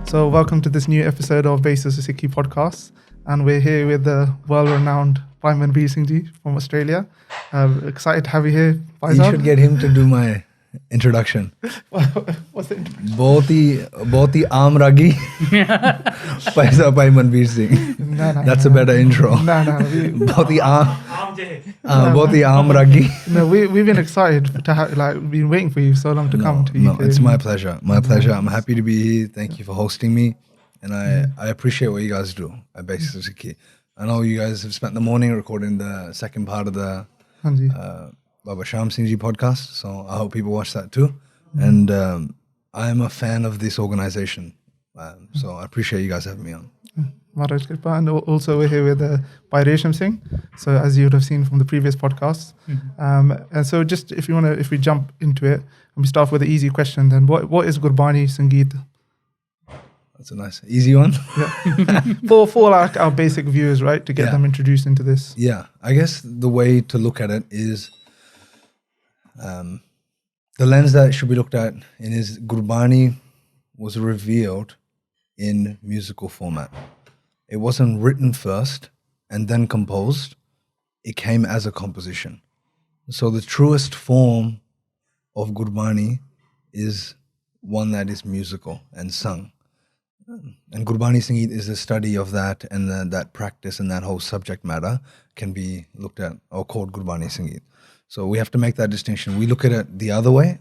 So welcome to this new episode of Basis of Sikhi podcast, and we're here with the well-renowned Bhai Manbir Singh ji from Australia. Excited to have you here, Bhai You Sahab. should get him to do my introduction. What's the introduction? बहुत ही आम रागी पैसा भाई Manbir Singh. That's a better intro. No. बहुत ही आम रागी. No, we've been excited to have, we've been waiting for you so long to come to No, UK. it's my pleasure. My pleasure. I'm happy to be here. Thank you for hosting me, and I appreciate what you guys do at Basis of Sikhi. I know you guys have spent the morning recording the second part of the Hanji. Baba Sham Singh Ji podcast, so I hope people watch that too. And I'm a fan of this organization, so I appreciate you guys having me on. Maharaj Kripa. And also we're here with Bhai Resham Singh. So as you would have seen from the previous podcasts. And so just if we jump into it, and we start with the easy question, then what is Gurbani Sangeet? That's a nice, easy one. For like our basic viewers, right? To get them introduced into this. Yeah, I guess the way to look at it is the lens that should be looked at in is Gurbani was revealed in musical format. It wasn't written first and then composed. It came as a composition. So the truest form of Gurbani is one that is musical and sung. And Gurbani Sangeet is a study of that, and that practice and that whole subject matter can be looked at or called Gurbani Sangeet. So we have to make that distinction. We look at it the other way,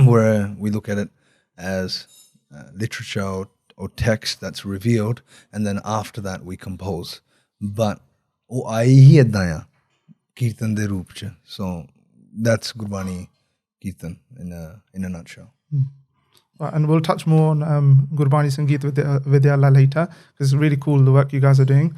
where we look at it as literature or text that's revealed, and then after that we compose. But oh ai hi edda kirtan de roop ch. So that's Gurbani Kirtan in a nutshell. And we'll touch more on Gurbani Sangeet with Vidyala later, because it's really cool the work you guys are doing.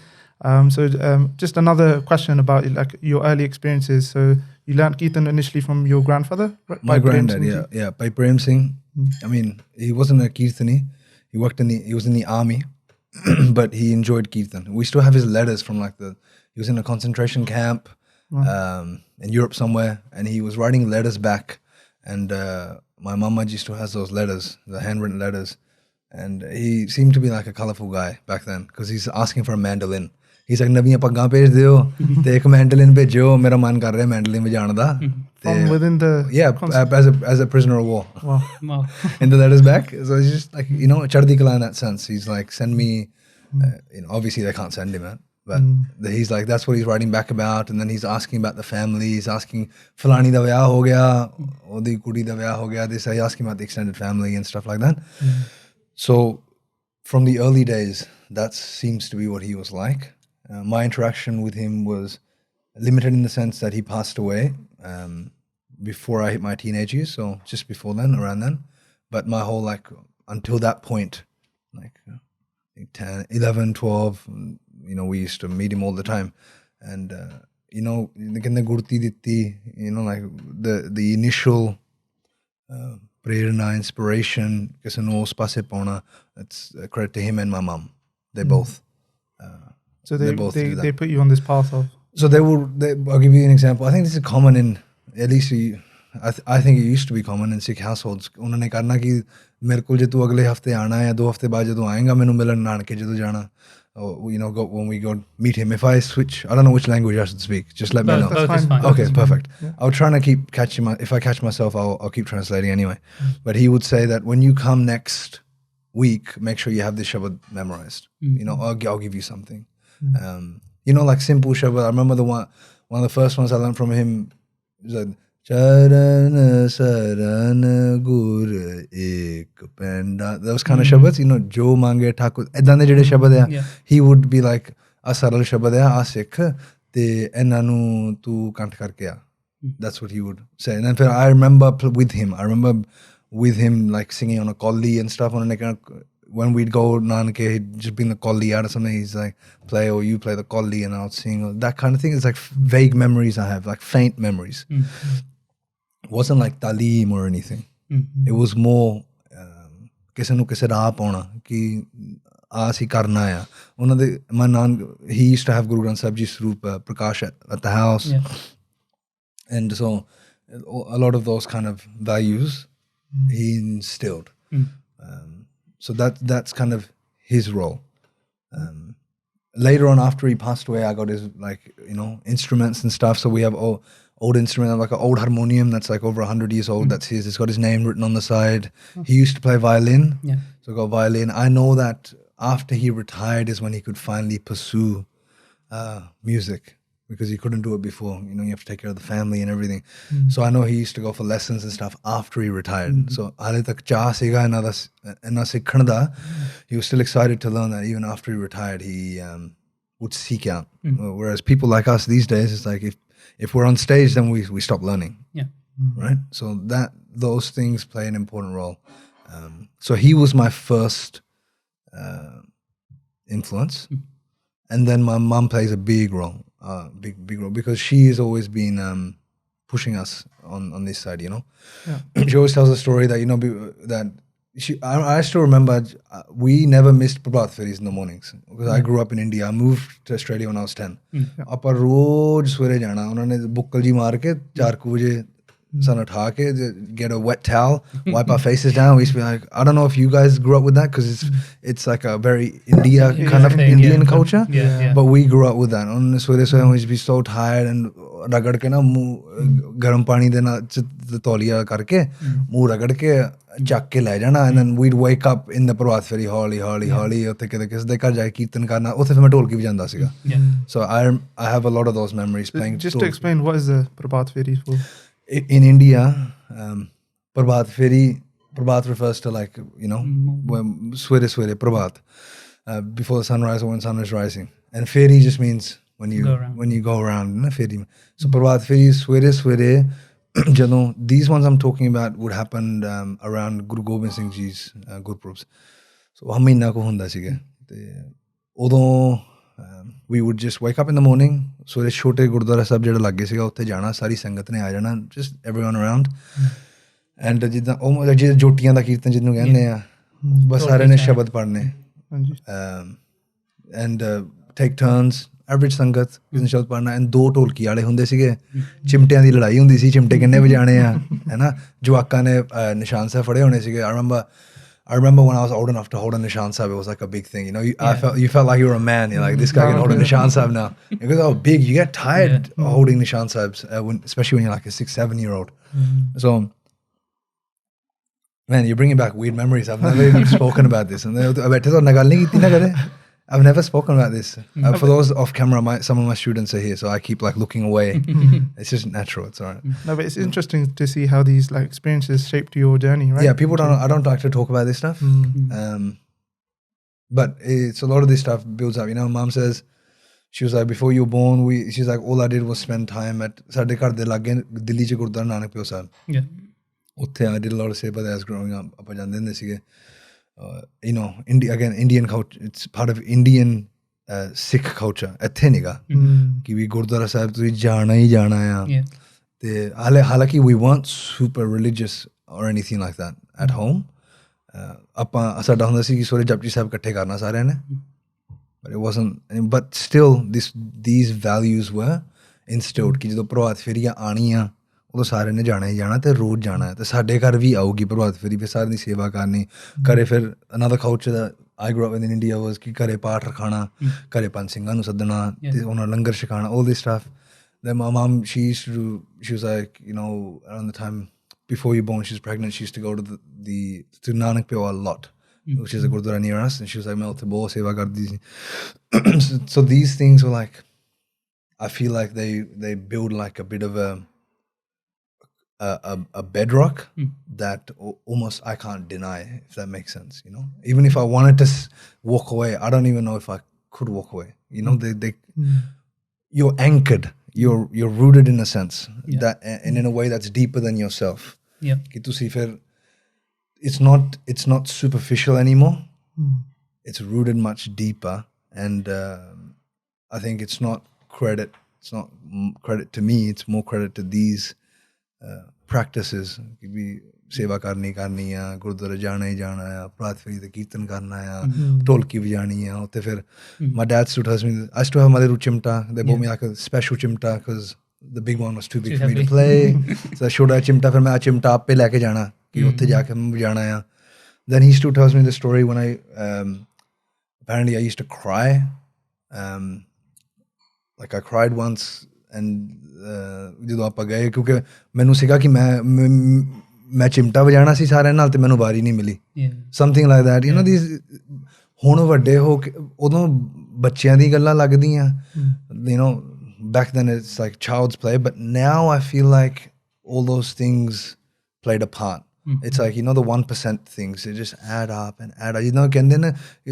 Just another question about like your early experiences. So you learned Kirtan initially from your grandfather, right? My granddad, yeah, Bhai Prem Singh. I mean, he wasn't a Kirtani. He was in the army, but he enjoyed Kirtan. We still have his letters from he was in a concentration camp in Europe somewhere, and he was writing letters back. And my mama still has those letters, the handwritten letters. And he seemed to be like a colorful guy back then, because he's asking for a mandolin. He's like, "Naviyan paggan page deo, te ek mandolin bhejo, mera man kar raha hai mandolin bajane da." From within the as a prisoner of war. Wow. In the letters back. So it's just like, chardi kala in that sense. He's like, send me, obviously they can't send him out, but he's like, that's what he's writing back about. And then he's asking about the family. He's asking, Falani da vyah ho gaya, odi kudi da vyah ho gaya. He's asking about the extended family and stuff like that. So from the early days, that seems to be what he was like. My interaction with him was limited in the sense that he passed away before I hit my teenage years, so just before then, around then. But my whole, until that point, 10, 11, 12, we used to meet him all the time. And, gurti ditti, the initial prerna, inspiration, kise nu us paase pauna, that's credit to him and my mom. They both. So they put you on this path of. So I'll give you an example. I think this is common in, at least I think it used to be common in Sikh households. उन्होंने करना कि मेरे को जब तू अगले हफ्ते आना है या 2 हफ्ते बाद जब तू आएगा मैंने मिलन नानके जब तू जाना, when we go meet him. If I switch, I don't know which language I should speak. Just let me know. That's fine. Okay, perfect. Yeah. I'll try to keep catching if I catch myself, I'll keep translating anyway. But he would say that when you come next week, make sure you have this shabad memorized. I'll give you something. Like simple shabad. I remember one of the first ones I learned from him was like, Charan saran gur ek penda. Those kind of shabads, jo mange thakur. Edane jede shabad hai. He would be like, a saral shabad hai, a sikh, te enanu tu kant karke a. That's what he would say. And then I remember with him like singing on a kolli and stuff. When we'd go Nanke, he'd just bring the kolli out or something. He's like, play, or you play the kolli and I'll sing. Or that kind of thing. It's like vague memories I have, like faint memories. It wasn't like talim or anything. It was more kise nu kise raah pauna ki aasi karna hai. He used to have Guru Granth Sahib Ji Swaroop Prakash at the house. Yeah. And so a lot of those kind of values he instilled. So that's kind of his role. Later on, after he passed away, I got his instruments and stuff. So we have old instrument, like an old harmonium that's like over 100 years old. That's his. It's got his name written on the side. He used to play violin. Yeah. So I got violin. I know that after he retired is when he could finally pursue music, because he couldn't do it before. You have to take care of the family and everything. So I know he used to go for lessons and stuff after he retired. So hale tak cha siga inna sikhਣ da. He was still excited to learn that even after he retired, he would seek out. Whereas people like us these days, it's like if we're on stage, then we stop learning. Yeah. Right? So those things play an important role. So he was my first influence. And then my mom plays a big role, big role, because she has always been pushing us on this side, Yeah. She always tells a story that, that I still remember we never missed Prabhat Feris in the mornings, because I grew up in India. I moved to Australia when I was 10. Appa roz swere jana, unhone bukkal ji maar ke 4 baje sun utha ke, get a wet towel, wipe our faces down. We used to be like, I don't know if you guys grew up with that, because it's like a very India kind of thing, Indian culture. Yeah. But we grew up with that. On this way, we used to be so tired and ragad ke na garam pani de na tauliya karke muh ragad ke ਚੱਕ ਕੇ ਲੈ ਜਾਣਾ, and then we'd wake up in the ਪ੍ਰਭਾਤ ਫੇਰੀ ਹੌਲੀ ਉੱਥੇ ਕਿਤੇ ਕਿਸੇ ਦੇ ਘਰ ਜਾ ਕੇ ਕੀਰਤਨ ਕਰਨਾ, ਉੱਥੇ ਫਿਰ ਮੈਂ ਢੋਲਕੀ ਵਜਾਉਂਦਾ ਸੀਗਾ. So I have a lot of those memories playing. Just to explain, what is the Prabhat Feri for? In India, Prabhat Feri, Prabhat refers to like, when swere Prabhat, before the sunrise or when sun is rising. And Feri just means when you go around. Feri. So Prabhat Feri, swere, these ones I'm talking about would happen around Guru Gobind Singh Ji's Gurpurabs. So hamina ko hunda sige. Udo we would just wake up in the morning. So the छोटे गुरुद्वारा साहब जेड़ा लगे सीगा उत्थे जाना, सारी संगत ने आ जाना, just everyone around. And जिद्दां ओ जिद्दां जोटियां दा कीर्तन जिन्नू कहंदे आ, बस सारे ने शब्द पढ़ने. And take turns. Average ਸੰਗਤ ਕਿਸੇ ਨੇ ਸ਼ਬਦ ਪੜ੍ਹਨਾ, ਐਂਡ 2 ਢੋਲਕੀ ਵਾਲੇ ਹੁੰਦੇ ਸੀਗੇ. ਚਿਮਟਿਆਂ ਦੀ ਲੜਾਈ ਹੁੰਦੀ ਸੀ, ਚਿਮਟੇ ਕਿੰਨੇ ਵਜਾਣੇ ਆ, ਹੈ ਨਾ. ਜਵਾਕਾਂ ਨੇ ਨਿਸ਼ਾਨ ਸਾਹਿਬ ਫੜੇ ਹੋਣੇ ਸੀਗੇ. I remember when I was old enough to hold a nishan sahib, it was like a big thing. You felt like you were a man. You're like, this guy can hold a nishan sahib now. Because how big, you get tired holding nishan sahibs, especially when you're like a 6-7-year-old. So, man, you're bringing back weird memories. I've never even spoken about this. I've never spoken about this. For those off camera, some of my students are here, so I keep like looking away. It's just natural. It's all right. No, but it's interesting to see how these like experiences shaped your journey, right? Yeah, I don't like to talk about this stuff. But it's a lot of this stuff builds up. Mom says, she was like, before you were born, she's like, all I did was spend time at Sade Ghar de lage Delhi che Gurudwara Nanak Pio Sahib. Yeah. Utthe I did a lot of seva as growing up. Appa jande hunde sige. Indian culture, it's part of Indian Sikh culture. ਇੱਥੇ ਨੀਗਾ ਕਿ ਵੀ ਗੁਰਦੁਆਰਾ ਸਾਹਿਬ ਤੁਸੀਂ ਜਾਣਾ ਹੀ ਜਾਣਾ ਆ. ਤੇ ਹਾਲਾਂਕਿ we weren't super religious or anything like that at home. ਆਪਾਂ ਸਾਡਾ ਹੁੰਦਾ ਸੀ ਕਿ ਸਵੇਰੇ ਜਪਜੀ ਸਾਹਿਬ ਇਕੱਠੇ ਕਰਨਾ ਸਾਰਿਆਂ ਨੇ. But it wasn't, but still these values were instilled ਕਿ ਜਦੋਂ ਪ੍ਰਭਾਤ ਫੇਰੀਆਂ ਆਣੀਆਂ ਉਦੋਂ ਸਾਰਿਆਂ ਨੇ ਜਾਣਾ ਹੀ ਜਾਣਾ ਤੇ ਰੋਜ਼ ਜਾਣਾ. ਤੇ ਸਾਡੇ ਘਰ ਵੀ ਆਊਗੀ ਪ੍ਰਭਾਤ ਫੇਰੀ, ਫਿਰ ਸਾਰਿਆਂ ਦੀ ਸੇਵਾ ਕਰਨੀ ਘਰੇ. ਫਿਰ another culture that I grew up in India was ਕਿ ਘਰੇ ਪਾਠ ਰਖਾਣਾ, ਘਰੇ ਪੰਜ ਸਿੰਘਾਂ ਨੂੰ ਸੱਦਣਾ ਤੇ ਉਹਨਾਂ ਨੂੰ ਲੰਗਰ ਛਕਾਣਾ, all this stuff. Then my mom, she was like, around the time before you were born, she was pregnant, she used to go to Nanak Pio a lot, which is a gurdwara near us, and she was like, मैं उत्थे बहुत सेवा करदी सी. So these things were like, I feel like they build like a bit of a bedrock that almost I can't deny, if that makes sense. Even if I wanted to walk away, I don't even know if I could walk away. You're anchored, you're rooted in a sense, that, and in a way that's deeper than yourself. Ki tusi fir, it's not superficial anymore. It's rooted much deeper, and I think it's not credit to me, it's more credit to these practices. कि भी सेवा करनी आ, गुरुद्वारे जाना ही जाना है, प्रभात फेरी ते कीर्तन करना है, ढोलकी बजानी है. उत्थे फिर my dad still tells me, I still have my little chimta. They bought me like a special chimta because the big one was too big for me to play. So I showed a chimta, फिर मैं आ chimta आपे लेके जाना कि उत्थे जाके मैं बजाना है. Then he still tells me the story when I apparently I used to cry. Like I cried once and ਜਦੋਂ ਆਪਾਂ ਗਏ ਕਿਉਂਕਿ ਮੈਨੂੰ ਸੀਗਾ ਕਿ ਮੈਂ ਚਿਮਟਾ ਵਜਾਣਾ ਸੀ ਸਾਰਿਆਂ ਨਾਲ ਤੇ ਮੈਨੂੰ ਵਾਰੀ ਨਹੀਂ ਮਿਲੀ something like that you نو these ਹੁਣ ਵੱਡੇ ਹੋ ਕੇ ਉਦੋਂ ਬੱਚਿਆਂ ਦੀ ਗੱਲਾਂ ਲੱਗਦੀਆਂ you نو back then it's like child's play but now I feel like all those things played a part. It's like, you know, the 1% things, they just add up and add up. You know, ਕਹਿੰਦੇ ਨਾ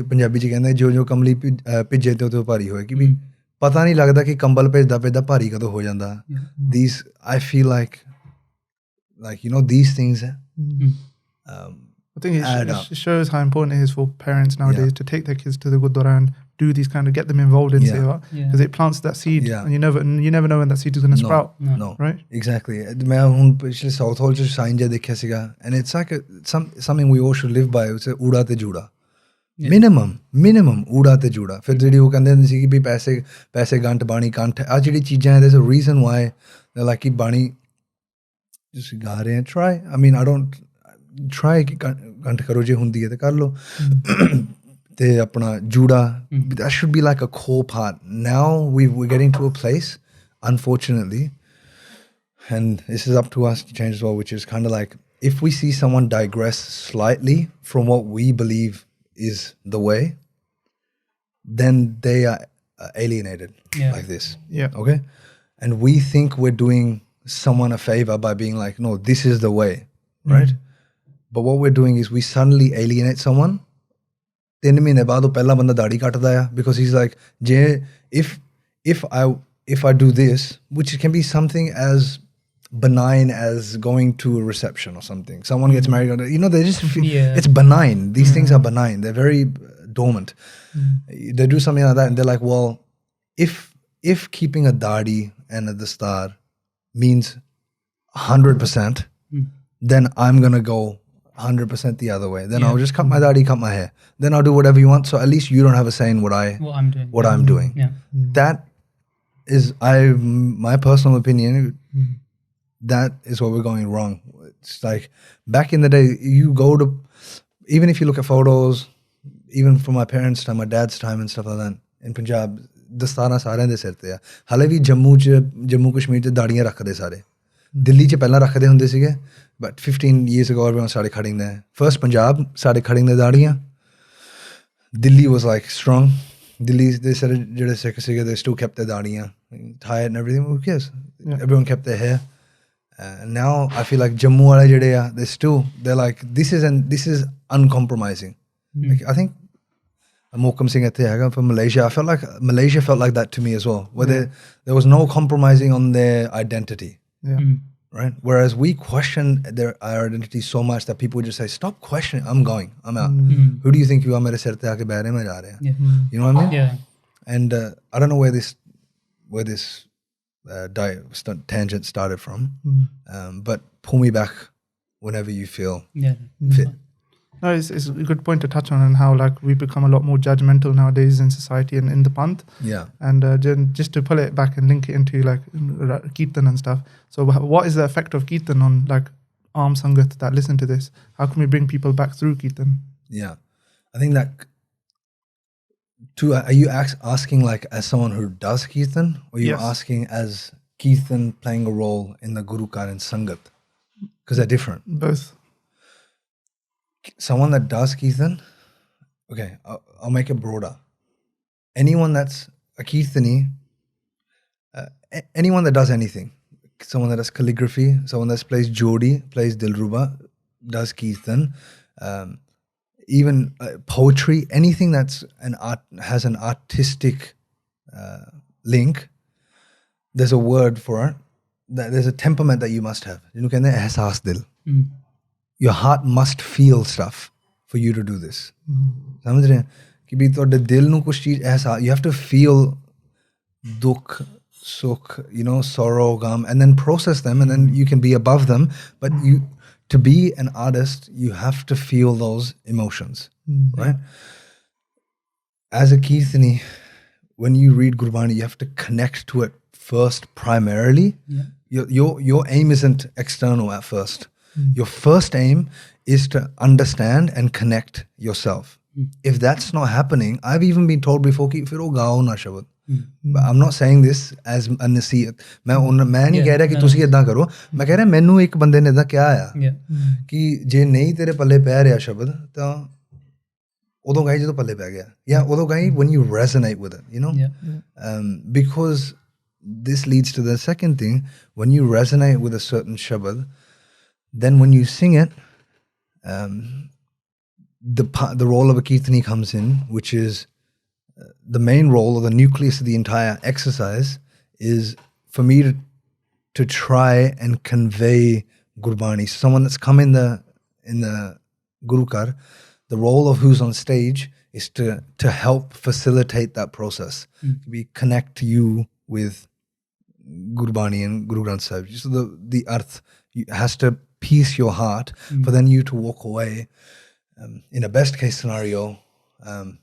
ਪੰਜਾਬੀ 'ਚ ਕਹਿੰਦੇ ਜੋ ਕਮਲੀ ਭਿੱਜੇ ਤੇ ਉਹ ਭਾਰੀ ਹੋਏ ਕਿ ਵੀ ਪਤਾ ਨਹੀਂ ਲੱਗਦਾ ਕਿ ਕੰਬਲ ਭੇਜਦਾ ਭਾਰੀ ਕਦੋਂ ਹੋ ਜਾਂਦਾ. These I feel like you know these things I think it shows how important it is for parents nowadays to take their kids to the Gurdwara and do these kind of get them involved in seva because it plants that seed and you never know when that seed is going to sprout. No, right? Exactly. मैं ਹੁਣ ਪਿਛਲੇ South Hall 'ਚ sign ਜਿਹਾ ਦੇਖਿਆ ਸੀਗਾ and it's like something we all should live by. It's ਊੜਾ ਤੇ ਜੂੜਾ. minimum ਊੜਾ ਤੇ ਜੂੜਾ. ਫਿਰ ਜਿਹੜੀ ਉਹ ਕਹਿੰਦੇ ਹੁੰਦੇ ਸੀ ਕਿ ਵੀ ਪੈਸੇ ਗੰਟ ਬਾਣੀ ਕੰਠ ਆ ਜਿਹੜੀ ਚੀਜ਼ਾਂ there's a reason why they're like ਕਿ ਬਾਣੀ ਤੁਸੀਂ ਗਾ ਰਹੇ try. I mean I don't try ਕਿ ਕੰਠ ਕਰੋ ਜੇ ਹੁੰਦੀ ਹੈ ਤੇ ਕਰ ਲਓ ਤੇ ਆਪਣਾ ਜੂੜਾ that should be like a core part. Now we're getting to a place unfortunately and this is up to us to change as well, which is kind of like if we see someone digress slightly from what we believe is the way, then they are alienated like this. Okay, and we think we're doing someone a favor by being like, no, this is the way, right? But what we're doing is we suddenly alienate someone. 3 ਮਹੀਨੇ ਬਾਅਦ ਉਹ ਪਹਿਲਾ ਬੰਦਾ ਦਾੜੀ ਕੱਟਦਾ ਆ because he's like ਜੇ if I do this, which can be something as benign as going to a reception or something, someone gets married, you know, they just it's benign. These things are benign, they're very dormant. They do something like that and they're like, well, if keeping a dadi and a dastar means 100%, then I'm gonna go 100% the other way. Then I'll just cut my dadi, cut my hair. Then I'll do whatever you want. So at least you don't have a say in what I'm doing. That is my personal opinion. That is where we're going wrong. It's like back in the day, you go to, even if you look at photos, even from my parents' time, my dad's time and stuff like that, in Punjab, ਦਸਤਾਰਾਂ ਸਾਰਿਆਂ ਦੇ ਸਿਰ ਤੇ ਆ. ਹਾਲੇ ਵੀ ਜੰਮੂ ਕਸ਼ਮੀਰ 'ਚ ਦਾੜੀਆਂ ਰੱਖਦੇ ਸਾਰੇ. ਦਿੱਲੀ 'ਚ ਪਹਿਲਾਂ ਰੱਖਦੇ ਹੁੰਦੇ ਸੀਗੇ but 15 years ago everyone started cutting their first Punjab started cutting their daadiyan. Delhi was like strong. Delhi they said jede Sikh sige they still kept their daadiyan tied and everything. Who cares? Everyone kept their hair. Now I feel like Jammu wale jede they're like this is uncompromising. Like, I think Mokam Singh from Malaysia. I felt like Malaysia felt like that to me as well, where there was no compromising on their identity. Right? Whereas we question our identity so much that people just say, stop questioning, I'm going, I'm out. Who do you think you are? Mere sir te aake baith rahe main ja raha. You know what I mean? Yeah. And I don't know where this tangent started from, but pull me back whenever you feel fit. No, it's a good point to touch on and how like we become a lot more judgmental nowadays in society and in the Panth. And just to pull it back and link it into like Kirtan and stuff. So what is the effect of Kirtan on like armed Sangat that listen to this? How can we bring people back through Kirtan? Yeah, I think that are you asking like as someone who does Kirtan, or you're asking as Kirtan playing a role in the Guru Kar and Sangat? Because they're different. Both. Someone that does Kirtan, okay, I'll make it broader. Anyone that's a Kirtani, anyone that does anything, someone that does calligraphy, someone that plays Jodi, plays Dilruba, does Kirtan, even poetry, anything that's has an artistic link, there's a word for it. There's a temperament that you must have. You know, ehsaas dil. Your heart must feel stuff for you to do this. समझ रहे हैं कि भी तोड़े दिल नू कुछ चीज़ ऐसा you have to feel dukh, sukh, you know, sorrow, gum, and then process them, and then you can be above them. But to be an artist, you have to feel those emotions, right? As a Kirtani, when you read Gurbani, you have to connect to it first primarily. Your aim isn't external at first. Your first aim is to understand and connect yourself. If that's not happening, I've even been told before कि फिर वो गाओ ना शब्द. But I'm not saying this as a नसीहत. मैं नहीं कह रहा कि तुसी इदां करो. मैं कह रहा मैनू एक बंदे ने इदां क्या आया कि जे नहीं तेरे पल्ले पै रहा शब्द तां उदों गाई जो पल्ले पै गया या उदों गाई when you resonate with it, you know. Because this leads to the second thing. When you resonate with a certain shabad, then when you sing it, the role of a kirtani comes in, which is the main role or the nucleus of the entire exercise is for me to try and convey Gurbani. Someone that's come in the Gurukar, the role of who's on stage is to help facilitate that process. We connect you with Gurbani and Guru Granth Sahib. So the arth has to piece your heart for then you to walk away in a best case scenario,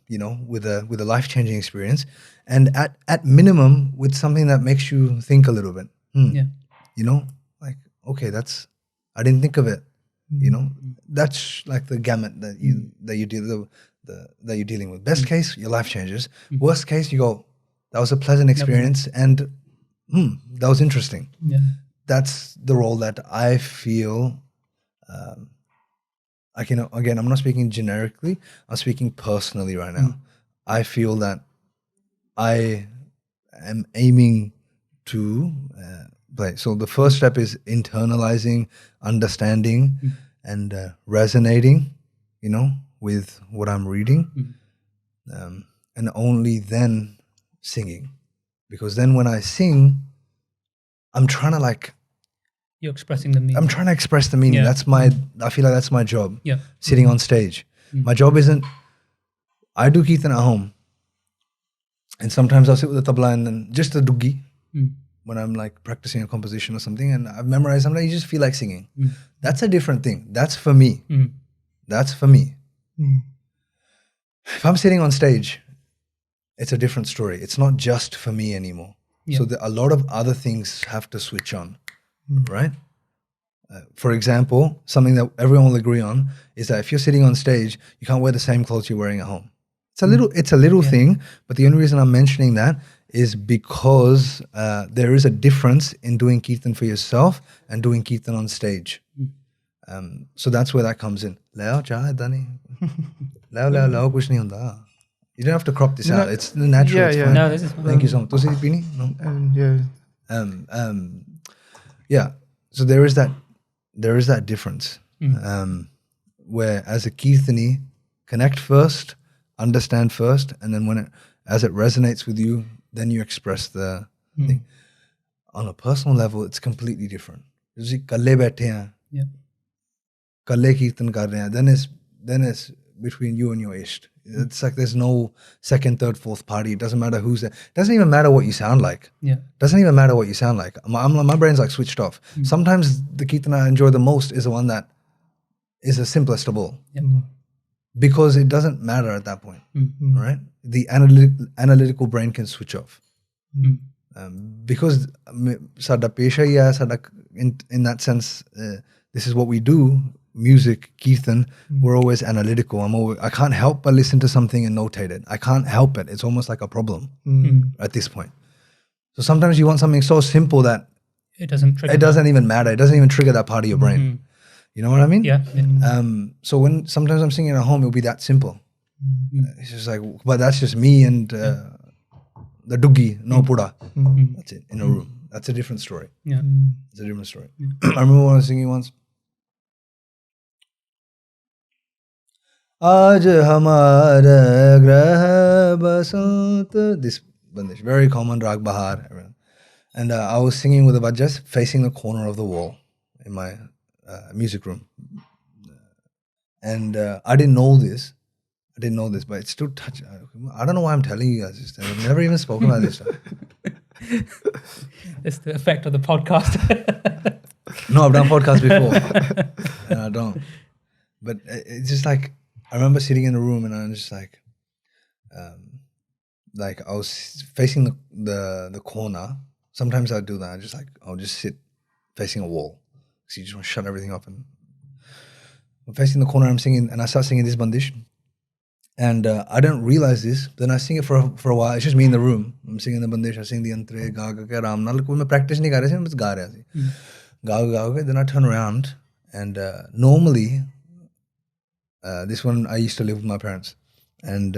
you know, with a life-changing experience, and at minimum with something that makes you think a little bit. You know, like, okay, I didn't think of it. You know, that's like the gamut that you're dealing with. Best case, your life changes. Worst case, you go, that was a pleasant experience, and that was interesting. That's the role that I feel. Again, I'm not speaking generically. I'm speaking personally right now. I feel that I am aiming to play. So the first step is internalizing, understanding, and resonating, you know, with what I'm reading, and only then singing. Because then when I sing, I'm trying to you're expressing the meaning. I'm trying to express the meaning. I feel like that's my job. Sitting on stage. My job isn't, I do kirtan at home. And sometimes I'll sit with the tabla and then just the duggi when I'm like practicing a composition or something, and I've memorized something, you just feel like singing. That's a different thing. That's for me. That's for me. If I'm sitting on stage, it's a different story. It's not just for me anymore. So a lot of other things have to switch on. Right? For example, something that everyone will agree on is that if you're sitting on stage, you can't wear the same clothes you're wearing at home. It's a little thing, but the only reason I'm mentioning that is because there is a difference in doing kirtan for yourself and doing kirtan on stage. So that's where that comes in. Leo cha dani. Leo kuch nahi hunda. You don't have to crop this out. It's natural. It's fine. No, this is fine. Thank you so much. Tusi pini? No. Yeah, so there is that difference where as a kirtani, connect first, understand first, and then as it resonates with you, then you express the thing. On a personal level, it's completely different. Just kalle baithe hain, kalle kirtan kar rahe hain, then it's between you and your isht. It's like there's no second, third, fourth party. It doesn't matter who's there. It doesn't even matter what you sound like. Doesn't even matter what you sound like. My brain's like switched off. Sometimes the kirtan I enjoy the most is the one that is the simplest of all. Because it doesn't matter at that point. Right? The analytical brain can switch off. Because sada pesha hi hai, sada in that sense, this is what we do. Music, kirtan, we're always analytical. I can't help but listen to something and notate it. I can't help it. It's almost like a problem at this point. So sometimes you want something so simple that it doesn't even matter. It doesn't even trigger that part of your brain. You know what I mean? Yeah. So when sometimes I'm singing at home, it'll be that simple. It's just like, but that's just me and the duggi, no pura. That's it, in a room. That's a different story. It's a different story. I remember when I was singing once, Aaj hamara grah basant. This bandish, very common Raag Bahar. And I was singing with the bajjas facing the corner of the wall in my music room. And I didn't know this, but it's still touching. I don't know why I'm telling you guys this. I've never even spoken about this stuff. It's the effect of the podcast. No, I've done podcasts before. And I don't. But it's just like, I remember sitting in a room and I'm just like I was facing the corner. Sometimes I'd do that. I'll just sit facing a wall. So you just want to shut everything up. And I'm facing the corner, I'm singing, and I start singing this bandish. And I don't realize this. Then I sing it for a while. It's just me in the room. I'm singing the bandish. I sing the antre, ga ga ga ram. Nal koi main practice nahi kar raha thi, bas ga raha thi. Ga ga. Then I turn around, and normally, this one I used to live with my parents, and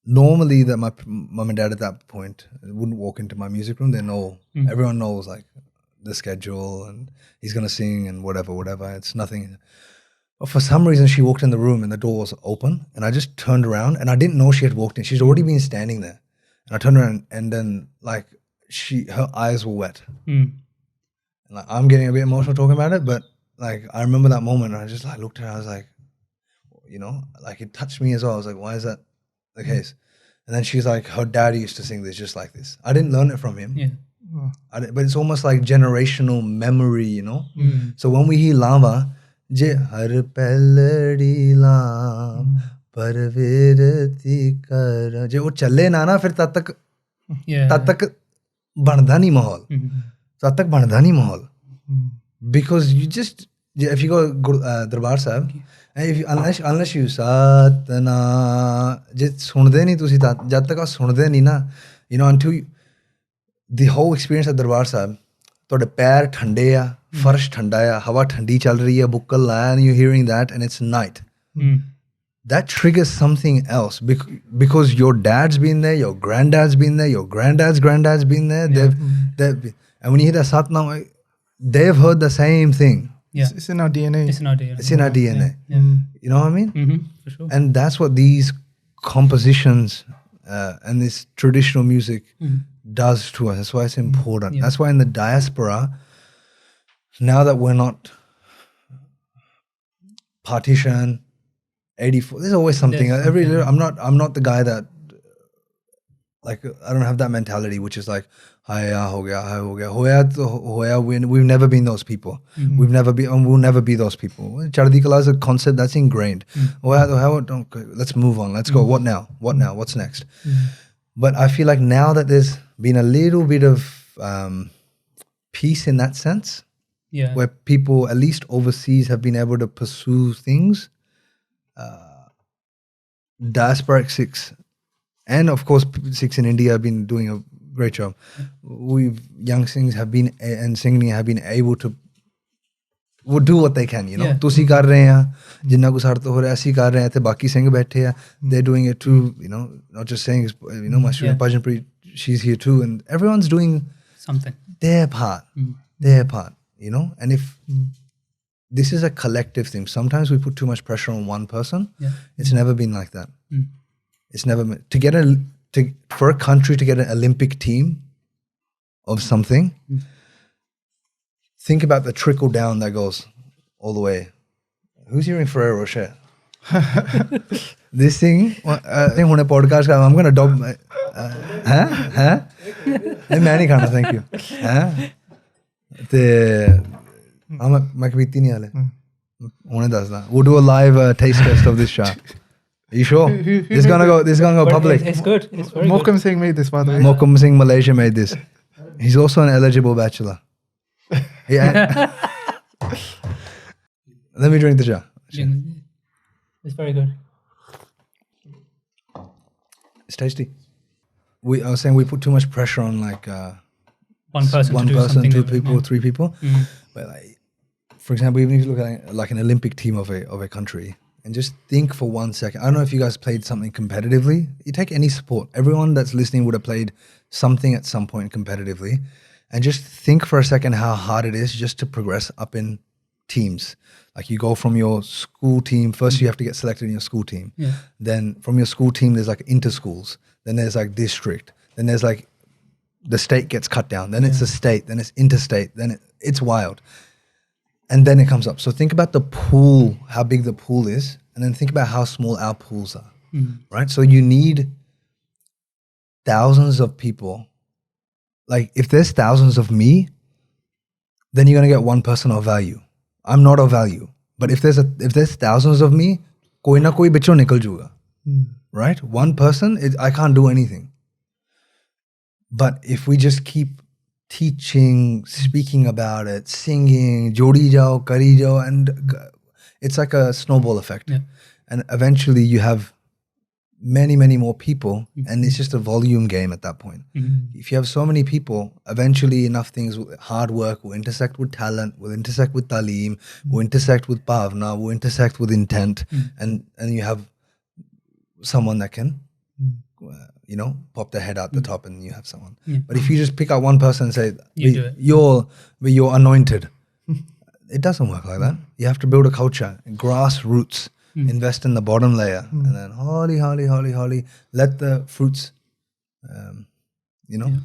normally that my mum and dad at that point wouldn't walk into my music room. They know, everyone knows like the schedule, and he's gonna sing and whatever. It's nothing. But for some reason, she walked in the room and the door was open, and I just turned around and I didn't know she had walked in. She's already been standing there, and I turned around and then like her eyes were wet. And like I'm getting a bit emotional talking about it, but like I remember that moment, and I just like looked at her. I was like, you know, like it touched me as well. I was like, why is that the case? And then she's like, her daddy used to sing this just like this. I didn't learn it from him. But it's almost like generational memory, you know. So when we hear lava. Je har peladi lam parvirati kar je wo challe na fir tad tak banda nahi mahol. Tad tak banda nahi mahol. Because you just, if you go Darbar Sahib, unless you satna je sunde nahi tusi jad tak aap sunde nahi na, you know, until the whole experience at Darbar Sahib, ਤੁਹਾਡੇ ਪੈਰ ਠੰਡੇ ਆ, ਫਰਸ਼ ਠੰਡਾ ਆ, ਹਵਾ ਠੰਡੀ ਚੱਲ ਰਹੀ ਹੈ, ਬੁੱਕਲ ਲਾਇਆ, and you're hearing that and it's night. That triggers something else because your dad's been there, your granddad's been there, your granddad's been there. And when you hear that Satnam, they've heard the same thing. It's in our DNA. It's in our DNA. It's in our DNA. You know what I mean? For sure. And that's what these compositions and this traditional music does to us. That's why it's important. That's why in the diaspora, now that we're not partition, 84, there's always something. I'm not the guy that, like, I don't have that mentality, which is like, we've never been those people. We've never been, and we'll never be those people. Chardi Kala is a concept that's ingrained. Let's move on. Let's go. What now? What's next? But I feel like now that there's been a little bit of peace in that sense, where people, at least overseas, have been able to pursue things, diasporic Sikhs, and of course Sikhs in India have been doing a great job. Young Singhs have been, and Singhni have been able to would do what they can, you know. Tusi kar rahe hain, jinna ko sar to ho raha hai, asi kar rahe hain, te baki Singh baithe hain. They're doing it too, you know, not just saying, you know, my student Bhajanpuri, she's here too, and everyone's doing something, their part, you know. And if this is a collective thing, sometimes we put too much pressure on one person. It's never been like that. It's never been, for a country to get an Olympic team of something, think about the trickle down that goes all the way. Who's hearing Ferrero Rocher? This thing, I think on a podcast, I'm going to dog. Huh? Many kind of thank you. We'll do a live taste test of this shot. Are you sure? This is gonna go public. It's good. It's very Mokum good. Singh made this, by the way. Mokum Singh Malaysia made this. He's also an eligible bachelor. Yeah. Let me drink the jar. It's very good. It's tasty. I was saying we put too much pressure on like one person, two people, three people. But like, for example, even if you look at like an Olympic team of a country, and just think for 1 second. I don't know if you guys played something competitively. You take any sport. Everyone that's listening would have played something at some point competitively. And just think for a second how hard it is just to progress up in teams. Like you go from your school team, first you have to get selected in your school team. Then from your school team, there's like inter-schools. Then there's like district. Then there's like the state gets cut down. Then it's a state. Then it's interstate. Then it's wild. And then it comes up. So think about the pool, how big the pool is. And then think about how small our pools are. Right? So you need thousands of people. Like if there's thousands of me, then you're going to get one person of value. I'm not of value. But if there's thousands of me, koi na koi bicho nikal juga. Right? One person, I can't do anything. But if we just keep teaching, speaking about it, singing, jodi jao, kari jao, and it's like a snowball effect. Yeah. And eventually you have many, many more people, and it's just a volume game at that point. If you have so many people, eventually enough things, hard work will intersect with talent, will intersect with talim, will intersect with bhavna, will intersect with intent, and you have someone that can, pop their head out the top, and you have someone. But if you just pick out one person and say, you're anointed, it doesn't work like that. You have to build a culture, grassroots, invest in the bottom layer, and then holly, let the fruits,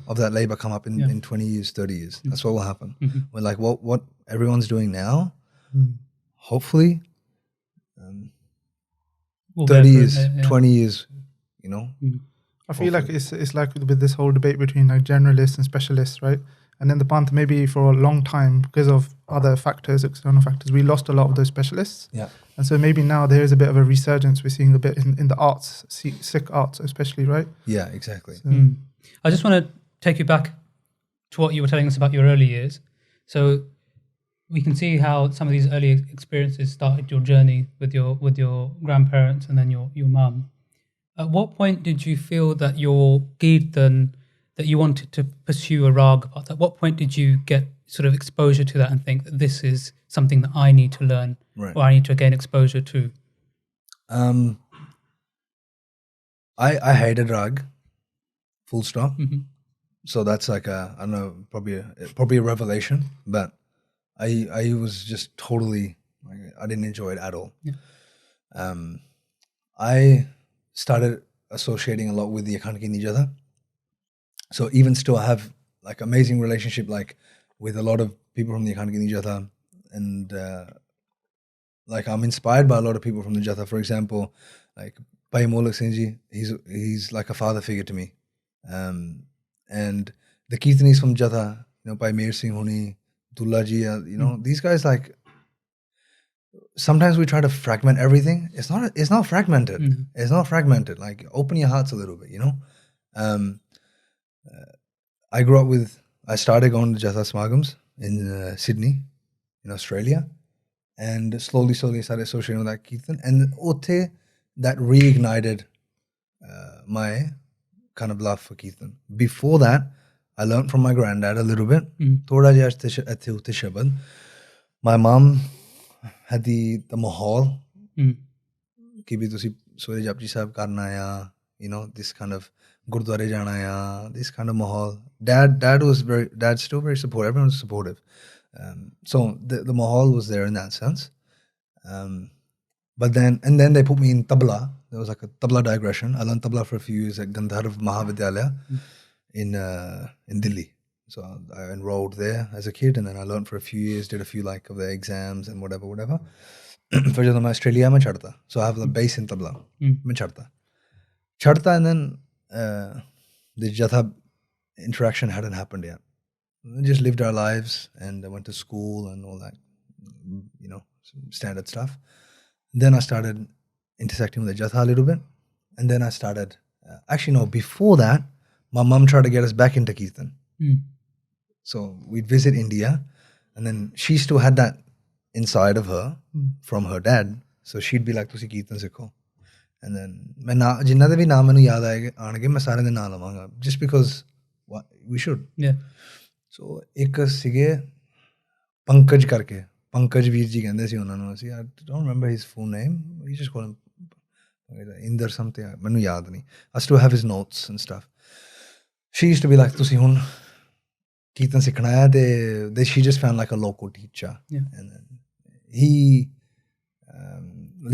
of that labor come up in 20 years, 30 years. That's what will happen. We're like, what everyone's doing now, hopefully, 30 years, 20 years, I feel like it's like with this whole debate between like generalists and specialists, right? And then the Panth, maybe for a long time, because of other factors, external factors, we lost a lot of those specialists. Yeah. And so maybe now there is a bit of a resurgence. We're seeing a bit in the arts, Sikh arts especially, right? Yeah, exactly. So, I just want to take you back to what you were telling us about your early years. So we can see how some of these early experiences started your journey with your grandparents and then your mum. At what point did you feel that your Kirtan, that you wanted to pursue a Raag path? At what point did you get sort of exposure to that and think that this is something that I need to learn, or I need to gain exposure to? I hated Raag, full stop. So that's like I don't know, probably a revelation. But I was just totally, I didn't enjoy it at all. Yeah. I started associating a lot with the Akhand Ki Nijatha. So even still, I have like amazing relationship with a lot of people from the Akhand Ki Nijatha, and I'm inspired by a lot of people from the Jatha. For example, like Bhai Manbir Singh, he's like a father figure to me. And the Kirtanis from Jatha, Bhai Manbir Singh Honi, Dullah Ji, these guys, like, sometimes we try to fragment everything. It's not fragmented. It's not fragmented. Like, open your hearts a little bit, I started going to Jatha Smagams in Sydney, in Australia, and slowly started associating with that Kirtan. And that reignited my kind of love for Kirtan. Before that, I learned from my granddad a little bit. My mom had the mahal. Ki bhi tusi Soye Japji Sahib karna hai, this kind of Gurdware jana hai, this kind of mahal. Dad's still very supportive. Everyone's supportive. So the mahal was there in that sense. But then they put me in tabla. There was like a tabla digression. I learned tabla for a few years at Gandharv Mahavidyalaya in Delhi. So I enrolled there as a kid, and then I learned for a few years, did a few of the exams and whatever. For example, in Australia, I'm charta. So I have the base in tabla. I'm charta. And then the Jatha interaction hadn't happened yet. We just lived our lives, and I went to school and all that, standard stuff. Then I started intersecting with the Jatha a little bit, and then I started. Before that, my mum tried to get us back into Kirtan. So we'd visit India, and then she still had that inside of her from her dad. So she'd be like, "Tusi Kirtan sikho." And then जिन्ना दे भी नाम मैनू याद आएंगे मैं सारे दे नाम लवांगा, just because we should. Yeah. So एक सिगे पंकज करके, पंकज वीर जी कहंदे सी उन्हां नूं ਅਸੀਂ, I don't remember his full name, we just call him Inder something, मैनू याद नहीं. I still have his notes and stuff. She used to be like, ਤੁਸੀਂ ਹੁਣ ਕੀਰਤਨ ਸਿੱਖਣਾ ਹੈ, ਤੇ she just found like a local teacher. Yeah. And then he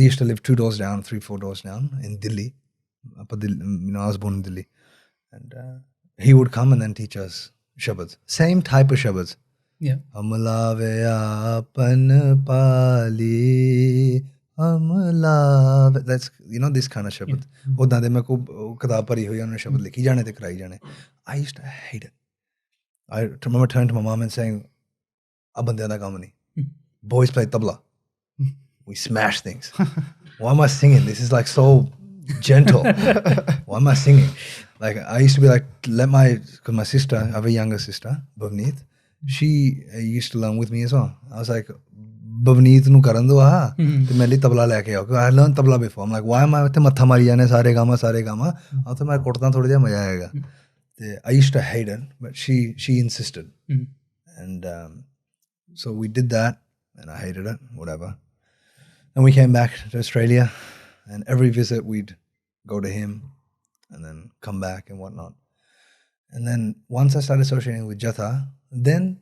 used to live 3 doors down in Delhi. I was born in Delhi. And he would come and then teach us shabads. Same type of shabads. Yeah. Amlave apan pali, amlave. That's, this kind of shabad. Odda de main ko kitab pari hui unne shabad likhi jane te karai jane. I used to hate it. I remember turning to my mom and saying, "Ab bande da kaam nahi. Boys play tabla. We smash things. Why am I singing? This is like so gentle. Why am I singing?" Like I used to be like, because my sister, I have a younger sister, Bhavneet, she used to learn with me as well. I was like, Bhavneet nu karan do aha, te main li tabla leke aao. I learned tabla before. I'm like, why am I with matha mari jane sare gama. Aao to main kodta thoda ja maja aayega. I used to hate it, but she insisted. And so we did that, and I hated it, whatever. And we came back to Australia, and every visit we'd go to him and then come back and whatnot. And then once I started associating with Jatha, then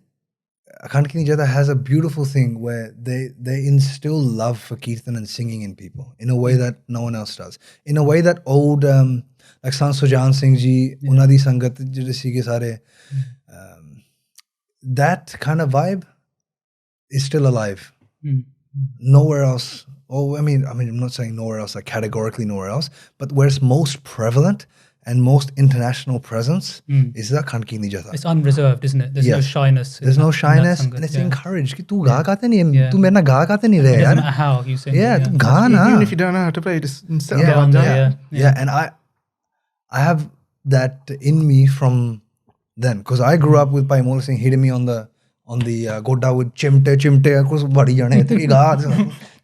Akhand Ki Jatha has a beautiful thing where they instill love for Kirtan and singing in people in a way that no one else does. In a way that old, like Sant Sujan Singh ji, Unadi Sangat, Jidasi Sare, that kind of vibe is still alive. Nowhere else. Oh, I mean, I'm not saying nowhere else, like categorically nowhere else, but where it's most prevalent and most international presence is that Akhand Ki Jatha. It's unreserved, isn't it? There's no shyness. There's no shyness, and it's encouraged. Ki tu ga gaate nahi, tu mere na ga gaate nahi rahe. It doesn't matter how you sing. Yeah, tu ga na. Even if you don't know how to play, just sit Yeah, on the Yeah, and I have that in me from then, because I grew up with Bhai Manbir Singh hitting me on the goda with chimte, of course, badi jane, te ga,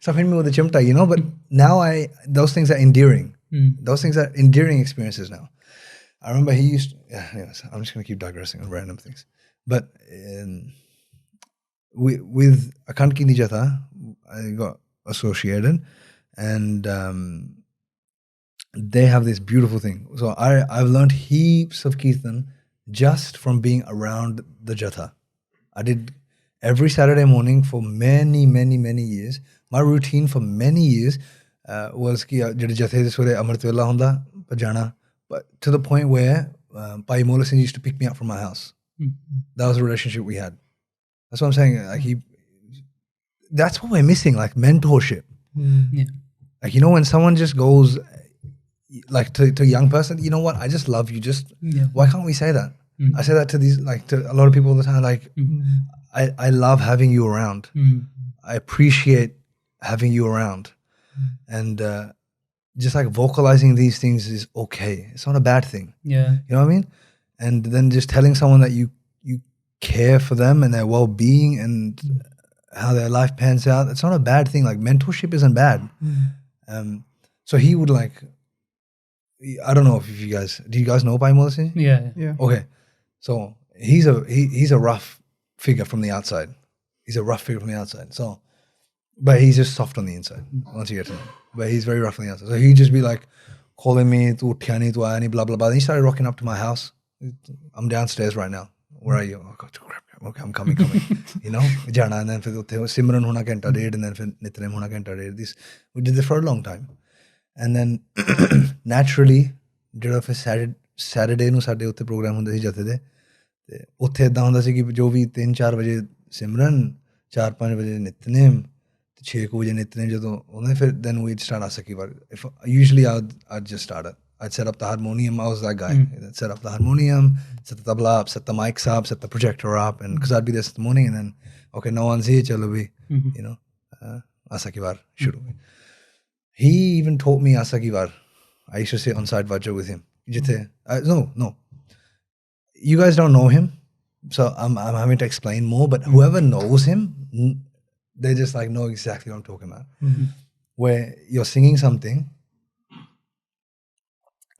so hit me with the chimta, you know. But now those things are endearing. Those things are endearing experiences now. I remember he used to, anyways, I'm just going to keep digressing on random things. But with Akhand Ki Jatha, I got associated, and they have this beautiful thing. So I've learned heaps of Kirtan just from being around the Jatha. I did every Saturday morning for many, many, many years. My routine for many years was ki jehde Jathe de sore Amrit Vela honda pajana, but to the point where Bhai Manbir Singh used to pick me up from my house. That was the relationship we had. That's what I'm saying. Like that's what we're missing, like mentorship. Yeah. Like, you know, when someone just goes like to a young person, you know what? I just love you. Why can't we say that? I say that to to a lot of people all the time. Like, I love having you around. I appreciate having you around, and just like vocalizing these things is okay. It's not a bad thing. Yeah, you know what I mean. And then just telling someone that you care for them and their well-being and how their life pans out. It's not a bad thing. Like mentorship isn't bad. So he would like. I don't know if do you guys know Bhai Manbir Singh? Yeah. Okay. So he's a rough figure from the outside. So, but he's just soft on the inside once you get to him. But he's very rough on the outside. So he'd just be like calling me, tu uthya nahi, tu aaya nahi, blah, blah, blah. Then he started rocking up to my house. I'm downstairs right now. Where are you? Oh, God, crap. Okay, I'm coming. You know? Jana, and then Simran hona ghanta ded, and then Nitnem hona ghanta ded. We did this for a long time. And then naturally, ਜਿਹੜਾ ਫਿਰ Saturday ਨੂੰ ਸਾਡੇ ਉੱਥੇ programme ਹੁੰਦੇ ਸੀ ਜਥੇ ਦੇ, ਤੇ ਉੱਥੇ ਇਦਾਂ ਹੁੰਦਾ ਸੀ ਕਿ ਜੋ ਵੀ 3-4 ਵਜੇ ਸਿਮਰਨ, 4-5 ਵਜੇ ਨਿਤਨੇਮ, ਤੇ 6 ਵਜੇ ਨਿਤਨੇਮ ਜਦੋਂ ਉਹਨੇ ਫਿਰ then we'd start Asaki Var. Usually I'd just start it. I'd set up the harmonium. I was that guy. I'd set up the harmonium, set the tabla up, set the mics up, set the projector up, and because I'd be there in the morning, and then okay, no one's here, chalo bhi, you know, Asaki Var shuru. He even taught me Asaki Var. I used to sit on side Vajra with him. No. You guys don't know him, so I'm having to explain more. But whoever knows him, they just like know exactly what I'm talking about. Where you're singing something,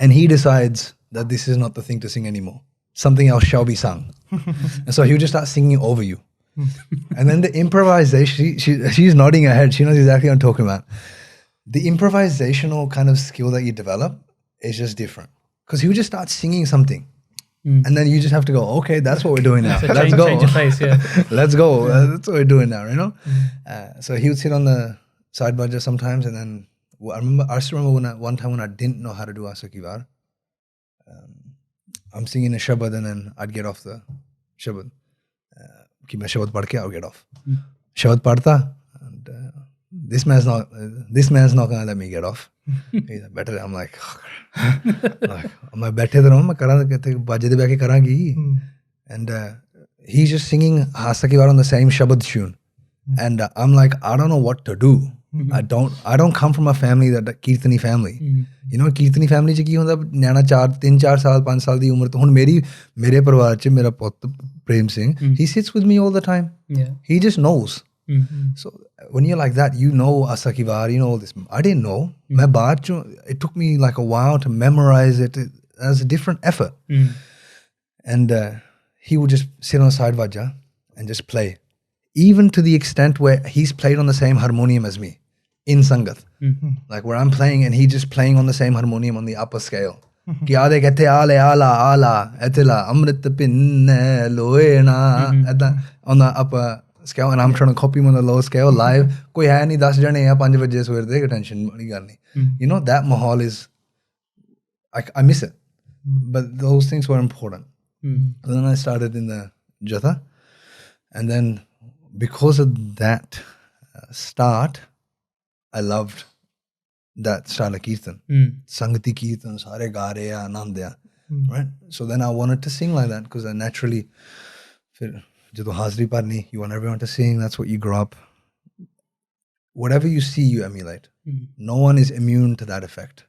and he decides that this is not the thing to sing anymore. Something else shall be sung, and so he'll just start singing over you. And then the improvisation. She's nodding her head. She knows exactly what I'm talking about. The improvisational kind of skill that you develop is just different. Because he would just start singing something. And then you just have to go, okay, that's what we're doing now. Let's go. Change of pace, yeah. Let's go. That's what we're doing now, you know? So he would sit on the side budget sometimes. And then I still remember one time when I didn't know how to do Asaki Var. I'm singing a shabad and then I'd get off the shabad. Ki main shabad pad ke I'll get off. Shabad padta. And this man's not gonna let me get off. He's like, better. I'm like, I'm like, बैठे तो रहूँ मैं करा कहते बाजे दे बैठे करांगी. And he's just singing Asaki Var on the same Shabad tune. And I'm like, I don't know what to do. I don't come from a family that Kirtani family. You know, Kirtani family च की होंदा न्याना 3-4 साल 5 साल दी उम्र तो हुन मेरे परिवार च मेरा पुत्त Prem Singh, he sits with me all the time. Yeah. He just knows. So when you're like that, you know Asakivar, you know all this. I didn't know. मैं बाद चों, it took me like a while to memorize it. As a different effort. And he would just sit on the side vajja and just play. Even to the extent where he's played on the same harmonium as me in Sangat. Like where I'm playing and he's just playing on the same harmonium on the upper scale. Ki aade kehte aale ala ala etila amrit pinne loena on the upper scale, and I'm trying to copy him on the lower scale live. Koi hai nahi 10 jane ya 5 baje swer de attention wali gal nahi. You know, that mahal is I miss it. But those things were important. So then I started in the Jatha, and then because of that start, I loved that style of Kirtan. Sangati Kirtan, sare ga rahe hai, anand hai, right? So then I wanted to sing like that because I naturally, jadon hazri parni, you want everyone to sing. That's what you grow up. Whatever you see, you emulate. No one is immune to that effect.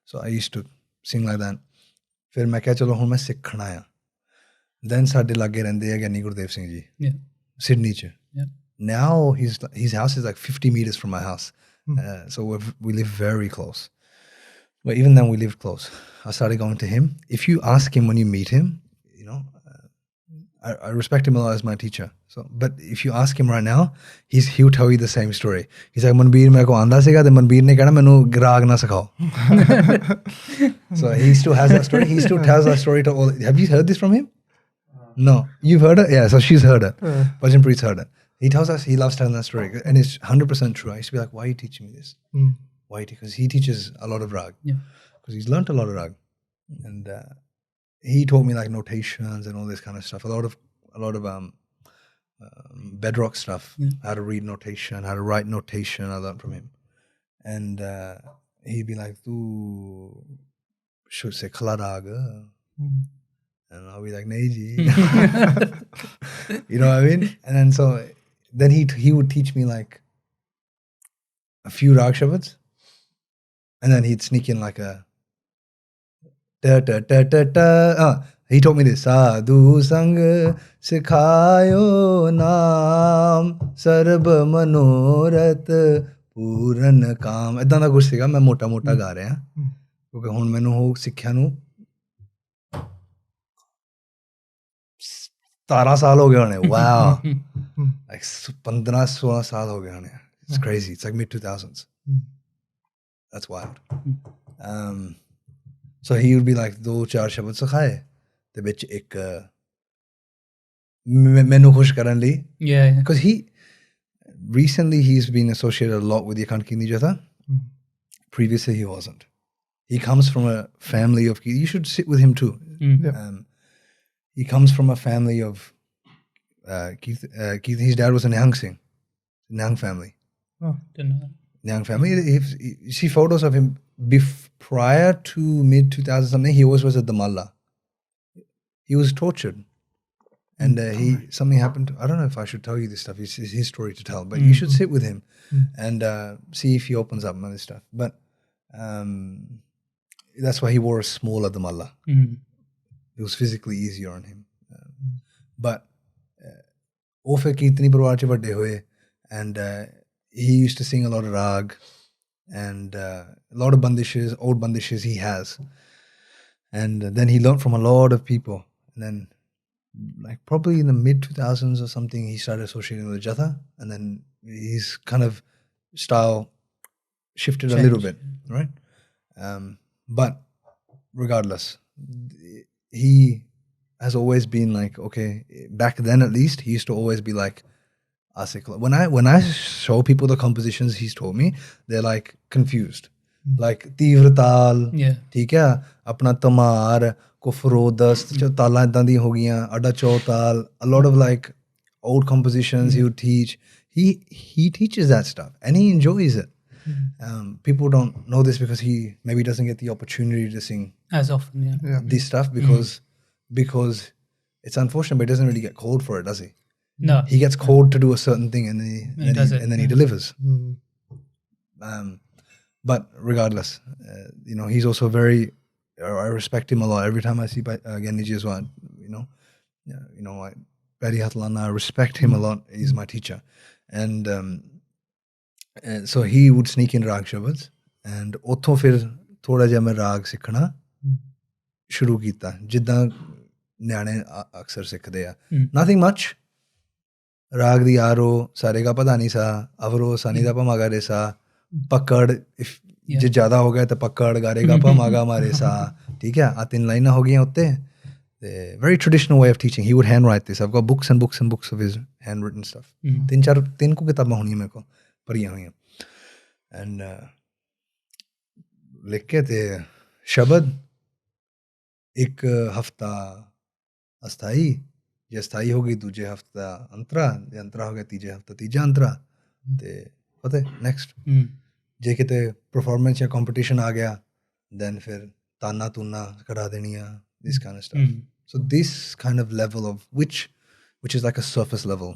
So I used to sing like that. फिर मैं क्या चलो हूँ मैं सिखना आ. Then साडे लागे रहंदे है ज्ञानी गुरदेव सिंह जी, Sydney च. Now his house is like 50 meters from my house. So we live very close. But even then we lived close. I started going to him. If you ask him when you meet him, you know, I respect him a lot as my teacher. So, but if you ask him right now, he'll tell you the same story. He's like, Manbir मेरे को आंदा सीगा, तो Manbir ने कहना मैंने राग ना सिखाओ. So he still has that story. He still tells that story to all. Have you heard this from him? No, you've heard it. Yeah, so she's heard it. Bhajan Preet's heard it. He tells us he loves telling that story, and it's 100% true. I used to be like, why are you teaching me this? Why? Because he teaches a lot of rag. Because he's learnt a lot of rag, and he taught me like notations and all this kind of stuff. A lot of bedrock stuff. How to read notation, how to write notation. I learned from him, and he'd be like, "Tu should say khala rag," and I'll be like, "Nahi ji." You know what I mean? And then then he would teach me like a few rag shabads, and then he'd sneak in like a da da da da da. He taught me this. Sadhu sang sikhayo naam sarb manorat puran kaam. Idan da kuch siga. मैं मोटा मोटा गा रहा हूँ क्योंकि हुन मैंने हो सिक्ख्या नू 17 साल हो गए होने. Wow. Like 15-16 साल हो गए होने. It's crazy. It's like mid 2000s. That's wild. So he would be like 2-4 शब्द सिखाए ते विच एक मैनू खुश करन लई. Yeah. Because recently he's been associated a lot with Yakan Kini Jatha. Previously he wasn't. He comes from a family of, you should sit with him too. He comes from a family of his dad was a Nyang Singh, Nyang family. Oh, didn't know that. Nyang family. You see photos of him prior to mid 2000 something. He always was at the Malla. He was tortured, and something happened. I don't know if I should tell you this stuff. It's his story to tell, but you should sit with him and see if he opens up and this stuff. But that's why he wore a small at the Malla. It was physically easier on him. But वो फिर कीर्तनी परिवार च बड़े हुए, and he used to sing a lot of rag and a lot of bandishes, old bandishes he has. And then he learned from a lot of people. And then like probably in the mid 2000s or something, he started associating with Jatha, and then his kind of style shifted a little bit, right? But regardless, he has always been like, okay, back then at least, he used to always be like, Asik. When I show people the compositions he's taught me, they're like confused. Like Tivra Tal, theek hai, apna Tamar, Kufro Dast, Tala idan di ho giyan, Ada Chautal, a lot of like old compositions he would teach. He teaches that stuff and he enjoys it. People don't know this because he maybe doesn't get the opportunity to sing as often, this stuff because it's unfortunate, but he doesn't really get called for it, does he? No. He gets called to do a certain thing and then he delivers. But regardless, he's also very. I respect him a lot. Every time I see Genji as well, Bari Hatlana, I respect him a lot. He's my teacher, and so he would sneak in Raag Shabads, and ਉੱਥੋਂ ਫਿਰ ਥੋੜਾ ਜਿਹਾ ਮੈਂ ਰਾਗ ਸਿੱਖਣਾ ਸ਼ੁਰੂ ਕੀਤਾ ਜਿੱਦਾਂ ਨਿਆਣੇ ਅਕਸਰ ਸਿੱਖਦੇ ਆ nothing much ਰਾਗ ਦੀ ਆਰੋ ਸਾਰੇ ਦਾ ਪਤਾ ਨਹੀਂ ਸਾ ਅਵਰੋ ਸਾਨੀ ਦਾ ਪਮਾਗਾ ਰੇ ਸਾ ਪਕੜ ਜੇ ਜ਼ਿਆਦਾ ਹੋ ਗਿਆ ਤਾਂ ਪਕੜ ਗਾਰੇਗਾ ਪਮਾਗਾ ਮਾਰੇ ਸਾ ਠੀਕ ਹੈ ਆ ਤਿੰਨ ਲਾਈਨਾਂ ਹੋ ਗਈਆਂ ਉੱਤੇ ਤੇ very traditional way of teaching. He would handwrite this. I've got books and books and books of his handwritten stuff. ਤਿੰਨ ਕੁ ਕਿਤਾਬਾਂ ਹੋਣੀਆਂ ਮੇਰੇ ਕੋਲ ਭਰੀਆਂ ਹੋਈਆਂ and ਲਿਖ ਕੇ ਤੇ ਸ਼ਬਦ ਇੱਕ ਹਫਤਾ ਅਸਥਾਈ ਜੇ ਅਸਥਾਈ ਹੋ ਗਈ ਦੂਜੇ ਹਫਤਾ ਅੰਤਰਾ ਜੇ ਅੰਤਰਾ ਹੋ ਗਿਆ ਤੀਜੇ ਹਫਤਾ ਤੀਜਾ ਅੰਤਰਾ ਤੇ ਪਤਾ ਨੈਕਸਟ ਜੇ ਕਿਤੇ ਪਰਫਾਰਮੈਂਸ ਜਾਂ ਕੰਪੀਟੀਸ਼ਨ ਆ ਗਿਆ then ਫਿਰ ਤਾਨਾ ਤੂਨਾ ਕਰਾ ਦੇਣੀਆਂ this kind of stuff. So this kind of level of which is like a surface level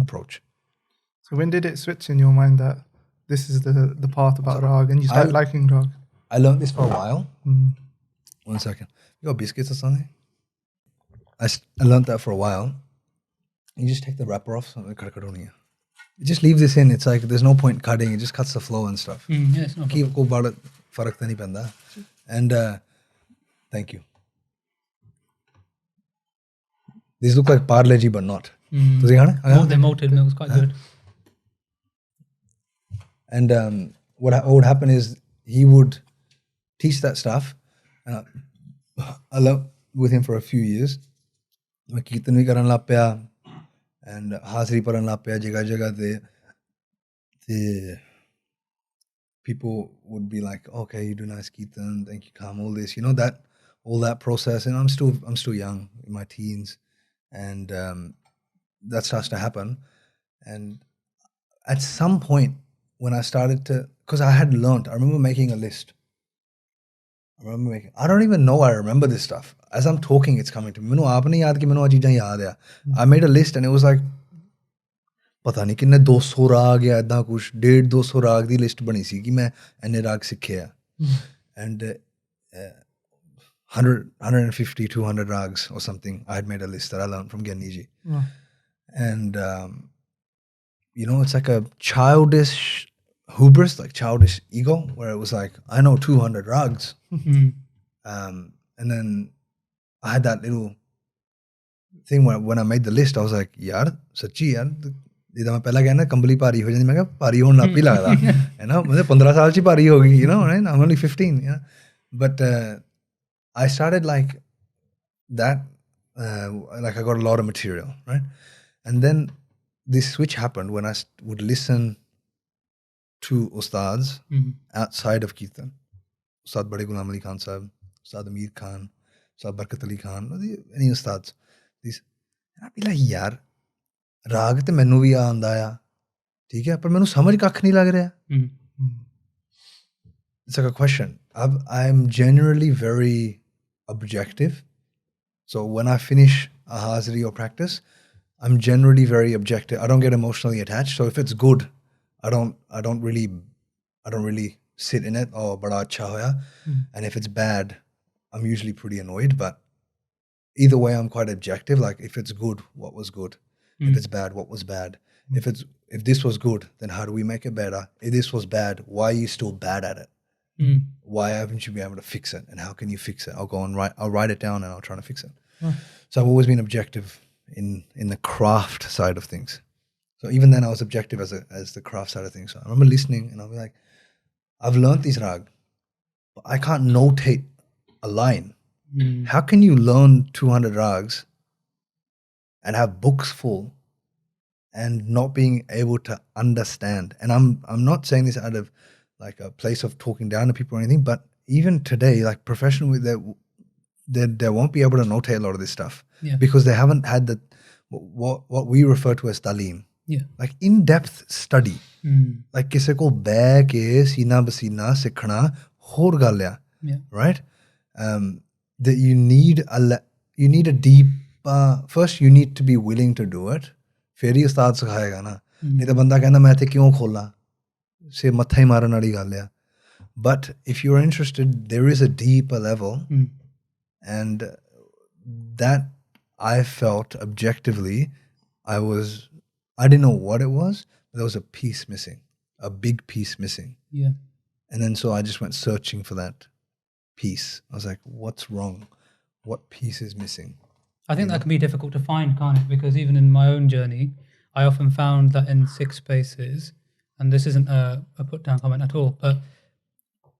approach. So when did it switch in your mind that this is the path about Raag and you started liking Raag? I learned this for a while. 1 second. You got biscuits or something? I learned that for a while. You just take the wrapper off. You just leave this in. It's like there's no point cutting. It just cuts the flow and stuff. Yes, no Keep go about it. Farak ta nahi penda. And thank you. These look like Parle Ji, but not. The malted milk was quite good. And what would happen is he would teach that stuff. I lived with him for a few years. I kirtan bhi karan lag paya and hazri paran lag paya jagah jagah te people would be like, okay, you do nice kirtan, thank you, come, all this, all that process. And I'm still young, in my teens, and that starts to happen. And at some point when I started to, because I had learnt, I remember making a list. I don't even know I remember this stuff. As I'm talking, it's coming to me. I made a list and it was like, ਪਤਾ ਨਹੀਂ ਕਿੰਨੇ 200 ਰਾਗ ਜਾਂ ਇੱਦਾਂ ਕੁਛ 150 ਰਾਗ ਦੀ list ਬਣੀ ਸੀ ਕਿ ਮੈਂ ਇੰਨੇ ਰਾਗ ਸਿੱਖੇ ਆ and 150 200 rags or something. I had made a list that I learned from Gyaniji. And it's like a childish hubris, like childish ego, where it was like, I know 200 rags. And then I had that little thing where when I made the list I was like, yaar sachi yaar ਜਿੱਦਾਂ ਮੈਂ ਪਹਿਲਾਂ ਕਹਿੰਦਾ ਕੰਬਲੀ ਭਾਰੀ ਹੋ ਜਾਂਦੀ ਮੈਂ ਕਿਹਾ ਭਾਰੀ ਹੋਣ ਲੱਗ ਪਈ ਲੱਗਦਾ ਹੈ ਨਾ ਮਤਲਬ 15 ਸਾਲ 'ਚ ਭਾਰੀ ਹੋ ਗਈ right? I'm only 15 but I started like that like I got a lot of material, right? And then this switch happened when I would listen to ustads outside of Kirtan. Ustad Bade Ghulam Ali Khan Sahib, Ustad Amir Khan, Ustad Barkat Ali Khan, any ustads. And I'd be like, yaar ਰਾਗ ਤੇ ਮੈਨੂੰ ਵੀ ਆਉਂਦਾ ਆ ਠੀਕ ਹੈ ਪਰ ਮੈਨੂੰ ਸਮਝ ਕੱਖ ਨਹੀਂ ਲੱਗ ਰਿਹਾ It's like a question. I'm generally very objective. So when I finish a hazri or practice, I'm generally very objective. I don't get emotionally attached. So if it's good, I don't really sit in it. Oh, bada acha hoya. And if it's bad, I'm usually pretty annoyed. But either way, I'm quite objective. Like if it's good, what was good? If it's bad, what was bad? If this was good, then how do we make it better? If this was bad, why are you still bad at it? Why haven't you been able to fix it? And how can you fix it? I'll write it down and I'll try to fix it. So I've always been objective in the craft side of things. So even then I was objective as the craft side of things. So I remember listening and I'll be like, I've learned these rag, but I can't notate a line. How can you learn 200 rags and have books full and not being able to understand? And I'm not saying this out of like a place of talking down to people or anything, but even today, like professionally, they won't be able to notate a lot of this stuff because they haven't had what we refer to as talim. Like in-depth study. Like kise ko beh ke seena basina sikhna hor gal ya, right? That you need a deep first you need to be willing to do it, ਫਿਰ ਹੀ ਉਸਤਾਦ ਸਿਖਾਏਗਾ ਨਾ ਨਹੀਂ ਤਾਂ ਬੰਦਾ ਕਹਿੰਦਾ ਮੈਂ ਇੱਥੇ ਕਿਉਂ ਖੋਲਾਂ ਸੇ ਮੱਥਾ ਹੀ ਮਾਰਨ ਵਾਲੀ ਗੱਲ ਆ but if you're interested there is a deeper level and that I felt objectively I didn't know what it was but there was a piece missing a big piece missing and then so I just went searching for that piece I was like what's wrong what piece is missing I think that can be difficult to find, can't it? Because even in my own journey, I often found that in Sikh spaces, and this isn't a put-down comment at all, but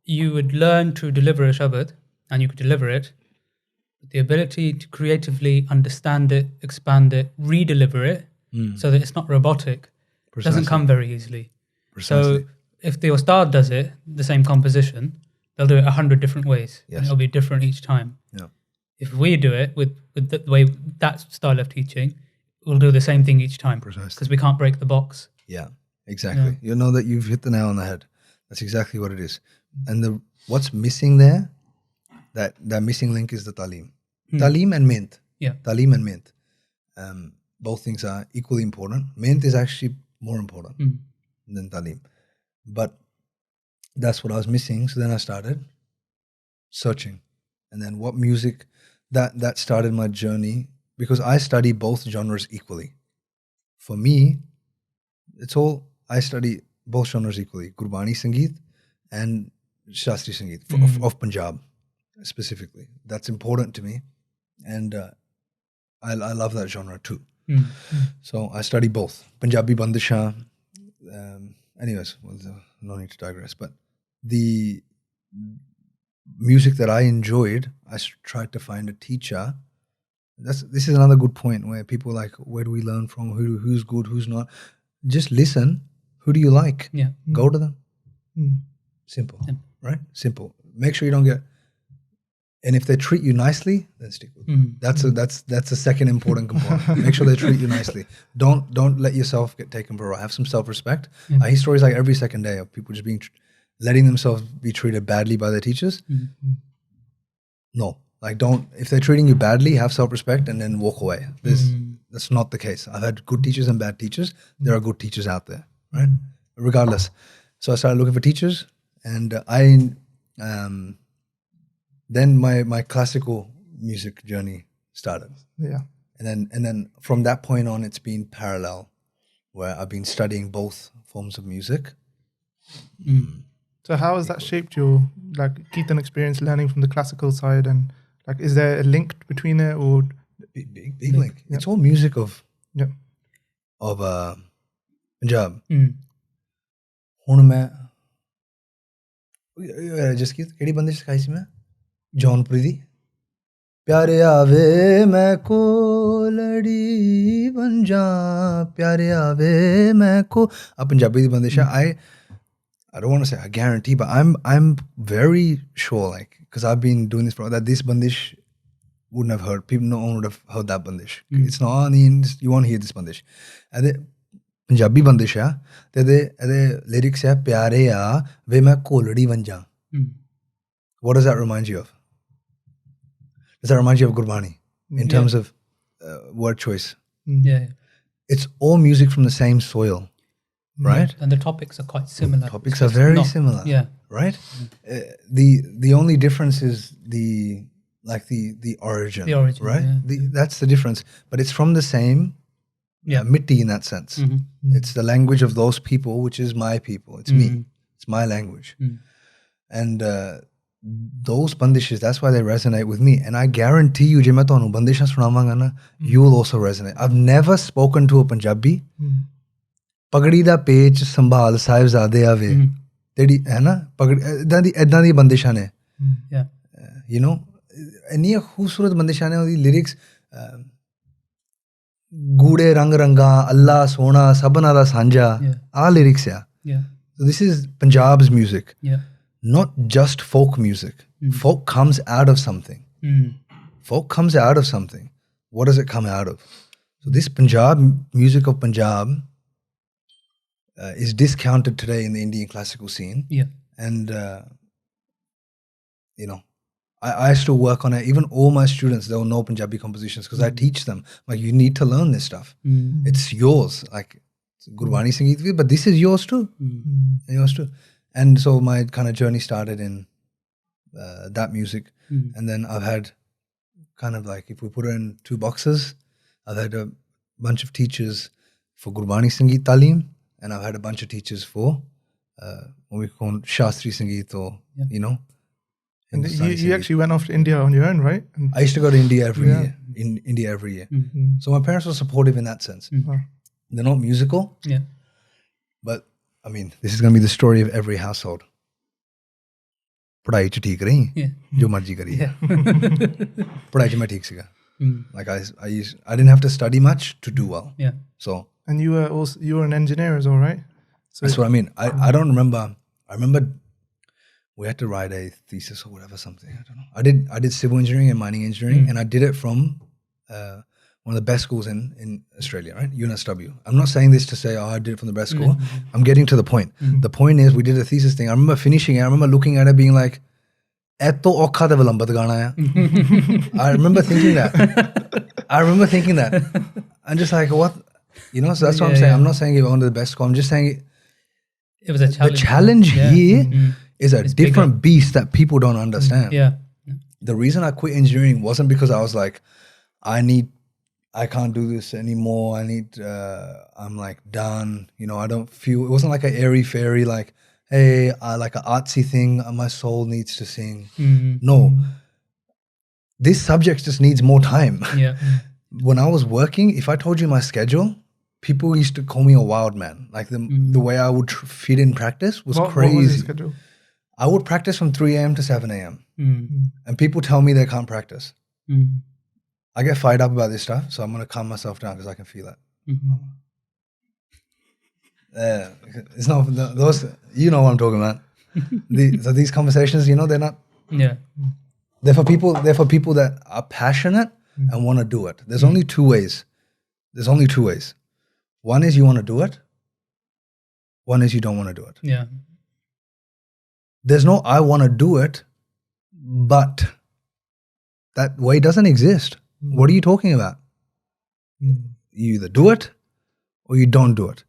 you would learn to deliver a shabad, and you could deliver it, but the ability to creatively understand it, expand it, re-deliver it, so that it's not robotic, doesn't come very easily. Precisely. So if the Ustad does it, the same composition, they'll do it 100 different ways, and it'll be different each time. Yeah. If we do it with the way that style of teaching, we'll do the same thing each time. Precisely. Because we can't break the box. Yeah, exactly. You know that you've hit the nail on the head. That's exactly what it is. And what's missing there, that missing link is the talim. Talim and mint. Yeah. Talim and mint. Both things are equally important. Mint is actually more important than talim. But that's what I was missing. So then I started searching. And then what music, that started my journey because I study both genres equally. For me, I study both genres equally. Gurbani Sangeet and Shastri Sangeet of Punjab specifically. That's important to me. And I love that genre too. So I study both. Punjabi Bandisha. Anyways, no need to digress. But the music that I enjoyed, I tried to find a teacher. This is another good point where people are like, where do we learn from? Who's good, who's not? Just listen. Who do you like? Yeah. Go to them. Simple, right? Simple. Make sure you don't get. And if they treat you nicely, then stick with them. That's the second important component. Make sure they treat you nicely. Don't let yourself get taken for a ride. Have some self-respect. I hear stories like every second day of people just being. Letting themselves be treated badly by their teachers. No, like if they're treating you badly, have self-respect and then walk away. That's not the case. I've had good teachers and bad teachers. There are good teachers out there, right? Regardless. So I started looking for teachers and then my classical music journey started. Yeah. And then from that point on, it's been parallel where I've been studying both forms of music. So how has that shaped your Kirtan experience, learning from the classical side, and is there a link between it or big link? Yeah. It's all music of Punjab. ਹੁਣ ਮੈਂ ਜਸਕੀਤ ਕਿਹੜੀ ਬੰਦਿਸ਼ ਸਿਖਾਈ ਸੀ ਮੈਂ ਜੌਨਪੁਰੀ ਦੀ ਪਿਆਰੇ ਆਵੇ ਮੈਂ ਕੋਲੜੀ ਬਣ ਜਾ ਪਿਆਰੇ ਆਵੇ ਮੈਂ ਕੋ ਆ ਪੰਜਾਬੀ ਦੀ ਬੰਦਿਸ਼ ਆ I don't want to say I guarantee, but I'm very sure, because I've been doing this for that this bandish wouldn't have heard. No one would have heard that bandish. It's not you won't hear this bandish. And the Punjabi bandish hai, the lyrics hai pyare a ve main koladi ban ja. What does that remind you of? Does that remind you of Gurbani in terms of word choice? Yeah. It's all music from the same soil. Right, and the topics are quite similar. Topics are very similar. Yeah, right. The only difference is the origin. The origin, right? Yeah. That's the difference. But it's from the same mitti in that sense. It's the language of those people, which is my people. It's me. It's my language. And those bandishes, that's why they resonate with me. And I guarantee you, je main tonu bandishan sunavanga na, you will also resonate. I've never spoken to a Punjabi. ਪਗੜੀ ਦਾ ਪੇਚ ਸੰਭਾਲ ਸਾਹਿਬਜ਼ਾਦੇ ਆਵੇ ਜਿਹੜੀ ਹੈ ਨਾ ਇੱਦਾਂ ਦੀ ਬੰਦਿਸ਼ਾਂ ਨੇ you نو ਇੰਨੀਆਂ ਖੂਬਸੂਰਤ ਬੰਦਿਸ਼ਾਂ ਨੇ ਉਹਦੀ ਲਿਰਿਕਸ ਗੂੜੇ ਰੰਗ ਰੰਗਾ ਅੱਲਾ ਸੋਹਣਾ ਸਭਨਾਂ ਦਾ ਸਾਂਝਾ ਆਹ ਲਿਰਿਕਸ ਆ so this is Punjab's music not just folk music folk comes out of something what does it come out of so this Punjab music of Punjab is discounted today in the Indian classical scene. And, I still work on it. Even all my students, they'll know Punjabi compositions because I teach them. Like, you need to learn this stuff. It's yours. Like, Gurbani Sangeet, but this is yours too. Yours too. And so my kind of journey started in that music. And then I've had kind of like, if we put it in 2 boxes, I've had a bunch of teachers for Gurbani Sangeet Talim, and I've had a bunch of teachers for what we call Shastri Sangeet, or, you know. And you actually went off to India on your own, right? And I used to go to India every year. In India every year. So my parents were supportive in that sense. They're not musical. Yeah. But I mean, this is going to be the story of every household. पढ़ाई च ठीक रही, जो मर्जी करी, पढ़ाई च मैं ठीक सीगा. Like I didn't have to study much to do well. Yeah. So. And you were an engineer as well, right? So that's what I mean. I don't remember. I remember we had to write a thesis or whatever, something. I don't know. I did civil engineering and mining engineering, and I did it from one of the best schools in Australia, right? UNSW. I'm not saying this to say, I did it from the best school. I'm getting to the point. The point is, we did a thesis thing. I remember finishing it. I remember looking at it being like, "Etto okha de vilambat gana hai." I remember thinking that. I'm just like, what? You know, so that's what I'm saying. I'm not saying it only the best school. I'm just saying it was a challenge. The challenge here is a different beast that people don't understand. The reason I quit engineering wasn't because I was like, I can't do this anymore. I'm like done. You know, I don't feel, it wasn't like an airy fairy, like, hey, I like an artsy thing. My soul needs to sing. No, this subject just needs more time. When I was working, if I told you my schedule, people used to call me a wild man. Like the way I would fit in practice was crazy. What was your schedule? I would practice from 3 a.m. to 7 a.m. And people tell me they can't practice. I get fired up about this stuff, so I'm going to calm myself down because I can feel it. It's not those. You know what I'm talking about. These conversations, you know, they're not. They're for people that are passionate and want to do it. There's only 2 ways. One is you want to do it. One is you don't want to do it. There's no I want to do it, but that way doesn't exist. What are you talking about? You either do it or you don't do it.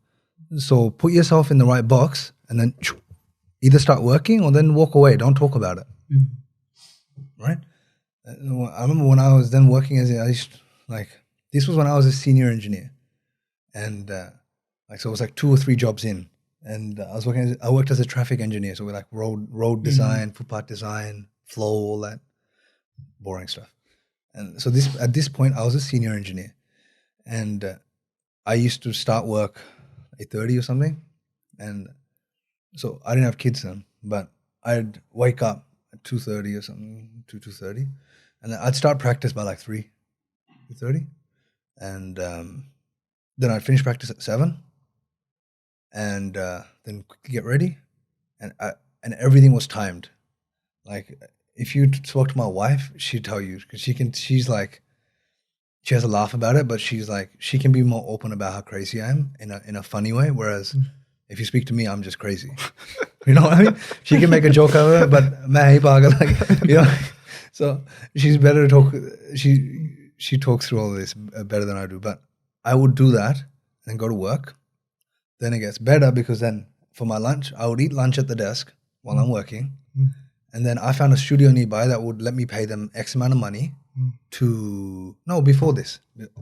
So put yourself in the right box and then either start working or then walk away. Don't talk about it. Right? I remember when I was then working this was when I was a senior engineer. And so it was like 2 or 3 jobs in. And I worked as a traffic engineer. So we're like road design, footpath design, flow, all that boring stuff. And so at this point, I was a senior engineer, and I used to start work 8:30 or something, and so I didn't have kids then, but I'd wake up at 2:30 or something, 2:30, and then I'd start practice by like 3:30, and then I'd finish practice at 7, and then quickly get ready, and everything was timed, like. If you spoke to my wife, she'd tell you, because she's like, she has a laugh about it, but she's like, she can be more open about how crazy I am in a funny way. Whereas if you speak to me, I'm just crazy. You know what I mean? She can make a joke out of it, but main hi pagal, like, you know. So she's better to talk. She talks through all this better than I do. But I would do that and go to work. Then it gets better because then for my lunch, I would eat lunch at the desk while I'm working. And then I found a studio nearby that would let me pay them X amount of money before this.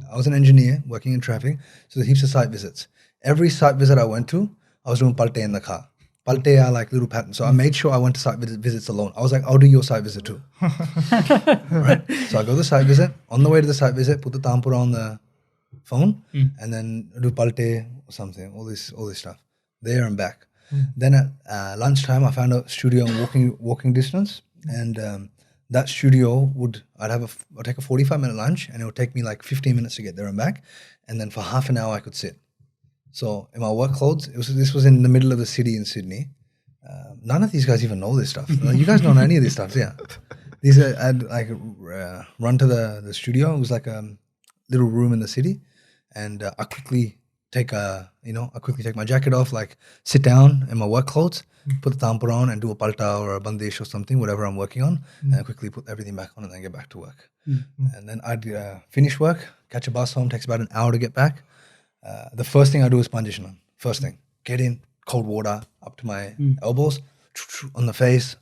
I was an engineer working in traffic, so there's heaps of site visits. Every site visit I went to, I was doing palte in the car. Palte are like little patterns. So I made sure I went to site visits alone. I was like, I'll do your site visit too. Right? So I go to the site visit. On the way to the site visit, put the tampura on the phone, and then do palte or something, all this stuff. There and back. Then at lunchtime, I found a studio in walking distance, and that studio I'd take a 45-minute lunch, and it would take me like 15 minutes to get there and back, and then for half an hour I could sit. So in my work clothes, this was in the middle of the city in Sydney. None of these guys even know this stuff. You guys don't know any of this stuff, yeah. I'd like run to the studio. It was like a little room in the city, and I quickly I quickly take my jacket off, like sit down in my work clothes, put the tampur on and do a palta or a bandish or something, whatever I'm working on, and quickly put everything back on and then get back to work. And then I'd finish work, catch a bus home, takes about an hour to get back. The first thing I do is Panjishnan. First thing, get in, cold water up to my elbows, on the face,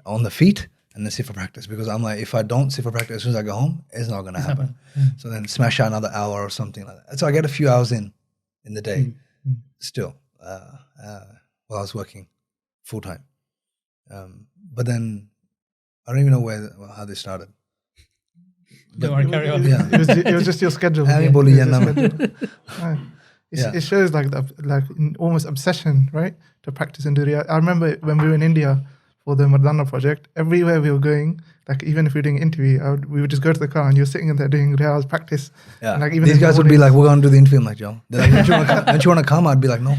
on the feet, and then sit for practice. Because I'm like, if I don't sit for practice as soon as I go home, it's not going to happen. So then smash out another hour or something like that. So I get a few hours in the day still while I was working full time. But then I don't even know how this started. Don't worry, carry on. Yeah. It was just your schedule. It shows like almost obsession, right, to practice and do riyaz. I remember when we were in India for the Mardana project, everywhere we were going, like even if we were doing an interview, we would just go to the car and you're sitting in there doing riyaz practice. Yeah. And like even these guys would be like, we're going to do the interview. I'm like, Joe, they're like, don't you want to come? I'd be like, no,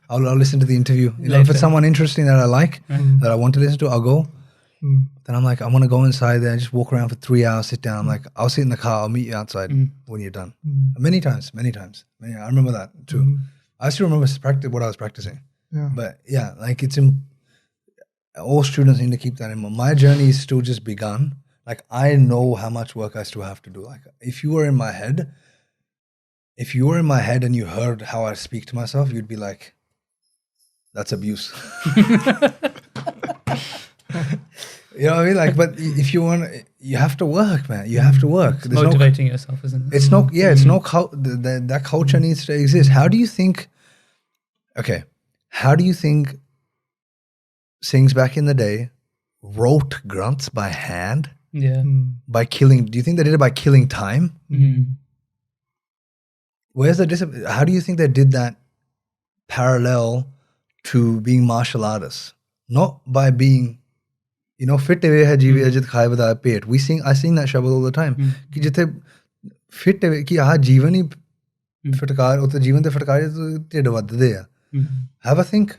I'll listen to the interview. If it's someone interesting that I like, that I want to listen to, I'll go. Then I'm like, I want to go inside there and just walk around for 3 hours, sit down. I'm like, I'll sit in the car, I'll meet you outside when you're done. Many times. I remember that too. I still remember what I was practicing. Yeah. But yeah, like all students need to keep that in mind. My journey is still just begun. Like I know how much work I still have to do. Like if you were in my head and you heard how I speak to myself, you'd be like, that's abuse. You know what I mean? Like, but if you want, you have to work, man. You have to work. It's motivating yourself, isn't it? It's that culture needs to exist. How do you think Singhs back in the day wrote grunts by hand? Yeah. By killing, do you think they did it by killing time? Where's the discipline? How do you think they did that parallel to being martial artists? Not by being, fit away hai jeevi ajit khaye bada pet. I sing that shabad all the time. Ki jithe fit away ki aha jeevan hi fitkar utte jeevan te fitkar tid vadde hai. Have a think.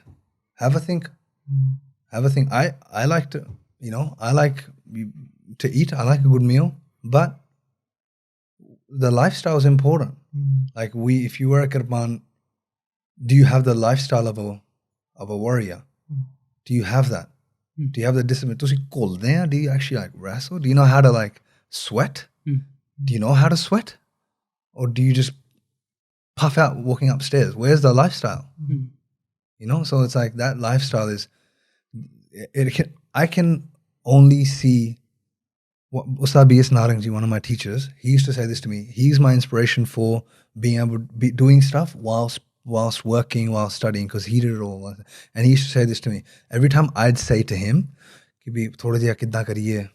I like to, I like to eat. I like a good meal, but the lifestyle is important. Like if you were a Kirpan, do you have the lifestyle of a warrior? Do you have that? Do you have the discipline? Do you actually like wrestle? Do you know how to like sweat? Do you know how to sweat? Or do you just puff out walking upstairs? Where's the lifestyle? So it's like that lifestyle is, I can only see what Ustad B.S. Narangji, one of my teachers, he used to say this to me. He's my inspiration for being able to be doing stuff whilst working, while studying, because he did it all. And he used to say this to me. Every time I'd say to him, कि भी थोड़ा जिहा किद्दां करिए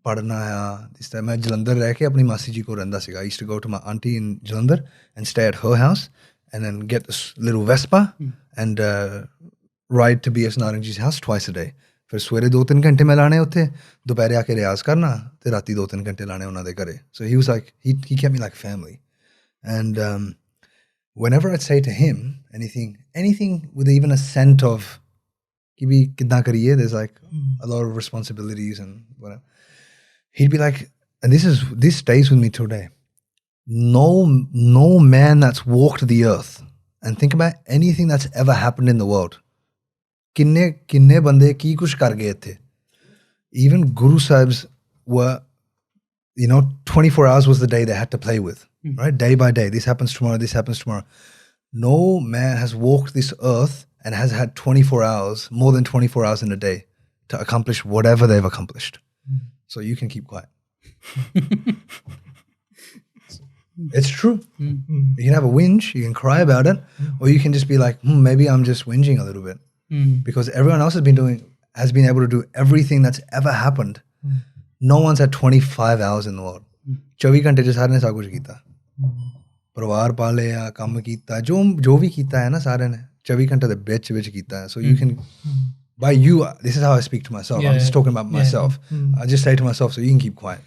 पढ़ना है इस तरह मैं जलंधर रह के अपनी मासी जी को रहंदा सीगा. I used to go to my auntie in Jalandhar and stay at her house and then get this little Vespa and ride to B.S. Narangji's house twice a day. फिर सवेरे 2-3 घंटे मैं लाने उत्थे दोपहरे आके रियाज करना ते राती 2-3 घंटे लाने उन्हां दे घरे. So he was like he kept me like family. And whenever I'd say to him anything with even a scent of कि भी किद्दां करिए, there's like a lot of responsibilities and whatever, he'd be like, and this stays with me today, no man that's walked the earth, and think about anything that's ever happened in the world, किन्ने बंदे की कुछ कर गए थे. Even Guru Sahibs were, 24 hours was the day they had to play with, right? Day by day, this happens tomorrow. No man has walked this earth and has had 24 hours, more than 24 hours in a day to accomplish whatever they've accomplished. So you can keep quiet. It's true. You can have a whinge, you can cry about it, or you can just be like, maybe I'm just whinging a little bit. Because everyone else has been able to do everything that's ever happened. No one's had 25 hours in the world. 24 घंटे च सारे ने सब कुछ कीता. परिवार पाले, काम कीता, जो भी कीता है ना सारे ने 24 घंटे दे विच कीता है. So you can, by you, this is how I speak to myself. I'm just talking about myself. I just say to myself, so you can keep quiet.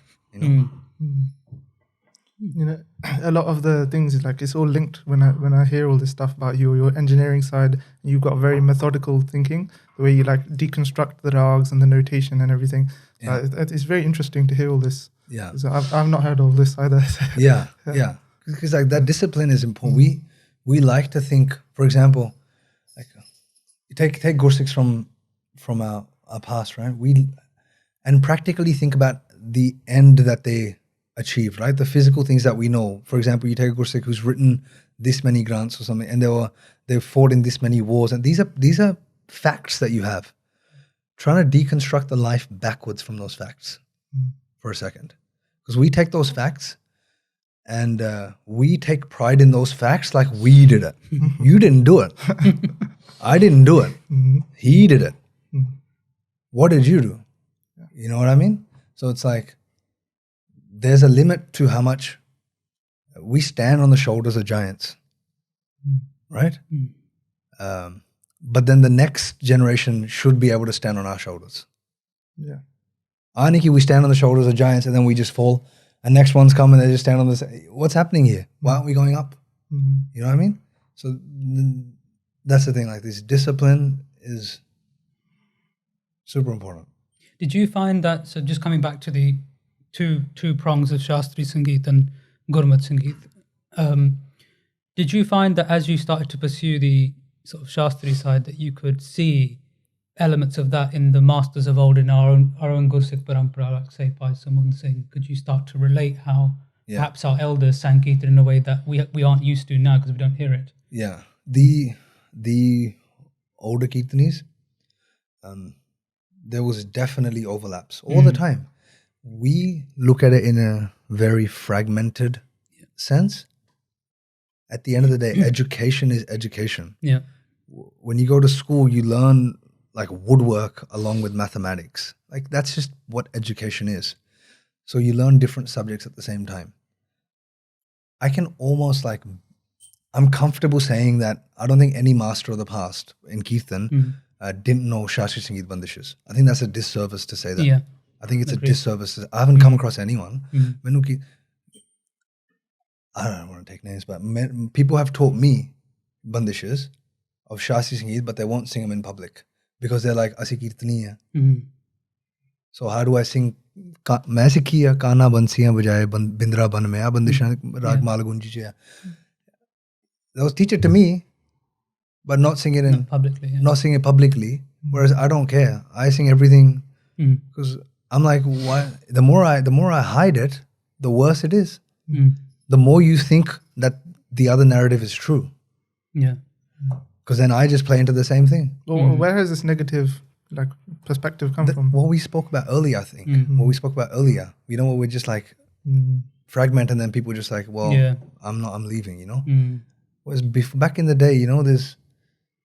A lot of the things is like it's all linked. When I hear all this stuff about your engineering side, you've got very methodical thinking, the way you like deconstruct the rags and the notation and everything. It's very interesting to hear all this. Yeah, So I've not heard all this either. yeah. because like that discipline is important. We like to think, for example, like you take Gursikhs from our past, right? And practically think about the end that they achieved, right? The physical things that we know. For example, you take a Gursikh who's written this many grants or something, and they fought in this many wars, and these are facts that you have. Trying to deconstruct the life backwards from those facts for a second, because we take those facts and we take pride in those facts like we did it. You didn't do it. I didn't do it. He did it. What did you do? You know what I mean? So it's like there's a limit to how much we stand on the shoulders of giants, right? But then the next generation should be able to stand on our shoulders. Yeah. Aniki, we stand on the shoulders of giants and then we just fall. And next ones come and they just stand on this. What's happening here? Why aren't we going up? You know what I mean? So that's the thing. Like this discipline is super important. Did you find that, so just coming back to the two prongs of Shastri Sangeet and Gurmat Sangeet, did you find that as you started to pursue the sort of Shastri side that you could see elements of that in the masters of old in our own Gursikh Parampara, like say Bhai Manbir Singh? Could you start to relate how perhaps our elders sang Kirtan in a way that we aren't used to now because we don't hear it? Yeah. The older Kirtanis, there was definitely overlaps all the time. We look at it in a very fragmented sense. At the end of the day, education is education. Yeah. When you go to school, you learn like woodwork along with mathematics. Like that's just what education is. So you learn different subjects at the same time. I can almost like, I'm comfortable saying that I don't think any master of the past in Kirtan didn't know Shastri Sangeet bandishes. I think that's a disservice to say that. Yeah. I think it's a disservice. I haven't come across anyone. I don't want to take names, but people have taught me bandishes of Shastri Sangeet, but they won't sing them in public because they're like, Asi Kirtani hai. So how do I sing? Main sikhiya kana bansiyan bajaye bindra ban mein bandishan raag malagunji che. That was teach it to me, but not sing it not sing it publicly. Whereas I don't care. I sing everything because I'm like, why? The more I hide it, the worse it is. The more you think that the other narrative is true. Yeah. Because then I just play into the same thing. Well, where has this negative like perspective come from? What we spoke about earlier, I think. What we spoke about earlier. You know, we're just like fragment, and then people just like, well, I'm leaving. You know. Whereas back in the day, you know, there's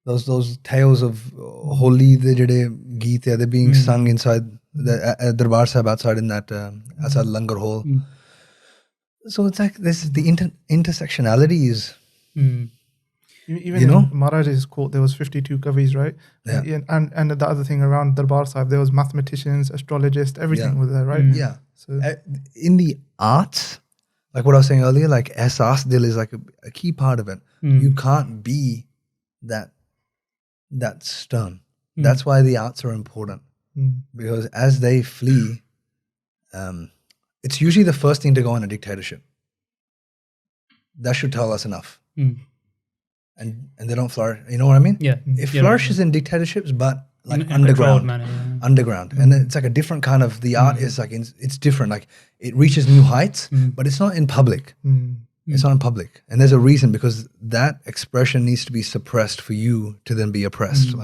those tales of Holi, the jade geet, they're being sung inside the Darbar Sahib outside in that outside Langar Hall. So it's like this is the intersectionality is. Even in Maharaj's court, there was 52 kavis, right? Yeah. And the other thing around Darbar Sahib, there was mathematicians, astrologists, everything was there, right? Yeah. So in the arts, like what I was saying earlier, like Ehsaas Dil is like a key part of it. You can't be that stern. That's why the arts are important. Because as they flee, it's usually the first thing to go in a dictatorship. That should tell us enough. And they don't flourish. You know what I mean? Yeah. It flourishes in dictatorships, but like in underground. manner, Underground. And it's like a different kind of, the art is like, it's different. Like it reaches new heights, but it's not in public. It's not in public. And there's a reason, because that expression needs to be suppressed for you to then be oppressed.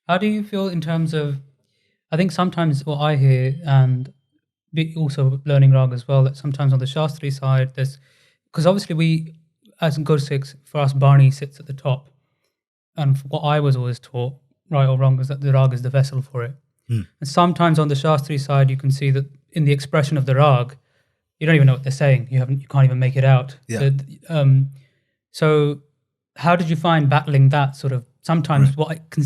How do you feel in terms of, I think sometimes what I hear, and also learning Raag as well, that sometimes on the Shastri side, there's, because obviously we, as Gursikhs, for us, Barney sits at the top. And what I was always taught, right or wrong, is that the Raag is the vessel for it. And sometimes on the Shastri side, you can see that in the expression of the Raag, you don't even know what they're saying. You can't even make it out. Yeah. So how did you find battling that sort of, sometimes what can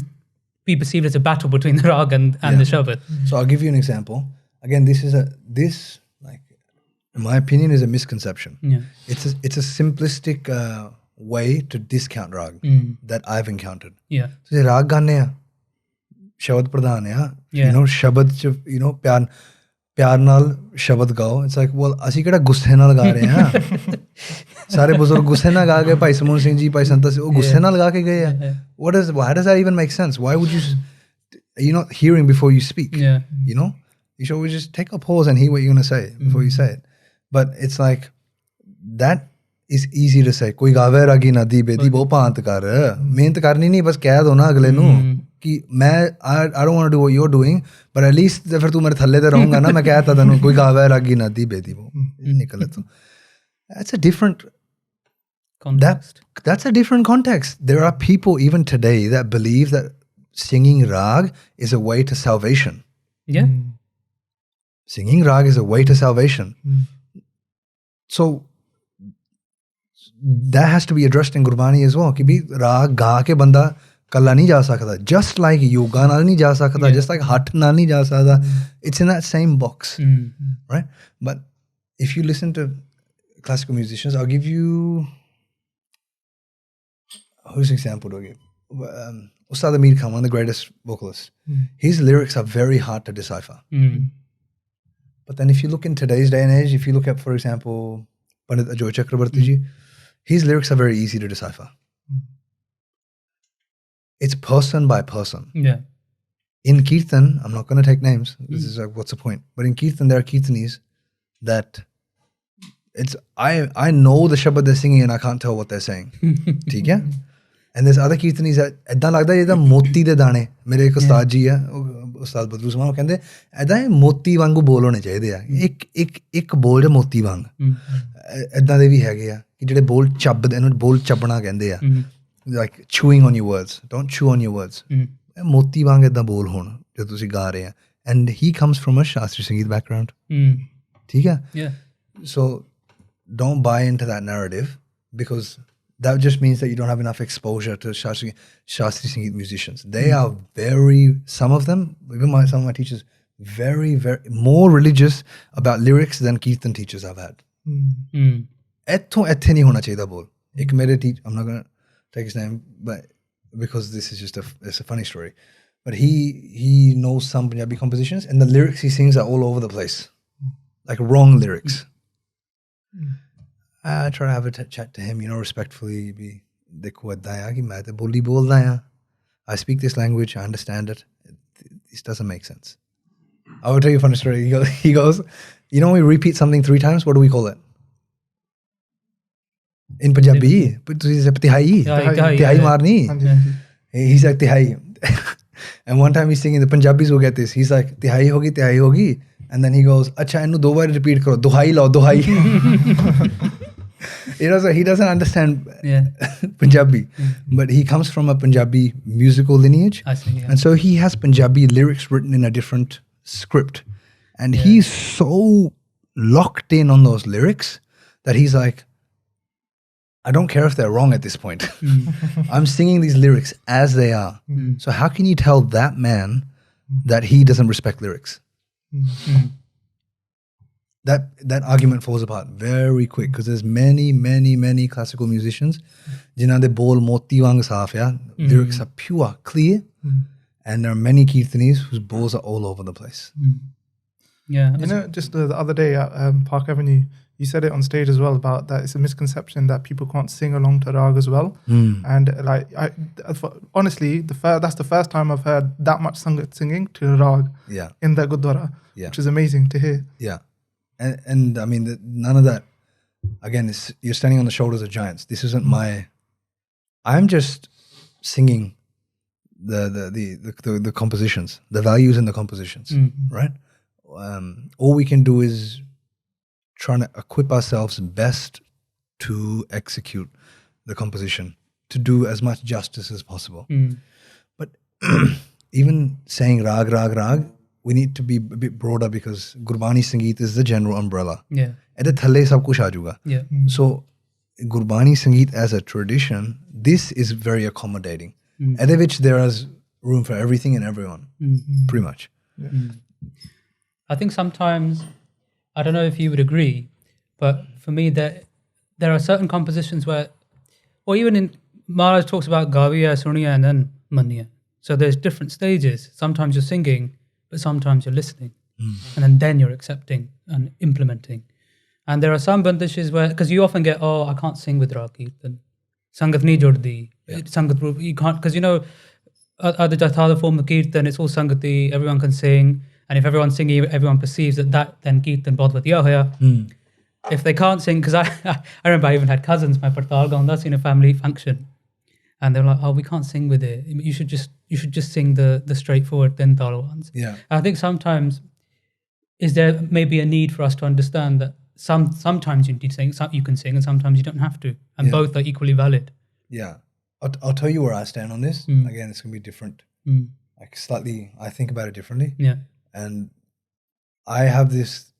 be perceived as a battle between the Raag and the Shabad? So I'll give you an example. Again, this like, in my opinion, is a misconception. Yeah. It's a simplistic way to discount Raag that I've encountered. Yeah. So Raag gaane Shabad pradhan hai. You know, Shabad, you know, pyar. प्यार नाल शब्द गाओ. It's like, well, ਅਸੀਂ ਕਿਹੜਾ ਗੁੱਸੇ ਨਾਲ ਗਾ ਰਹੇ ਹਾਂ. ਸਾਰੇ ਬਜ਼ੁਰਗ ਗੁੱਸੇ ਨਾਲ ਗਾ ਗਏ. ਭਾਈ ਸਮੂਨ ਸਿੰਘ ਜੀ, ਭਾਈ ਸੰਤਾ ਸਿੰਘ, ਉਹ ਗੁੱਸੇ ਨਾਲ ਗਾ ਕੇ ਗਏ ਆ. How does that even make sense? Why would you, you're not hearing before you speak. You know, you should always just take a pause and hear what you're going to say before you say it. But it's like, that is easy to say. ਕੋਈ ਗਾਵੇ ਰਾਗੀ ਨਦੀ ਬੇਦੀ ਬਹੁ ਭਾਂਤ ਕਰ. ਮਿਹਨਤ ਕਰਨੀ ਨਹੀਂ, ਬਸ ਕਹਿ ਦੋ ਨਾ ਅਗਲੇ ਨੂੰ ਕਿ ਮੈਂ I don't want to do what you're doing, but at least ਫਿਰ ਤੂੰ ਮੇਰੇ ਥੱਲੇ ਤੇ ਰਹੂੰਗਾ ਨਾ. ਮੈਂ ਕਹਿਤਾ ਤੈਨੂੰ ਕੋਈ ਗਾਵੇ ਰਾਗੀ ਨਦੀ ਬੇਦੀ ਬਹੁ ਨਿਕਲੇ ਤੂੰ. That's a different context. That's a different context. There are people even today that believe that singing Raag is a way to salvation. Yeah. Singing Raag is a way to salvation. So that has to be addressed in Gurbani as well. कि भी राग गा के बंदा कल्ला नहीं जा सकता. Just like yoga नाल नहीं जा सकता. Just like हठ नाल नहीं जा सकता. It's in that same box. Right? But if you listen to classical musicians, I'll give you, whose example do I give? Ustad Amir Khan, one of the greatest vocalists. His lyrics are very hard to decipher. But then if you look in today's day and age, if you look at, for example, Pandit Ajoy Chakrabarti ji, his lyrics are very easy to decipher. It's person by person. Yeah. In Kirtan, I'm not going to take names. This is like, what's the point? But in Kirtan, there are Kirtanis that I know the Shabad they're singing and I can't tell what they're saying. ठीक है? And there's other Kirtanis that ऐदा लगता है जिदा मोती दे दाने. मेरे एक उस्ताद जी है, उस्ताद बदरू समान, वो कहते ऐदा मोती वांगू बोल होने चाहिए आ. एक बोल जो मोती वांग. ऐदा दे भी हैगे आ कि ਜਿਹੜੇ ਬੋਲ ਚੱਬਦੇ ਨੇ, ਬੋਲ ਚੱਬਣਾ ਕਹਿੰਦੇ ਆ. Like chewing on your words. Don't chew on your words. ਮੋਤੀ ਵਾਂਗ ਏਦਾਂ ਬੋਲ ਹੋਣ ਜਦੋਂ ਤੁਸੀਂ ਗਾ ਰਹੇ ਆ. And he comes from a Shastri Sangeet background. ਠੀਕ ਹੈ? Yeah. So don't buy into that narrative, because that just means that you don't have enough exposure to Shastri Sangeet musicians. They are some of them, even some of my teachers, very, very more religious about lyrics than Kirtan teachers I've had. ਇੱਥੋਂ ਇੱਥੇ ਨਹੀਂ ਹੋਣਾ ਚਾਹੀਦਾ ਬੋਲ. ਇੱਕ ਮੇਰੇ I'm not going to take his name, but because this is just it's a funny story. But he knows some Punjabi compositions, and the lyrics he sings are all over the place. Like wrong lyrics. I try to have a chat to him, respectfully. I speak this language, I understand it. This doesn't make sense. I will tell you a funny story. He goes, when we repeat something 3 times, what do we call it? In Punjabi, tihai marni. He's like tihai. And one time he's singing, the Punjabis will get this. He's like, tihai hogi. And then he goes, acha, inu 2 baar repeat karo. Duhai lao, duhai. So he doesn't understand Punjabi. But he comes from a Punjabi musical lineage. I see, yeah. And so he has Punjabi lyrics written in a different script. And he's so locked in on those lyrics that he's like, I don't care if they're wrong at this point. I'm singing these lyrics as they are. So how can you tell that man that he doesn't respect lyrics? That argument falls apart very quick, because there's many classical musicians jinna de bol moti wang saaf ya. Lyrics are pure, clear. And there are many Kirtanis whose bowls are all over the place. Yeah. Just the other day at Park Avenue, you said it on stage as well, about that it's a misconception that people can't sing along to Raag as well. And honestly, that's the first time I've heard that much singing to Raag in the Gurdwara, which is amazing to hear. Yeah. And I mean, none of that, again, you're standing on the shoulders of giants. This isn't I'm just singing the compositions, the values in the compositions, right? All we can do is trying to equip ourselves best to execute the composition, to do as much justice as possible. But even saying Raag, Raag, Raag, we need to be a bit broader, because Gurbani Sangeet is the general umbrella. Yeah. Ede thalle sab kuch aa jayega. Yeah. So Gurbani Sangeet as a tradition, this is very accommodating. Ede vich there is room for everything and everyone, pretty much. I think sometimes, I don't know if you would agree, but for me, there are certain compositions where, or even in Maharaj talks about Gaviya, Suniya, and then Maniya. So there's different stages. Sometimes you're singing, but sometimes you're listening. and then you're accepting and implementing. And there are some bandishes where, because you often get, I can't sing with Raag Kirtan. Sangat nahi joddi. Sangat, you can't, because other Jathala form of Kirtan, it's all Sangati, everyone can sing. And if everyone's singing, everyone perceives that then Kirtan bahut vadiya hoya. If they can't sing, because I remember I even had cousins, my Partal gaunda in a family function. And they're like, we can't sing with it. You should just sing the straightforward Dental ones. Yeah. I think sometimes is there maybe a need for us to understand that sometimes you need to sing, you can sing, and sometimes you don't have to, and both are equally valid. Yeah, I'll tell you where I stand on this. Again, it's gonna be different. Like slightly, I think about it differently. Yeah, and I have this,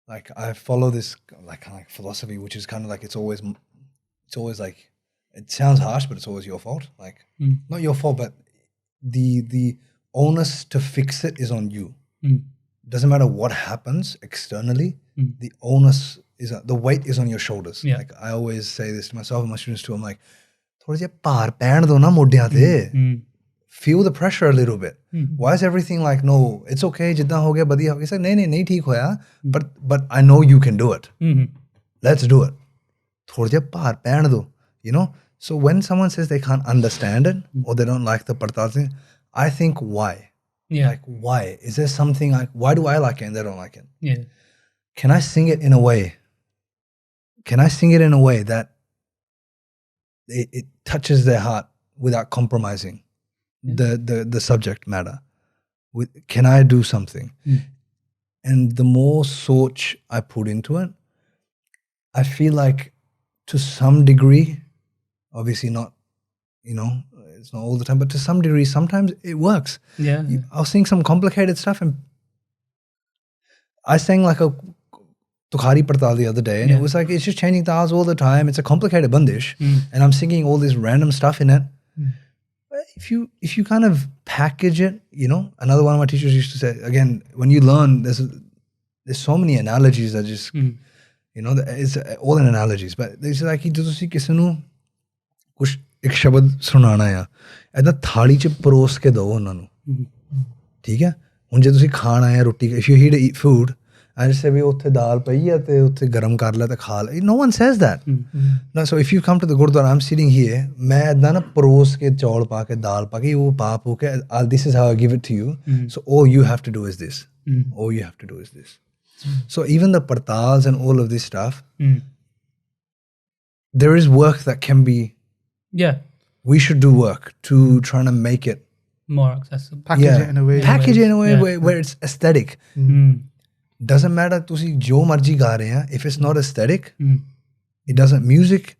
like I follow this like kind of like philosophy, which is kind of like it's always like. It sounds harsh, but it's always your fault. Like, not your fault, but the onus to fix it is on you. Doesn't matter what happens externally, the onus is, the weight is on your shoulders. Yeah. Like, I always say this to myself and my students too. I'm like, thoda jiha paar pain do na modyan te. Feel the pressure a little bit. Why is everything like, no, it's okay, jiddan ho gaya, badhiya ho gaya. It's like, nahi theek hoya, but I know you can do it. Let's do it. Thoda jiha paar pain do, you know? So when someone says they can't understand it or they don't like the Partal thing, I think why? yeah, Like why? Is there something like, why do I like it and they don't like it? yeah, Can I sing it in a way? Can I sing it in a way that it touches their heart without compromising the subject matter? Can I do something? And the more soch I put into it, I feel like to some degree, obviously not, it's not all the time, but to some degree, sometimes it works. yeah. I'll sing some complicated stuff, and I sang like a Tukhari Partal the other day, and it was like, it's just changing taals all the time. It's a complicated bandish, and I'm singing all this random stuff in it. But if you kind of package it, another one of my teachers used to say, again, when you learn, there's so many analogies that just, it's all in analogies, but it's like, ਜਦੋਂ ਤੁਸੀਂ ਕਿਸੇ ਨੂੰ ਕੁਝ ਇੱਕ ਸ਼ਬਦ ਸੁਣਾਉਣਾ ਆ ਇਹਦਾ ਥਾਲੀ 'ਚ ਪਰੋਸ ਕੇ ਦਿਓ ਉਹਨਾਂ ਨੂੰ ਠੀਕ ਹੈ ਹੁਣ ਜੇ ਤੁਸੀਂ ਖਾਣ ਆਏ ਆ ਰੋਟੀ if you eat food and say ਵੀ ਉੱਥੇ ਦਾਲ ਪਈ ਆ ਤੇ ਉੱਥੇ ਗਰਮ ਕਰ ਲੈ ਤੇ ਖਾ ਲੈ ਨੋ ਵਨ ਸੇਜ਼ ਦੈਟ ਨਾ so if you come to the gurdwara am sitting here ਮੈਂ ਇੱਦਾਂ ਨਾ ਪਰੋਸ ਕੇ ਚੌਲ ਪਾ ਕੇ ਦਾਲ ਪਾ ਕੇ ਉਹ ਪਾ ਪੂ ਕੇ this is how I give it to you so all you have to do is this all you have to do is this so even the partals and all of this stuff there is work that can be we should do work to try to make it more accessible. Package it in a way. Package it in a way where it's aesthetic. Doesn't matter tusi jo marji ga rahe hain. If it's not aesthetic, it doesn't. Music,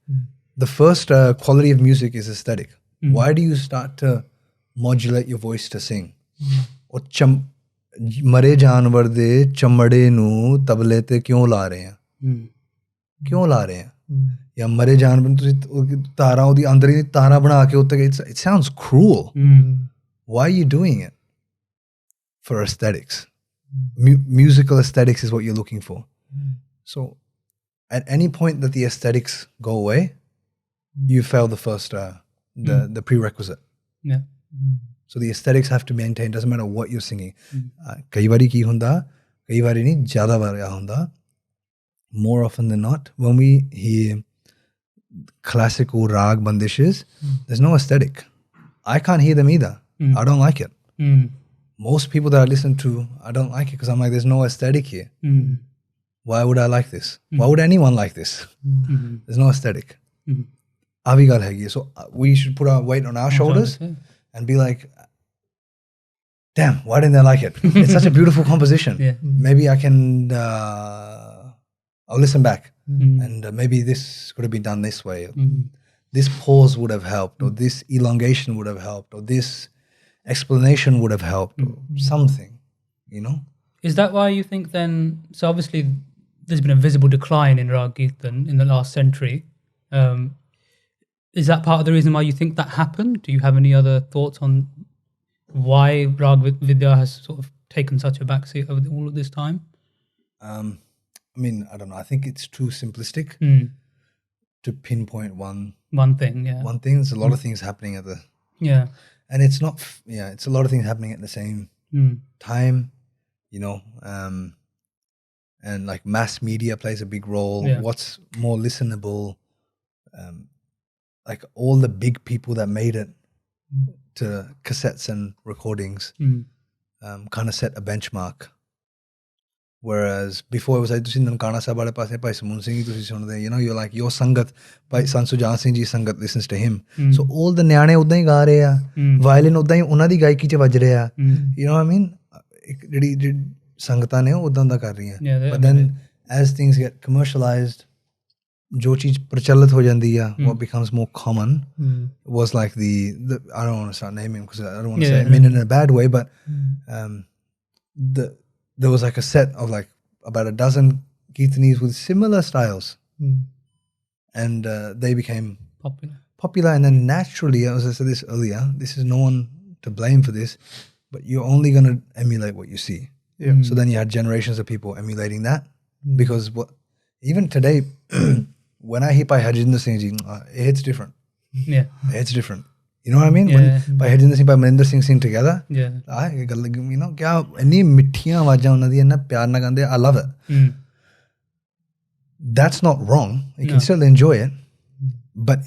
the first quality of music is aesthetic. Why do you start to modulate your voice to sing? Or mare janwar de chamade nu table te kyun la rahe hain? Kyun la rahe hain? ਜਾਂ ਮਰੇ ਜਾਨਵਰ ਨੂੰ ਤੁਸੀਂ ਤਾਰਾਂ ਉਹਦੀ ਅੰਦਰ ਹੀ ਤਾਰਾਂ ਬਣਾ ਕੇ ਉੱਤੇ it sounds cruel. Why are you doing it? For aesthetics. Musical aesthetics is what you're looking for. So at any point that the aesthetics go away, you fail the first, the prerequisite. Yeah. So the aesthetics have to maintain, doesn't matter what you're singing. ਕਈ ਵਾਰੀ ਕੀ ਹੁੰਦਾ ਕਈ ਵਾਰੀ ਨਹੀਂ ਜ਼ਿਆਦਾ ਵਾਰ ਹੁੰਦਾ more often than not when we hear classical raag bandishes, there's no aesthetic. I can't hear them either. I don't like it. Most people that I listen to, I don't like it because I'm like, there's no aesthetic here. Why would I like this? Why would anyone like this? There's no aesthetic. Avi gal hai. So we should put our weight on our shoulders and be like, damn, why didn't they like it? It's such a beautiful composition. Maybe I can I'll listen back and maybe this could have been done this way. This pause would have helped, or this elongation would have helped, or this explanation would have helped, or something, Is that why you think then, so obviously there's been a visible decline in Raag Kirtan in the last century. Is that part of the reason why you think that happened? Do you have any other thoughts on why Raag Vidya has sort of taken such a backseat over all of this time? I mean, I don't know. I think it's too simplistic to pinpoint one thing. Yeah. One thing. There's a lot of things happening at the. Yeah. And it's not. It's a lot of things happening at the same time. you know, and like mass media plays a big role. Yeah. What's more listenable? Like all the big people that made it to cassettes and recordings kind of set a benchmark. Whereas before it was like, ਤੁਸੀਂ ਨਨਕਾਣਾ ਸਾਹਿਬ ਵਾਲੇ ਪਾਸੇ ਭਾਈ ਸਮੂਨ ਸਿੰਘ ਜੀ ਤੁਸੀਂ ਸੁਣਦੇ, you know, you're like your ਸੰਗਤ ਭਾਈ ਸੰਤ ਸੁਜਾਨ ਸਿੰਘ ਜੀ ਸੰਗਤ listens to him. So all the ਨਿਆਣੇ ਉਦਾਂ ਹੀ ਗਾ ਰਹੇ ਆ, ਵਾਇਲਿਨ ਉਦਾਂ ਹੀ ਉਹਨਾਂ ਦੀ ਗਾਇਕੀ 'ਚ ਵੱਜ ਰਿਹਾ, you know what I mean? ਜਿਹੜੀ ਸੰਗਤਾਂ ਨੇ ਉਦਾਂ ਦਾ ਕਰ ਰਹੀਆਂ. But then as things get commercialized, ਜੋ ਚੀਜ਼ ਪ੍ਰਚਲਿਤ ਹੋ ਜਾਂਦੀ ਆ, what becomes more common was like the I don't want to start naming because I don't want to say I mean in a bad way, but there was like a set of like about a dozen Kirtanis with similar styles, and they became popular, and then naturally, as I said this earlier, this is no one to blame for this, but you're only going to emulate what you see. So then you had generations of people emulating that, because even today, when I hear Bhai Harjinder Singh ji, it's different. It's different. You know what I mean? When Bhai Harjinder Singh, Bhai Manbir Singh sing together, you know, kya inni mithiyan awaazan unna di, inna pyar na gande, I love it. That's not wrong. You can still enjoy it. But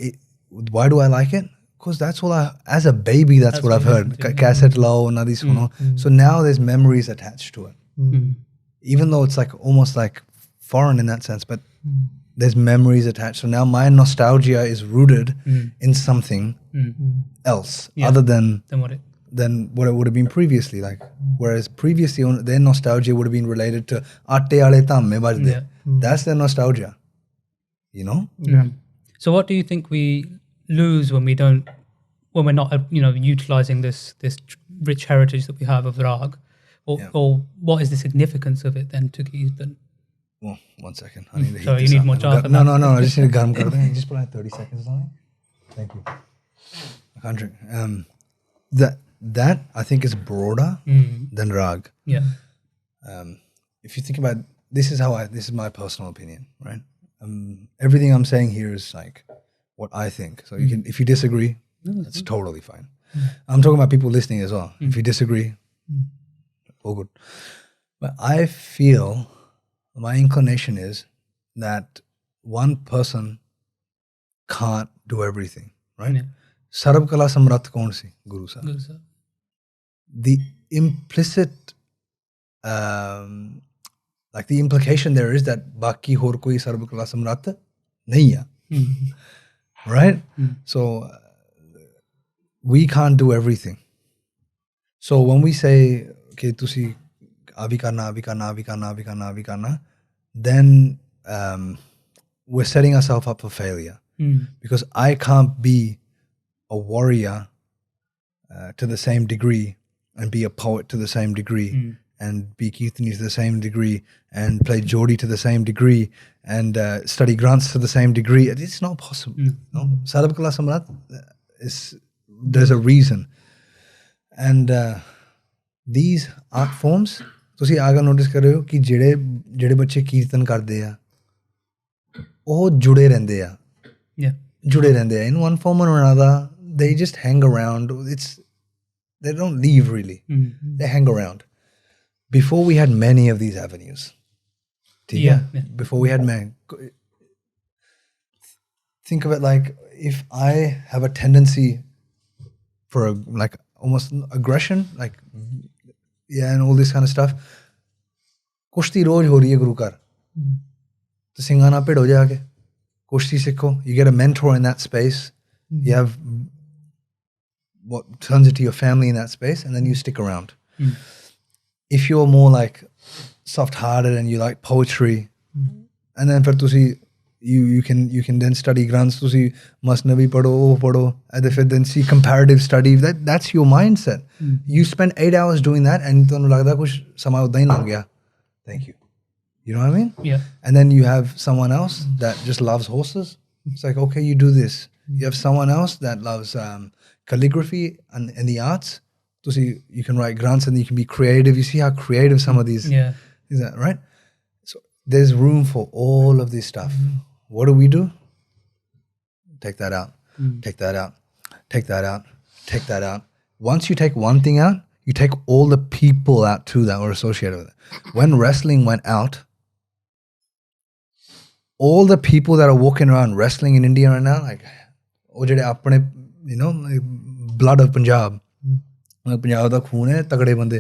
why do I like it? Because that's all as a baby, that's what I've heard. Cassette lao, nadi suno. So now there's memories attached to it. Even though it's like almost like foreign in that sense, but there's memories attached. So now my nostalgia is rooted in something else other than what it would have been previously. Like, whereas previously their nostalgia would have been related to Aate Aale Tamme Bajde. That's their nostalgia, you know? So what do you think we lose when we're not, you know, utilizing this rich heritage that we have of Raag, or what is the significance of it then to Kirtan? Oh, 1 second. I need to heat Sorry, this you need up. more jar. No. I just need to garam kar de. Just put like 30 seconds on it. Thank you. I can't drink. That I think is broader than Raag. If you think about this is my personal opinion, right? Everything I'm saying here is like what I think. So you can, if you disagree, that's totally fine. I'm talking about people listening as well. If you disagree, all good. But I feel my inclination is that one person can't do everything, right? Sarab Kala Samrat kaun si? Guru Sahib. The implicit, like the implication there is that baki hor koi Sarab Kala Samrat nahi hai. Right? So we can't do everything. So when we say कि तुसी अभी करना, then we're setting ourselves up for failure. Because I can't be a warrior to the same degree and be a poet to the same degree and be Kirtani to the same degree and play Jodi to the same degree and study grants to the same degree. It's not possible. No? Sarab Kala Samrat, there's a reason. And these art forms, ਤੁਸੀਂ ਆਗਾ notice ਕਰ ਰਹੇ ਹੋ ਕਿ ਜਿਹੜੇ ਬੱਚੇ ਕੀਰਤਨ ਕਰਦੇ ਆ ਉਹ ਜੁੜੇ ਰਹਿੰਦੇ ਆ in one form or another. They just hang around. They don't leave really. They hang around. Before we had many of these avenues. Before we had many. Think of it like if I have a tendency for like almost aggression, like and all this kind of stuff. Kushti roj ho rahi hai Guru Ghar. To singana pid ho jaake. Kushti sikho. You get a mentor in that space. You have what turns into your family in that space, and then you stick around. If you're more like soft-hearted and you like poetry, and then for tusi you can then study grants. Tusi masnavi padho, and then see comparative study. That's your mindset. You spend 8 hours doing that, and tonu lagda kuch sama udda hi lang gaya. Thank you. You know what I mean? And then you have someone else that just loves horses. It's like, okay, you do this. You have someone else that loves calligraphy and the arts. So you can write grants and you can be creative. You see how creative some of these is, that right? So there's room for all of this stuff. What do? Take that out. Take that out. Take that out. Take that out. Once you take one thing out, you take all the people out too that were associated with it. When wrestling went out, all the people that are walking around wrestling in India right now, like, you know, like blood of Punjab, Punjab da khoon hai, tagde bande,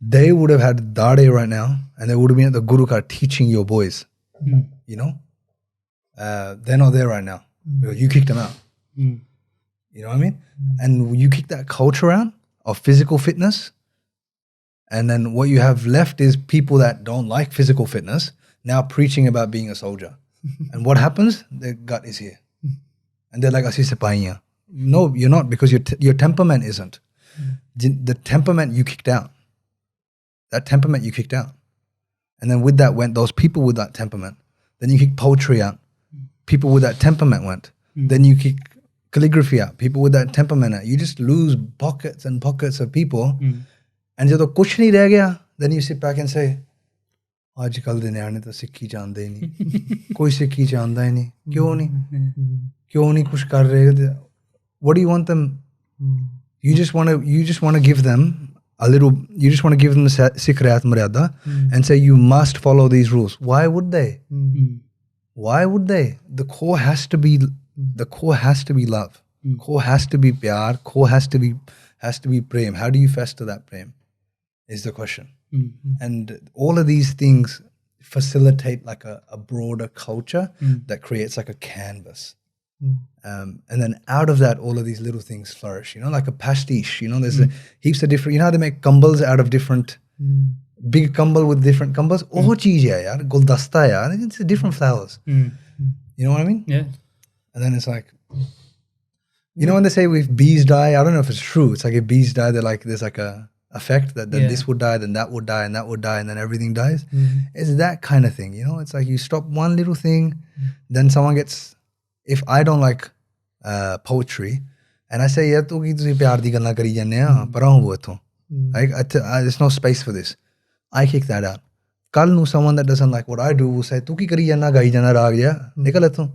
they would have had dade right now, and they would have been at the Guru Ka teaching your boys. You know, they're not there right now. You kicked them out. You know what I mean? And you kick that culture out of physical fitness, and then what you have left is people that don't like physical fitness now preaching about being a soldier. And what happens? Their gut is here, and they're like, "Asi sipaiyan." No, you're not, because your temperament isn't. The temperament you kicked out. That temperament you kicked out. And then with that went those people with that temperament. Then you kick poetry out. People with that temperament went. Then you kick calligraphy out. People with that temperament out. You just lose pockets and pockets of people. And jadon kuch nahi reh gaya, then you sit back and say, आज कल दे न्याणे तो सिक्खी जानते ही नहीं, कोई सिक्खी जानता ही नहीं, क्यों नहीं कुछ कर रहे? What do you want them? You just want to give them a little. You just want to give them the Sikh Riyat Maryada and say you must follow these rules. Why would they? Why would they? The core has to be love. Core has to be pyar. Core has to be prem. How do you fester that prem? Is the question. And all of these things facilitate like a broader culture that creates like a canvas. And then out of that, all of these little things flourish, you know, like a pastiche, you know, there's heaps of different, you know how they make kumbals out of different, big kumbal with different kumbals? Oh, cheez hai yaar, guldasta yaar, it's different flowers. You know what I mean? Yeah. And then it's like, you know when they say if bees die, I don't know if it's true, it's like if bees die, they're like, there's like a effect that then this would die, then that would die, and that would die, and then everything dies. It's that kind of thing, you know, it's like you stop one little thing, then someone gets, if I don't like poetry, and I say, yeah, there's no space for this, I kick that out. Kal nu someone that doesn't like what I do will say, tu ki kari jana, gai jana raag ja, nikal itthon.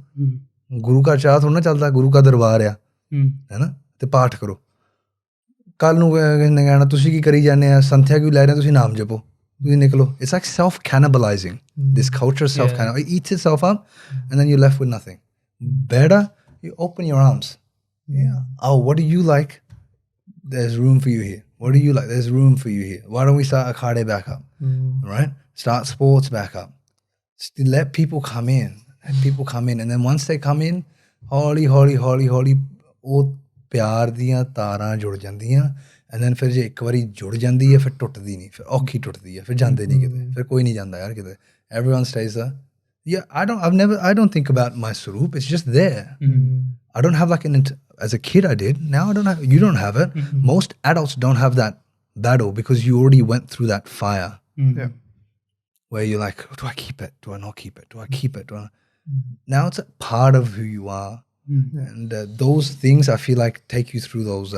Guru ka chaah thodi na chalda, Guru ka darbar hai na, te paath karo. Kal nu कहना तुसी की करी जाने हैं, संध्या क्यों ले रहे हैं, तुसी नाम जपो, तुसी निकलो. It's like self-cannibalizing. This culture self-cannibalizing. It eats itself up, and then you're left with nothing. Better, you open your arms. Yeah. Oh, what do you like? There's room for you here. What do you like? There's room for you here. Why don't we start Akhade back up? Right? Start sports back up. Let people come in. And then once they come in, holi, ਉਹ ਪਿਆਰ ਦੀਆਂ ਤਾਰਾਂ ਜੁੜ ਜਾਂਦੀਆਂ, and then ਫਿਰ ਜੇ ਇੱਕ ਵਾਰੀ ਜੁੜ ਜਾਂਦੀ ਹੈ ਫਿਰ ਟੁੱਟਦੀ ਨਹੀਂ, ਫਿਰ ਔਖੀ ਟੁੱਟਦੀ ਹੈ, ਫਿਰ ਜਾਂਦੇ ਨਹੀਂ ਕਿਤੇ, ਫਿਰ ਕੋਈ ਨਹੀਂ ਜਾਂਦਾ ਯਾਰ ਕਿਤੇ. Everyone stays there. Yeah, I don't think about my suroop. It's just there. I don't have like as a kid I did. Now I don't have, you don't have it. Most adults don't have that battle because you already went through that fire. Where you're like, do I keep it? Do I not keep it? Do I keep it? Now it's a part of who you are. And those things I feel like take you through those,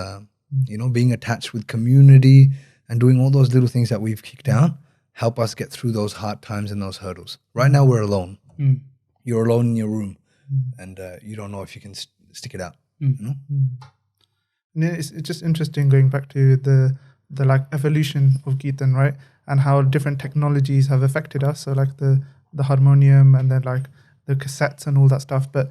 you know, being attached with community and doing all those little things that we've kicked down help us get through those hard times and those hurdles. Right now we're alone. You're alone in your room and you don't know if you can stick it out. You know? And it's just interesting going back to the like evolution of Kirtan, right? And how different technologies have affected us. So like the harmonium and then like the cassettes and all that stuff. But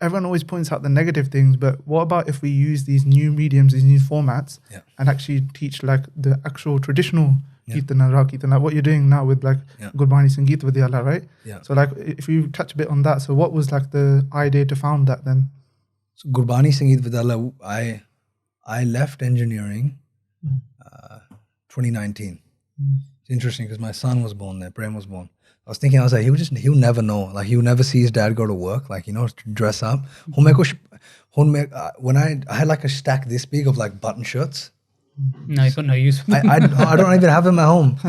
everyone always points out the negative things, but what about if we use these new mediums, these new formats, and actually teach like the actual traditional Kirtan and Raag Kirtan, like what you're doing now with like Gurbani Sangeet with Yalla, right? So like if you touch a bit on that, so what was like the idea to found that then? So Gurbani Sangeet with Yalla, I left engineering 2019. It's interesting because my son was born there, Prem was born. I was like, he'll never know. Like, he'll never see his dad go to work, like, you know, to dress up. When I had like a stack this big of like button shirts. No, you've got no use for I don't even have them at home.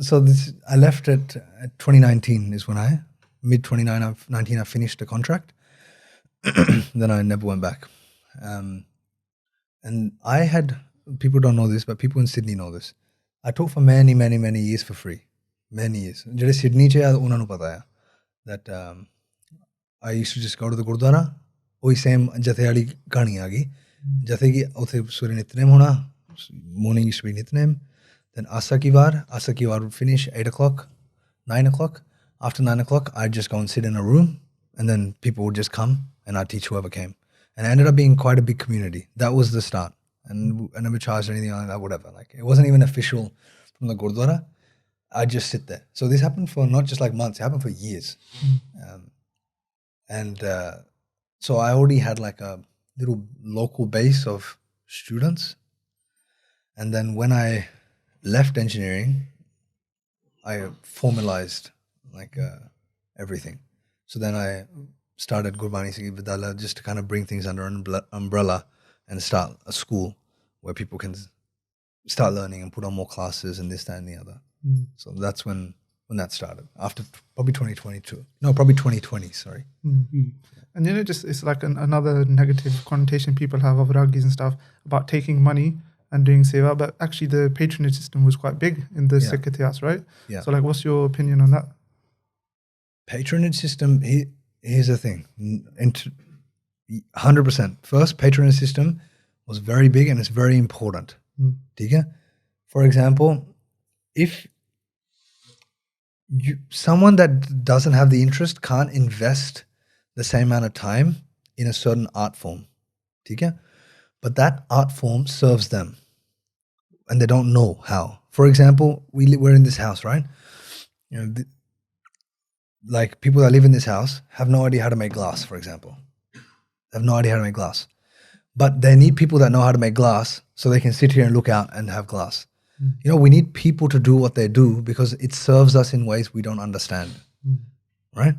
So I left it 2019 is when mid 2019, I finished the contract. Then I never went back. And I had, people don't know this, but people in Sydney know this. I taught for many years for free. Many years. Jehde Sydney che unna nu pata hai that I used to just go to the Gurdwara. Ohi same jathe wali kahani aa gayi. Jathe ki uthe Surya Nitnem hona, morning used to be Nitnem. Then Asa ki var would finish 8 o'clock, 9 o'clock. After 9 o'clock, I'd just go and sit in a room, and then people would just come, and I'd teach whoever came. And it ended up being quite a big community. That was the start. And I never charged anything like that, whatever. Like, it wasn't even official from the Gurdwara. I'd just sit there. So this happened for not just like months, it happened for years. So I already had like a little local base of students. And then when I left engineering, I formalized like everything. So then I started Gurbani Sangeet just to kind of bring things under an umbrella and start a school where people can start learning and put on more classes and this, that, and the other. So that's when that started. After probably 2022. No, probably 2020, sorry. And you know, just it's like another negative connotation people have of Raggis and stuff about taking money and doing seva, but actually the patronage system was quite big in the Sikh Itihas, right? Yeah. So like, what's your opinion on that? Patronage system, here's the thing. 100%. First, patronage system was very big and it's very important. For example, if someone that doesn't have the interest can't invest the same amount of time in a certain art form, but that art form serves them and they don't know how. For example, we're in this house, right? You know, like people that live in this house have no idea how to make glass, for example. They have no idea how to make glass. But they need people that know how to make glass so they can sit here and look out and have glass. You know, we need people to do what they do because it serves us in ways we don't understand, right?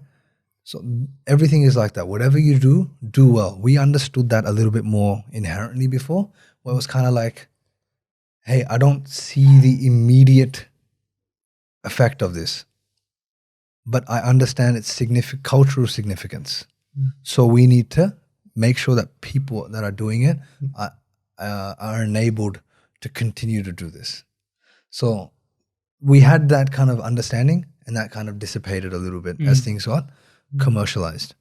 So everything is like that. Whatever you do, do well. We understood that a little bit more inherently before, where it was kind of like, hey, I don't see the immediate effect of this, but I understand its cultural significance. So we need to make sure that people that are doing it are enabled to continue to do this. So we had that kind of understanding and that kind of dissipated a little bit as things got commercialized.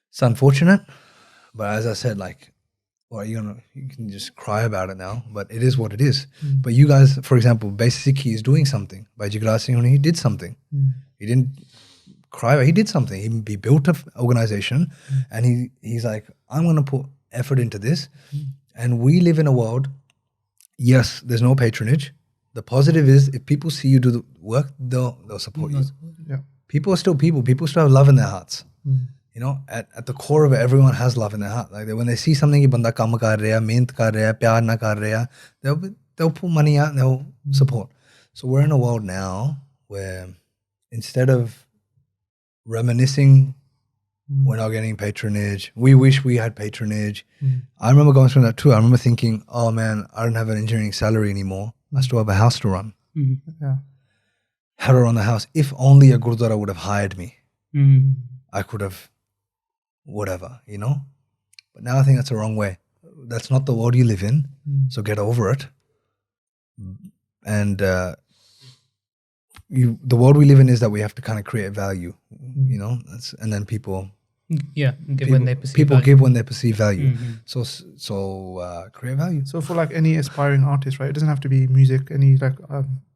It's unfortunate, but as I said, like, well, you can just cry about it now, but it is what it is. But you guys, for example, Sikhi is doing something. Bhai Manbir Singh, he did something. He didn't cry, he did something. He built an organization and he's like, I'm going to put effort into this. And we live in a world, yes, there's no patronage. The positive is if people see you do the work, they'll support you. Yeah. People are still people. People still have love in their hearts. You know, at the core of it, everyone has love in their heart. Like when they see something, ki banda kaam kar raha, mehnat kar raha, pyar na kar raha, they'll put money out and they'll support. So we're in a world now where instead of reminiscing, we're not getting patronage. We wish we had patronage. I remember going through that too. I remember thinking, oh man, I don't have an engineering salary anymore. I still have a house to run. Yeah. How to run the house. If only a Gurdwara would have hired me, I could have whatever, you know? But now I think that's the wrong way. That's not the world you live in. So get over it. And the world we live in is that we have to kind of create value, you know? And then people give when they perceive people value. give when they perceive value. So create value. So for like any aspiring artist, right? It doesn't have to be music, any like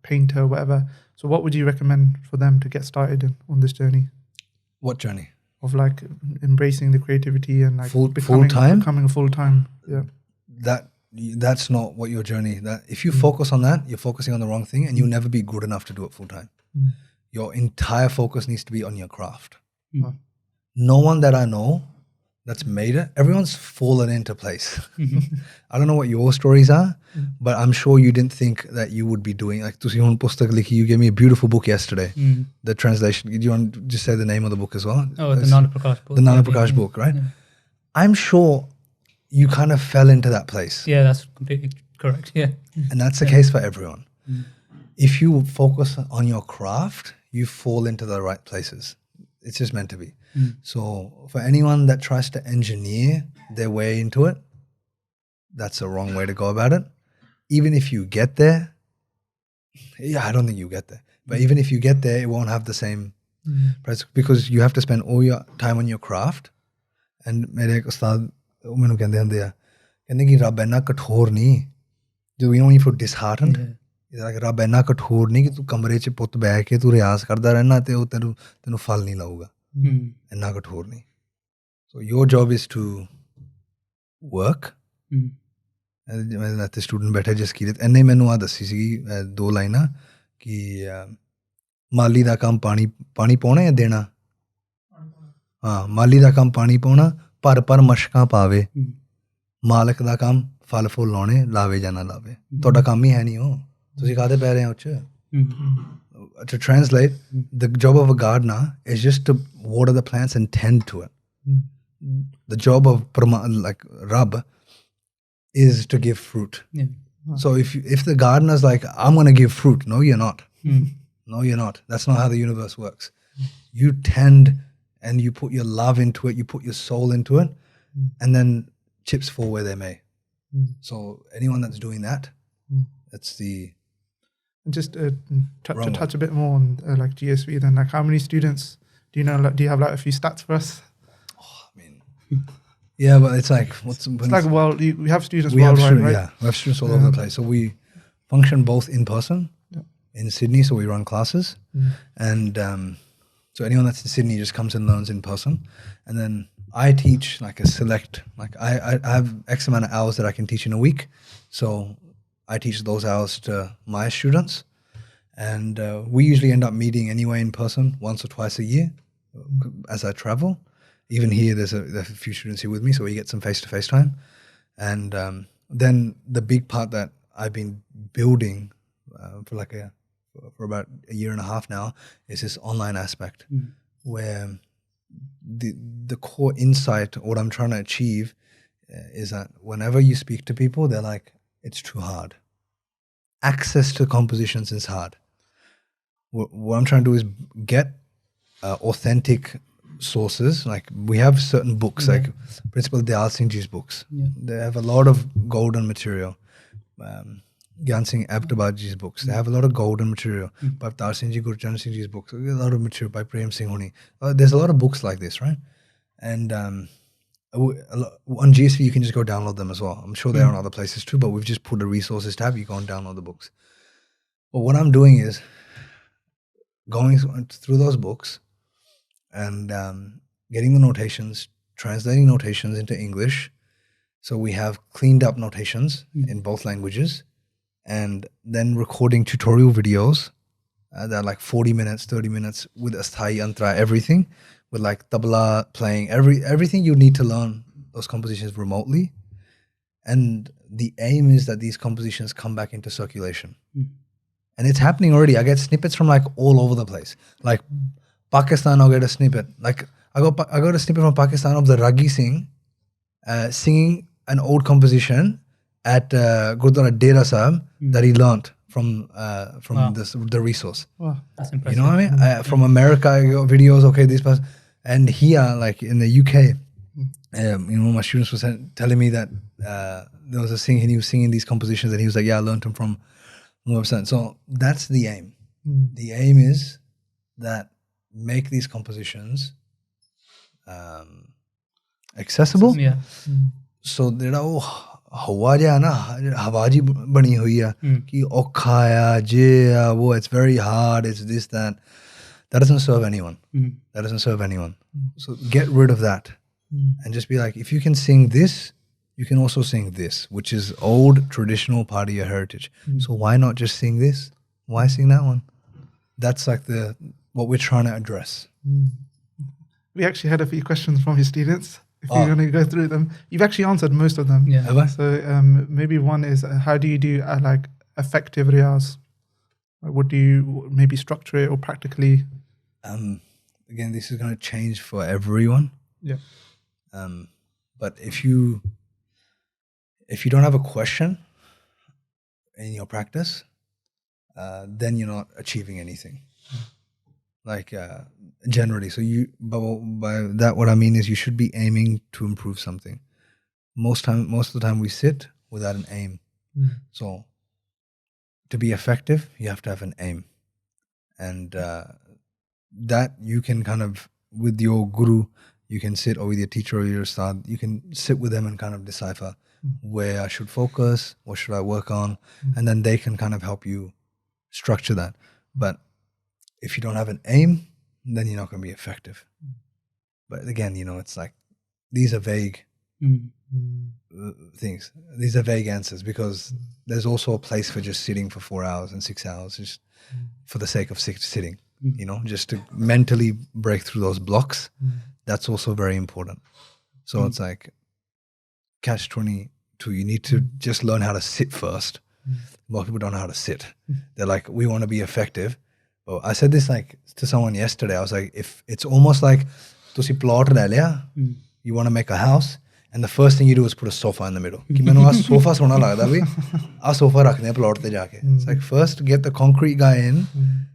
painter, whatever. So what would you recommend for them to get started on this journey What journey? of like embracing the creativity and like Full-time? becoming a full-time? Yeah. That's not what your journey. That if you focus on that, you're focusing on the wrong thing, and you'll never be good enough to do it full time. Your entire focus needs to be on your craft. No one that I know that's made it, everyone's fallen into place. I don't know what your stories are, but I'm sure you didn't think that you would be doing, like you gave me a beautiful book yesterday, the translation. Do you want to just say the name of the book as well? Oh, the Nana Prakash book. The Nana Prakash book, right? I'm sure you kind of fell into that place. Yeah, that's completely correct. Yeah. And that's the case for everyone. If you focus on your craft, you fall into the right places. It's just meant to be. So for anyone that tries to engineer their way into it, that's the wrong way to go about it. Even if you get there, I don't think you get there. But even if you get there, it won't have the same price because you have to spend all your time on your craft. And mere ustad, ਕਹਿੰਦੇ ਕਿ ਰੱਬ ਇੰਨਾ ਕਠੋਰ ਨਹੀਂ ਜੋ you feel disheartened it's like ਰੱਬ ਇੰਨਾ ਕਠੋਰ ਨਹੀਂ ਕਿ ਤੂੰ ਕਮਰੇ 'ਚ ਪੁੱਤ ਬਹਿ ਕੇ ਤੂੰ ਰਿਆਜ਼ ਕਰਦਾ ਰਹਿਣਾ ਤੇ ਉਹ ਤੈਨੂੰ ਫਲ ਨਹੀਂ ਲਾਊਗਾ ਇੰਨਾ ਕਠੋਰ ਨਹੀਂ so your job is to work ਮੈਂ ਤੇ ਸਟੂਡੈਂਟ ਬੈਠੇ ਜਸਕੀਰਤ ਇਹਨੇ ਮੈਨੂੰ ਆ ਦੱਸੀ ਸੀਗੀ 2 ਲਾਈਨਾਂ ਕਿ ਮਾਲੀ ਦਾ ਕੰਮ ਪਾਣੀ ਪਾਉਣਾ ਜਾਂ ਦੇਣਾ ਹਾਂ ਮਾਲੀ ਦਾ ਕੰਮ ਪਾਣੀ ਪਾਉਣਾ ਪਰ ਮਸ਼ਕਾਂ ਪਾਵੇ ਮਾਲਕ ਦਾ ਕੰਮ ਫਲ ਫੁੱਲ ਲਾਉਣੇ ਲਾਵੇ ਜਾਂ ਨਾ ਲਾਵੇ ਤੁਹਾਡਾ ਕੰਮ ਹੀ ਹੈ ਨਹੀਂ ਉਹ ਤੁਸੀਂ ਕਾਹਦੇ ਪੈ ਰਹੇ ਹੋ ਉੱਚ to translate the job of a gardener is just to water the plants and tend to it the job of like Rab is to give fruit so if the gardener is like I'm going to give fruit no you're not no you're not that's not how the universe works you tend and you put your love into it you put your soul into it and then chips fall where they may so anyone that's doing that that's the just to touch a bit more on like GSV then like how many students do you know like, do you have like a few stats for us yeah but it's like it's like well we have students worldwide right yeah we have students all over the place so we function both in person in Sydney so we run classes and so anyone that's in Sydney just comes and learns in person and then I teach like a select like I have X amount of hours that I can teach in a week so I teach those hours to my students and we usually end up meeting anyway in person once or twice a year as I travel even here there's a few students here with me so we get some face-to-face time and then the big part that I've been building for about a year and a half now is this online aspect where the core insight what I'm trying to achieve is that whenever you speak to people they're like it's too hard access to compositions is hard what I'm trying to do is get authentic sources like we have certain books like Principal Dayal Singh Ji's books they have a lot of golden material Gyan Singh Abtabad Ji's books they have a lot of golden material by Avtar Singh Ji Gurjan Singh Ji's books a lot of material by Prem Singh Honi there's a lot of books like this right and on GSV you can just go download them as well I'm sure they're on other places too but we've just put a resources tab you go and download the books but what I'm doing is going through those books and getting the notations translating notations into English so we have cleaned up notations in both languages and then recording tutorial videos that are like 40 minutes 30 minutes with asthai antra everything with like tabla playing everything you need to learn those compositions remotely and the aim is that these compositions come back into circulation and it's happening already I get snippets from like all over the place like Pakistan I'll get a snippet like I got a snippet from Pakistan of the Ragi Singh singing an old composition at Gurdwara Dera Sahib that he learnt from the resource wow that's impressive you know what I mean from America I got videos okay this person and here like in the UK my students were telling me that there was a singer and he was singing these compositions and he was like yeah I learned them from website so that's the aim the aim is that make these compositions accessible so ਜਿਹੜਾ ਉਹ ਹਵਾ ਜਿਹਾ ਨਾ ਹਵਾ ਜੀ ਬਣੀ ਹੋਈ ਆ ਕਿ ਔਖਾ ਆ ਜੇ ਆ ਉਹ it's very hard it's this that doesn't serve anyone that doesn't serve anyone so get rid of that and just be like if you can sing this you can also sing this which is old traditional part of your heritage so why not just sing this why sing that one that's like what we're trying to address we actually had a few questions from his students if you're going to go through them you've actually answered most of them so maybe one is how do you do like effective riyaz what do you maybe structure it or practically again this is going to change for everyone but if you don't have a question in your practice then you're not achieving anything like generally so by that what I mean is you should be aiming to improve something most of the time we sit without an aim so to be effective you have to have an aim and that you can kind of with your guru you can sit, or with your teacher or your ustad, you can sit with them and kind of decipher where I should focus, what should I work on, and then they can kind of help you structure that. But if you don't have an aim, then you're not going to be effective. But again, you know, it's like these are vague things. These are vague answers, because there's also a place for just sitting for 4 hours and 6 hours just for the sake of sitting, you know, just to mentally break through those blocks. That's also very important. So it's like catch-22. You need to just learn how to sit first. A lot of people don't know how to sit. They're like, we want to be effective. Well, I said this like to someone yesterday. I was like, if it's almost like तुसी plot ले लिया, you want to make a house, and the first thing you do is put a sofa in the middle. कि मैंने वहाँ sofa सोना लगता भी, आ sofa रखने हैं plot पे जाके. It's like first get the concrete guy in.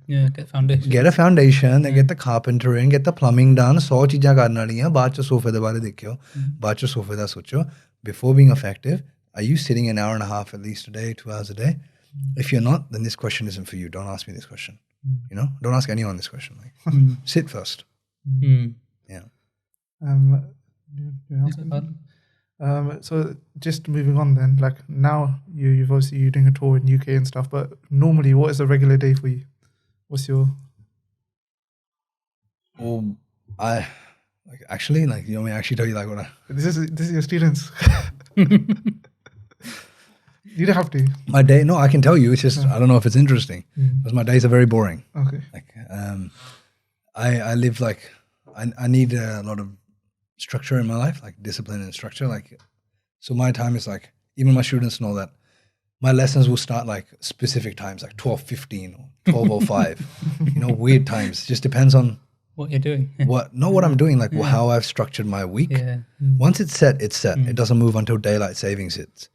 Yeah, get foundation. Get a foundation, then get the carpenter in, get the plumbing done. 100 चीज़ां करने वाली हैं. बाद चो sofa दे बारे देखियो. बाद चो sofa दा सोचो. Before being effective, are you sitting an hour and a half at least a day, 2 hours a day? If you're not, then this question isn't for you. Don't ask me this question. You know, don't ask anyone this question. Like, sit first. Yeah. So just moving on then, like now you've obviously you're doing a tour in UK and stuff, but normally what is a regular day for you? What's your? Well, I like actually like, you want me to actually tell you like what I? This is your students. You don't have to. My day, no, I can tell you. It's just I don't know if it's interesting because my days are very boring. Okay. Like I live like I need a lot of structure in my life, like discipline and structure. Like, so my time is like, even my students know that my lessons will start like specific times, like 12:15 or 12:05. You know, weird times. Just depends on what you're doing. what I'm doing, like how I've structured my week. Yeah. Once it's set, it's set. It doesn't move until daylight savings hits.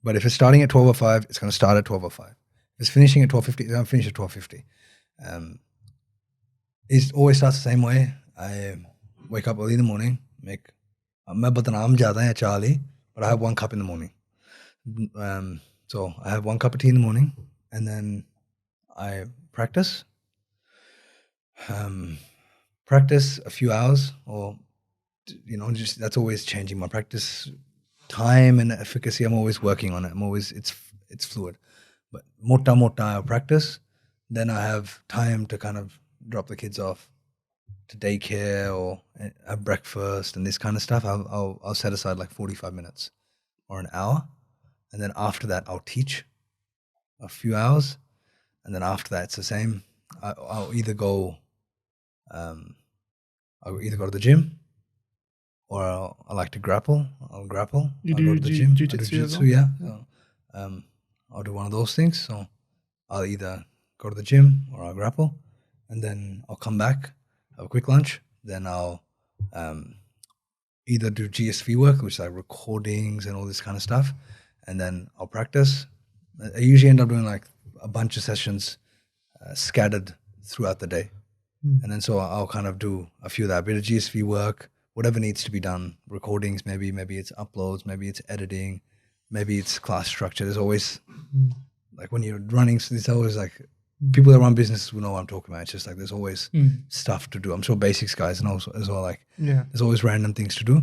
But if it's starting at 12:05, it's going to start at 12:05. If it's finishing at 12:50, it's going to finish at 12:50. It always starts the same way. I wake up early in the morning, make मैं बदनाम ज़्यादा है चाली, but I have 1 cup in the morning. So I have 1 cup of tea in the morning, and then I practice. Practice a few hours, or you know, just that's always changing. My practice time and efficacy, I'm always working on it. I'm always it's fluid. But mota I practice, then I have time to kind of drop the kids off to daycare or have breakfast and this kind of stuff. I'll set aside like 45 minutes or an hour, and then after that I'll teach a few hours, and then after that it's the same. I'll either go to the gym, or I like to grapple. I'll grapple. You I'll do go to the gym. jiu-jitsu as well? Yeah. So, I'll do one of those things. So I'll either go to the gym or I'll grapple, and then I'll come back, have a quick lunch. Then I'll either do GSV work, which is like recordings and all this kind of stuff, and then I'll practice. I usually end up doing like a bunch of sessions scattered throughout the day. And then so I'll kind of do a few of that, bit of GSV work, whatever needs to be done, recordings, maybe it's uploads, maybe it's editing, maybe it's class structure. There's always, like when you're running, there's always like, people that run businesses will know what I'm talking about. It's just like there's always stuff to do. I'm sure basics guys and also as well, like there's always random things to do.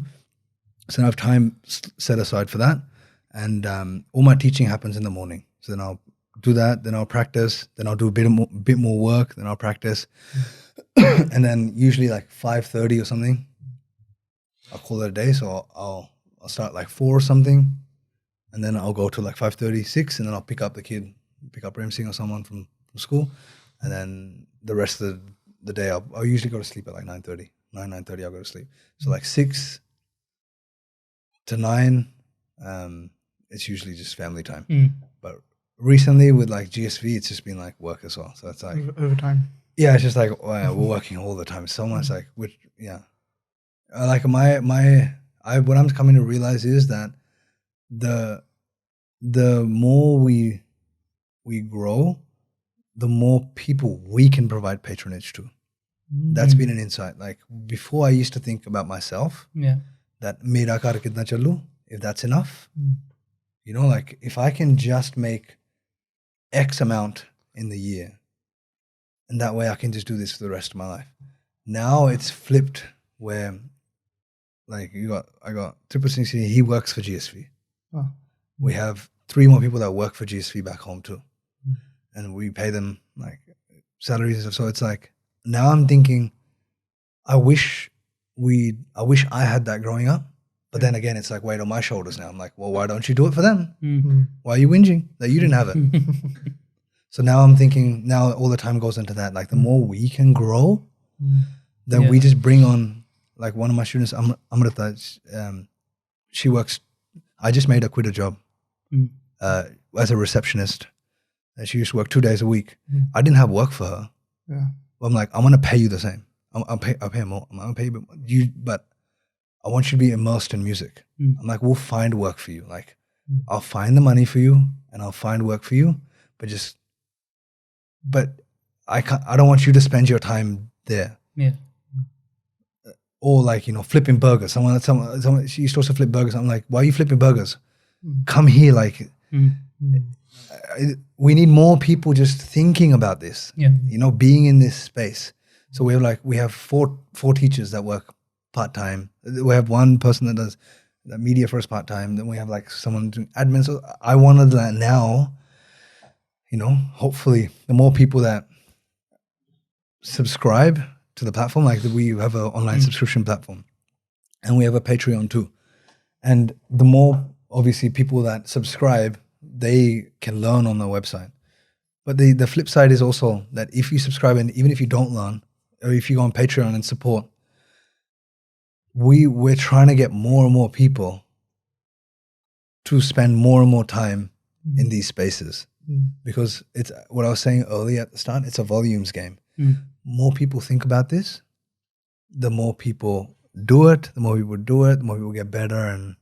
So I have time set aside for that. And all my teaching happens in the morning. So then I'll do that, then I'll practice, then I'll do a bit more work, then I'll practice. And then usually like 5:30 or something, I'll call it a day. So I'll start like 4 or something, and then I'll go to like 5:36, and then I'll pick up Prem Singh or someone from school, and then the rest of the day I'll usually go to sleep at like 9:30. 9:30 I'll go to sleep. So like 6 to 9, it's usually just family time. But recently with like GSV, it's just been like work as well. So it's like overtime. Yeah, it's just like we're working all the time. So much like like what I'm coming to realize is that the more we grow, the more people we can provide patronage to. That's been an insight. Like before, I used to think about myself. Yeah. That mera kar kitna chalu, if that's enough. You know, like if I can just make X amount in the year, and that way I can just do this for the rest of my life. Now it's flipped where like I got Triple Singh, he works for GSV. Oh. We have 3 more people that work for GSV back home too. And we pay them like salaries and stuff. So it's like, now I'm thinking, I wish I had that growing up. But then again, it's like weight on my shoulders now. I'm like, well, why don't you do it for them? Why are you whinging that you didn't have it? So now I'm thinking, now all the time goes into that. Like the more we can grow, then we just bring on, like one of my students, Amrita, she works, I just made her quit a job as a receptionist. And she used to work 2 days a week. I didn't have work for her. Yeah. But I'm like, I'm going to pay you the same. I'll pay her more. I'm going to pay you, but I want you to be immersed in music. I'm like, we'll find work for you. Like, I'll find the money for you and I'll find work for you. But I don't want you to spend your time there. Yeah. Or like, flipping burgers. Someone, she used to also flip burgers. I'm like, why are you flipping burgers? Come here. Like, we need more people just thinking about this, being in this space. So we have four teachers that work part-time. We have one person that does the media first part-time. Then we have like someone doing admin. So I wanted that now, hopefully the more people that subscribe to the platform, like we have an online subscription platform and we have a Patreon too. And the more obviously people that subscribe, they can learn on the website. But the flip side is also that if you subscribe and even if you don't learn, or if you go on Patreon and support, we're trying to get more and more people to spend more and more time in these spaces. Because it's what I was saying earlier at the start, it's a volumes game. More people think about this, the more people do it, the more people get better, and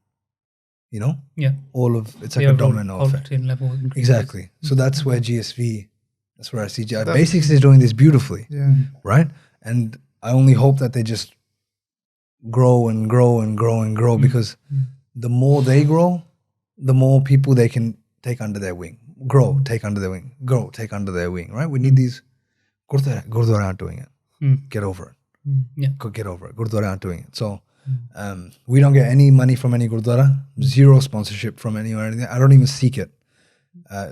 it's like a domino effect. Level Exactly. So that's where GSV, that's where I see Basics is doing this beautifully, right? And I only hope that they just grow and grow and grow and grow, because the more they grow, the more people they can take under their wing. Grow, take under their wing. Grow, take under their wing, right? We need these. Gurdwara aren't doing it. Get over it. Get over it. Gurdwara aren't doing it. So we don't get any money from any Gurdwara, zero sponsorship from anyone or anything. I don't even seek it.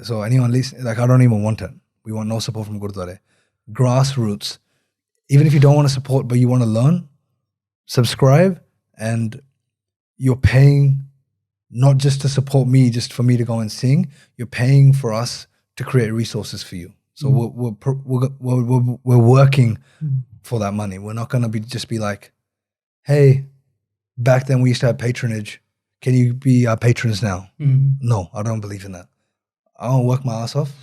So anyone listen, like I don't even want it. We want no support from Gurdwara. Grassroots. Even if you don't want to support but you want to learn, subscribe, and you're paying not just to support me, just for me to go and sing. You're paying for us to create resources for you. So we're working for that money. We're not going to just be like, hey, back then we used to have patronage. Can you be our patrons now? No, I don't believe in that. I want to work my ass off,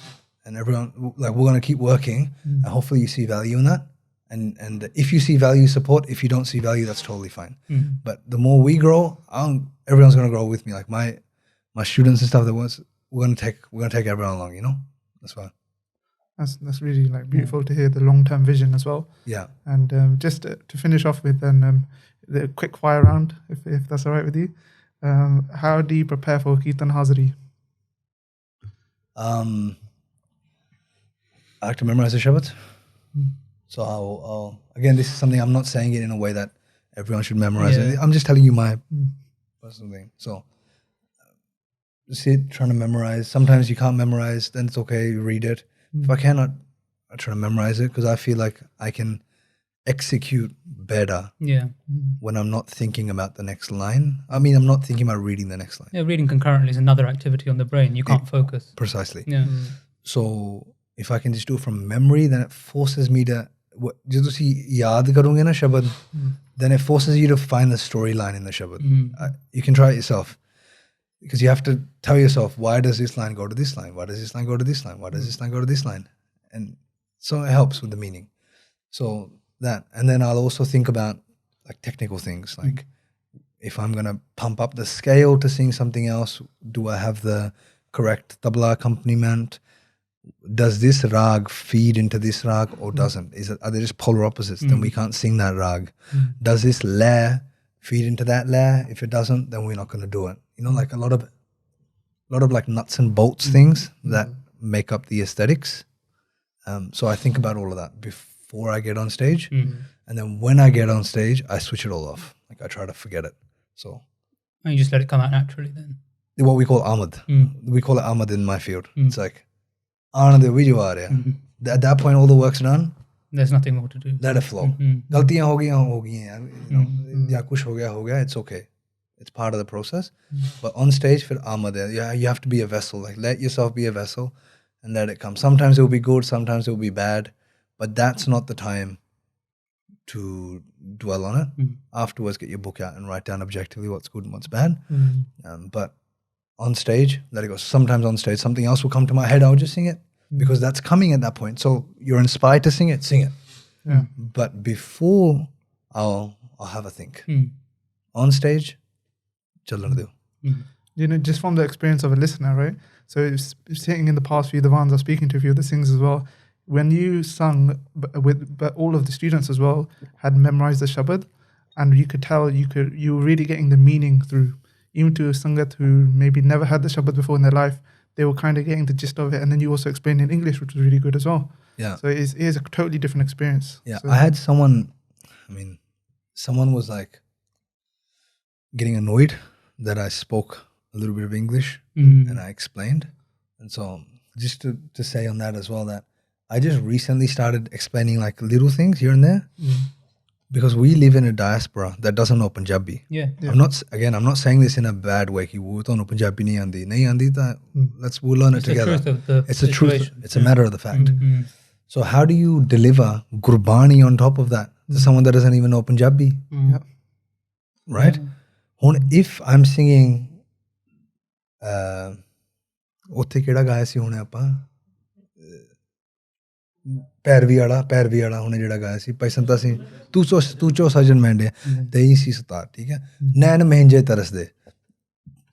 and everyone, like, we're going to keep working, and hopefully you see value in that. And if you see value, support. If you don't see value, that's totally fine. But the more we grow, everyone's going to grow with me. Like my students and stuff, we're going to take everyone along. That's why. That's really like beautiful to hear the long-term vision as well. Yeah. And just to finish off with the quick fire round, if that's all right with you. How do you prepare for Kirtan Hazari? I like to memorize the Shabad. So I'll again, this is something, I'm not saying it in a way that everyone should memorize it. I'm just telling you my personal thing. So sit, trying to memorize. Sometimes you can't memorize, then it's okay, you read it. If I cannot, I try to memorize it, because I feel like I can execute better when I'm not thinking about the next line. I mean, I'm not thinking about reading the next line. Yeah, reading concurrently is another activity on the brain. You can't focus. Precisely. Yeah. So if I can just do it from memory, then it forces me to, then it forces you to find the storyline in the Shabad. You can try it yourself, because you have to tell yourself, why does this line go to this line? Why does this line go to this line? Why does this line go to this line? And so it helps with the meaning. So that, and then I'll also think about like technical things, like if I'm going to pump up the scale to sing something else, do I have the correct tabla accompaniment? Does this rag feed into this rag or doesn't? Are they just polar opposites? Then we can't sing that rag. Does this layer feed into that layer? If it doesn't, then we're not going to do it. Like a lot of like nuts and bolts things that make up the aesthetics. So I think about all of that before I get on stage. And then when I get on stage, I switch it all off. Like I try to forget it. So. And you just let it come out naturally then. What we call Ahmad. We call it Ahmad in my field. It's like, at that point, all the work's done. There's nothing more to do. Let it flow. Galtiyan ho gayan, you know, ya kuch ho gaya, it's okay. It's part of the process. But on stage, fir Ahmad hai. Yeah, you have to be a vessel. Like let yourself be a vessel and let it come. Sometimes it will be good, sometimes it will be bad. But that's not the time to dwell on it. Afterwards, get your book out and write down objectively what's good and what's bad. But on stage, let it go. Sometimes on stage, something else will come to my head. I'll just sing it because that's coming at that point. So you're inspired to sing it, sing it. Yeah. But before, I'll have a think. On stage, chalan do. You know, just from the experience of a listener, right? So sitting in the past few divans, I was speaking to a few of the singers as well. When you sung, but all of the students as well had memorized the shabad, and you could tell you were really getting the meaning through. Even to a sangat who maybe never had the shabad before in their life, they were kind of getting the gist of it. And then you also explained in English, which was really good as well. Yeah. So it is a totally different experience. Yeah. So, I had someone was like getting annoyed that I spoke a little bit of English and I explained. And so just to say on that as well, that I just recently started explaining like little things here and there. Because we live in a diaspora that doesn't know Punjabi. Yeah. I'm not saying this in a bad way. Ki wo tohnu Punjabi nahi aandi, we'll learn it together. It's the truth. It's a matter of the fact. So how do you deliver Gurbani on top of that to someone that doesn't even know Punjabi? Right? If I'm singing, ਉੱਥੇ ਕਿਹੜਾ ਗਾਇਆ ਸੀ ਹੁਣੇ ਆਪਾਂ ਪੈਰਵੀ ਵਾਲਾ ਹੁਣੇ ਜਿਹੜਾ ਗਾਇਆ ਸੀ ਭਾਈ ਸੰਤਾ ਸਿੰਘ ਤੂੰ ਚੋ ਸਜਣ ਮੈਂਡੇ ਤੇਈ ਸੀ ਸਤਾਰ ਠੀਕ ਹੈ ਨੈਣ ਮਹਿੰਜੇ ਤਰਸਦੇ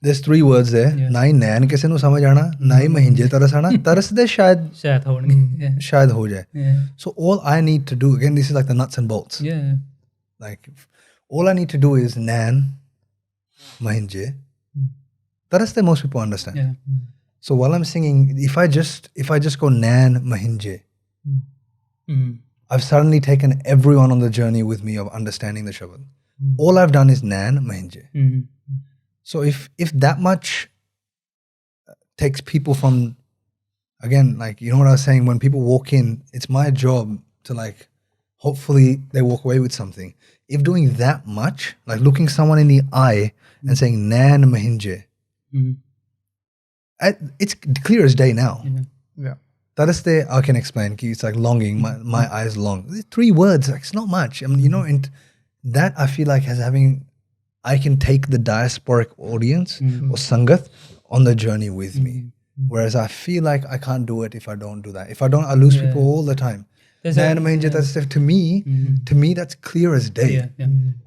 there's 3 words there ਨਾ ਹੀ ਨੈਣ ਕਿਸੇ ਨੂੰ ਸਮਝ ਆਣਾ ਨਾ ਹੀ ਮਹਿੰਜੇ ਤਰਸ ਆਣਾ ਤਰਸਦੇ ਸ਼ਾਇਦ ਹੋ ਜਾਏ so all I need to do again this is like the nuts and bolts like all I need to do is nੈਣ ਮਹਿੰਜੇ ਤਰਸਦੇ most people understand so while I'm singing if I just go nੈਣ ਮਹਿੰਜੇ I've suddenly taken everyone on the journey with me of understanding the shabad. All I've done is Nan Mahinje. So if that much takes people from, again, like, you know what I was saying, when people walk in, it's my job to like, hopefully they walk away with something. If doing that much, like looking someone in the eye and saying Nan Mahinje, it's clear as day now. Yeah. That is I can explain. It's like longing. My eyes long. 3 words. Like, it's not much. I mean, you know, and that I feel like I can take the diasporic audience or sangat on the journey with me. Whereas I feel like I can't do it if I don't do that. If I don't, I lose people all the time. To me, that's clear as day.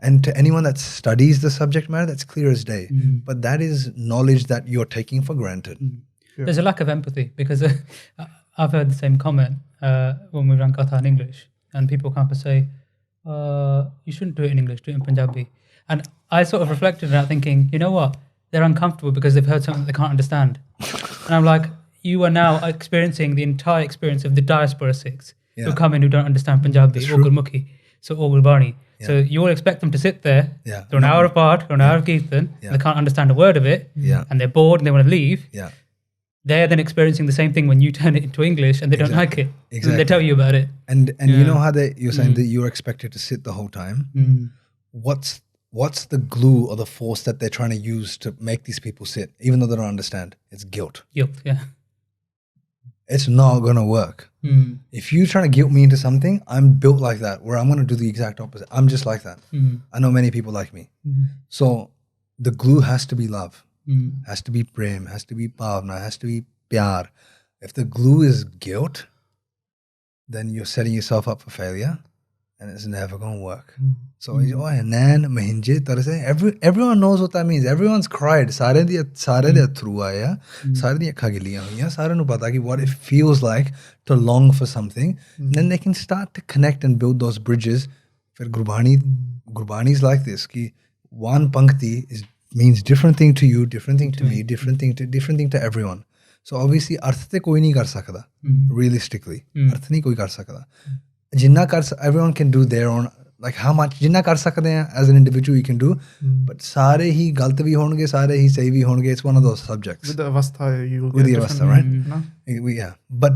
And to anyone that studies the subject matter, that's clear as day. But that is knowledge that you're taking for granted. There's a lack of empathy because I've heard the same comment when we ran Katha in English, and people come up and say, you shouldn't do it in English, do it in Punjabi. And I sort of reflected on that thinking, you know what, they're uncomfortable because they've heard something they can't understand. And I'm like, you are now experiencing the entire experience of the diaspora Sikhs who come in who don't understand Punjabi or Gurmukhi, or Gurbani. So you all expect them to sit there for an hour apart, or an hour of Kirtan, and they can't understand a word of it, and they're bored and they want to leave. They're then experiencing the same thing when you turn it into English and they don't like it. Exactly. They tell you about it. And you know how you're saying that you're expected to sit the whole time? What's the glue or the force that they're trying to use to make these people sit, even though they don't understand? It's guilt. Guilt, yeah. It's not going to work. If you're trying to guilt me into something, I'm built like that, where I'm going to do the exact opposite. I'm just like that. I know many people like me. So the glue has to be love. Has to be prem, has to be bhavna, has to be pyar. If the glue is guilt, then you're setting yourself up for failure and it's never going to work. So, nan, mahinje, tarse, everyone knows what that means. Everyone's cried. Sare de through aaya, sare de akha giliyan hoiyan, sare nu pata ki what it feels like to long for something. Then they can start to connect and build those bridges. For Gurbani is like this, ki one pankti means different thing to you, different thing to me, different thing to everyone. So obviously arth te koi nahi kar sakda realistically. Arth nahi koi kar sakda. जिन्ना कर everyone can do their own, like how much जिन्ना कर सकते हैं as an individual you can do, but सारे ही गलत भी होंगे, सारे ही सही भी होंगे. It's one of those subjects. With the avastha, you will With get the different avastha, right? no? Yeah, but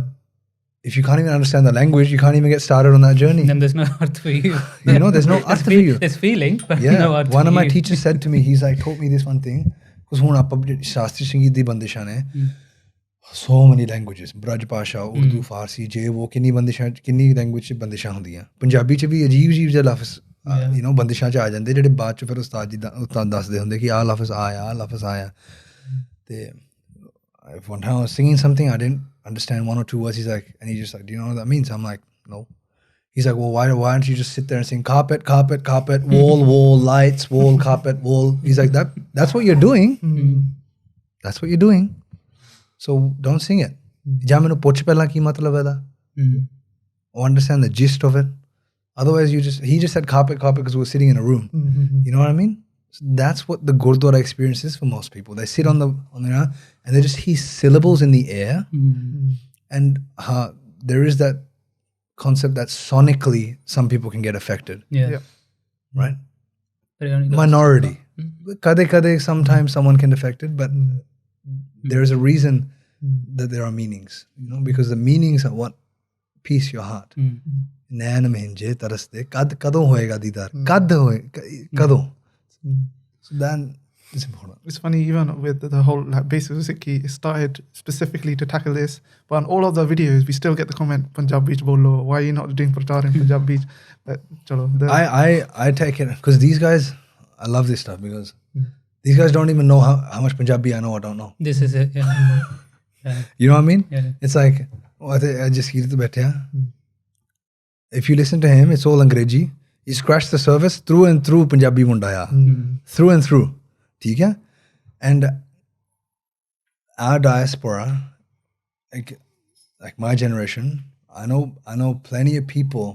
if you can't even understand the language, you can't even get started on that journey. Then there's no art for you. You know, there's no art for you. There's feeling, but Yeah, no art one for of my you. teachers said to me, he's like, taught me this one thing, because when ਆਪਾਂ ਸ਼ਾਸਤਰੀ ਸੰਗੀਤ ਦੀ ਬੰਦਿਸ਼ਾਂ ਨੇ, so many languages, Braj ਭਾਸ਼ਾ, ਉਰਦੂ, ਫਾਰਸੀ, ਜੇ ਉਹ ਕਿੰਨੀ ਬੰਦਿਸ਼ਾਂ, ਕਿੰਨੀ language 'ਚ ਬੰਦਿਸ਼ਾਂ ਹੁੰਦੀਆਂ. ਪੰਜਾਬੀ 'ਚ ਵੀ ਅਜੀਬ ਜਿਹੇ ਲਫ਼ਜ਼ you know ਬੰਦਿਸ਼ਾਂ 'ਚ ਆ ਜਾਂਦੇ, ਜਿਹੜੇ ਬਾਅਦ 'ਚ ਫਿਰ ਉਸਤਾਦ ਜੀ ਦੱਸਦੇ ਹੁੰਦੇ ਕਿ ਆਹ ਲਫ਼ਜ਼ ਆਇਆ, ਆਹ ਲਫ਼ਜ਼ ਆਇਆ. ਤੇ one time I was singing something, I didn't understand one or two words. He's like, and he just like, do you know what that means? I'm like, no. He's like, well, why don't you just sit there and sing carpet, carpet, carpet, wall, wall, lights, wall, carpet, wall. He's like, that's what you're doing. That's what you're doing. So don't sing it. Ja mainu puch pehla ki matlab hai da. Or understand the gist of it. Otherwise, he just said carpet, carpet because we were sitting in a room. You know what I mean? So that's what the Gurdwara experience is for most people. They sit on the ground and they just hear syllables in the air. And there is that concept that sonically some people can get affected. Yeah. Right? But it only goes Minority. Kade, sometimes someone can get affected, but there is a reason that there are meanings. You know, because the meanings are what piece your heart. Nain mein je taraste kadon hoega didar. Kadon. So then it's important. It's funny, even with the whole like basic Sikhi, it started specifically to tackle this. But on all of the videos, we still get the comment, Punjabi ch bolo. Why are you not doing prachar in Punjabi? But chalo. I take it because these guys, I love this stuff because these guys don't even know how much Punjabi I know or don't know. This is it. Yeah. Yeah. You know what I mean? Yeah. It's like, I just hear the better. If you listen to him, it's all Angreji. He scratched the surface through and through Punjabi mundaya. Through and through. ठीक है? And our diaspora, like my generation, I know plenty of people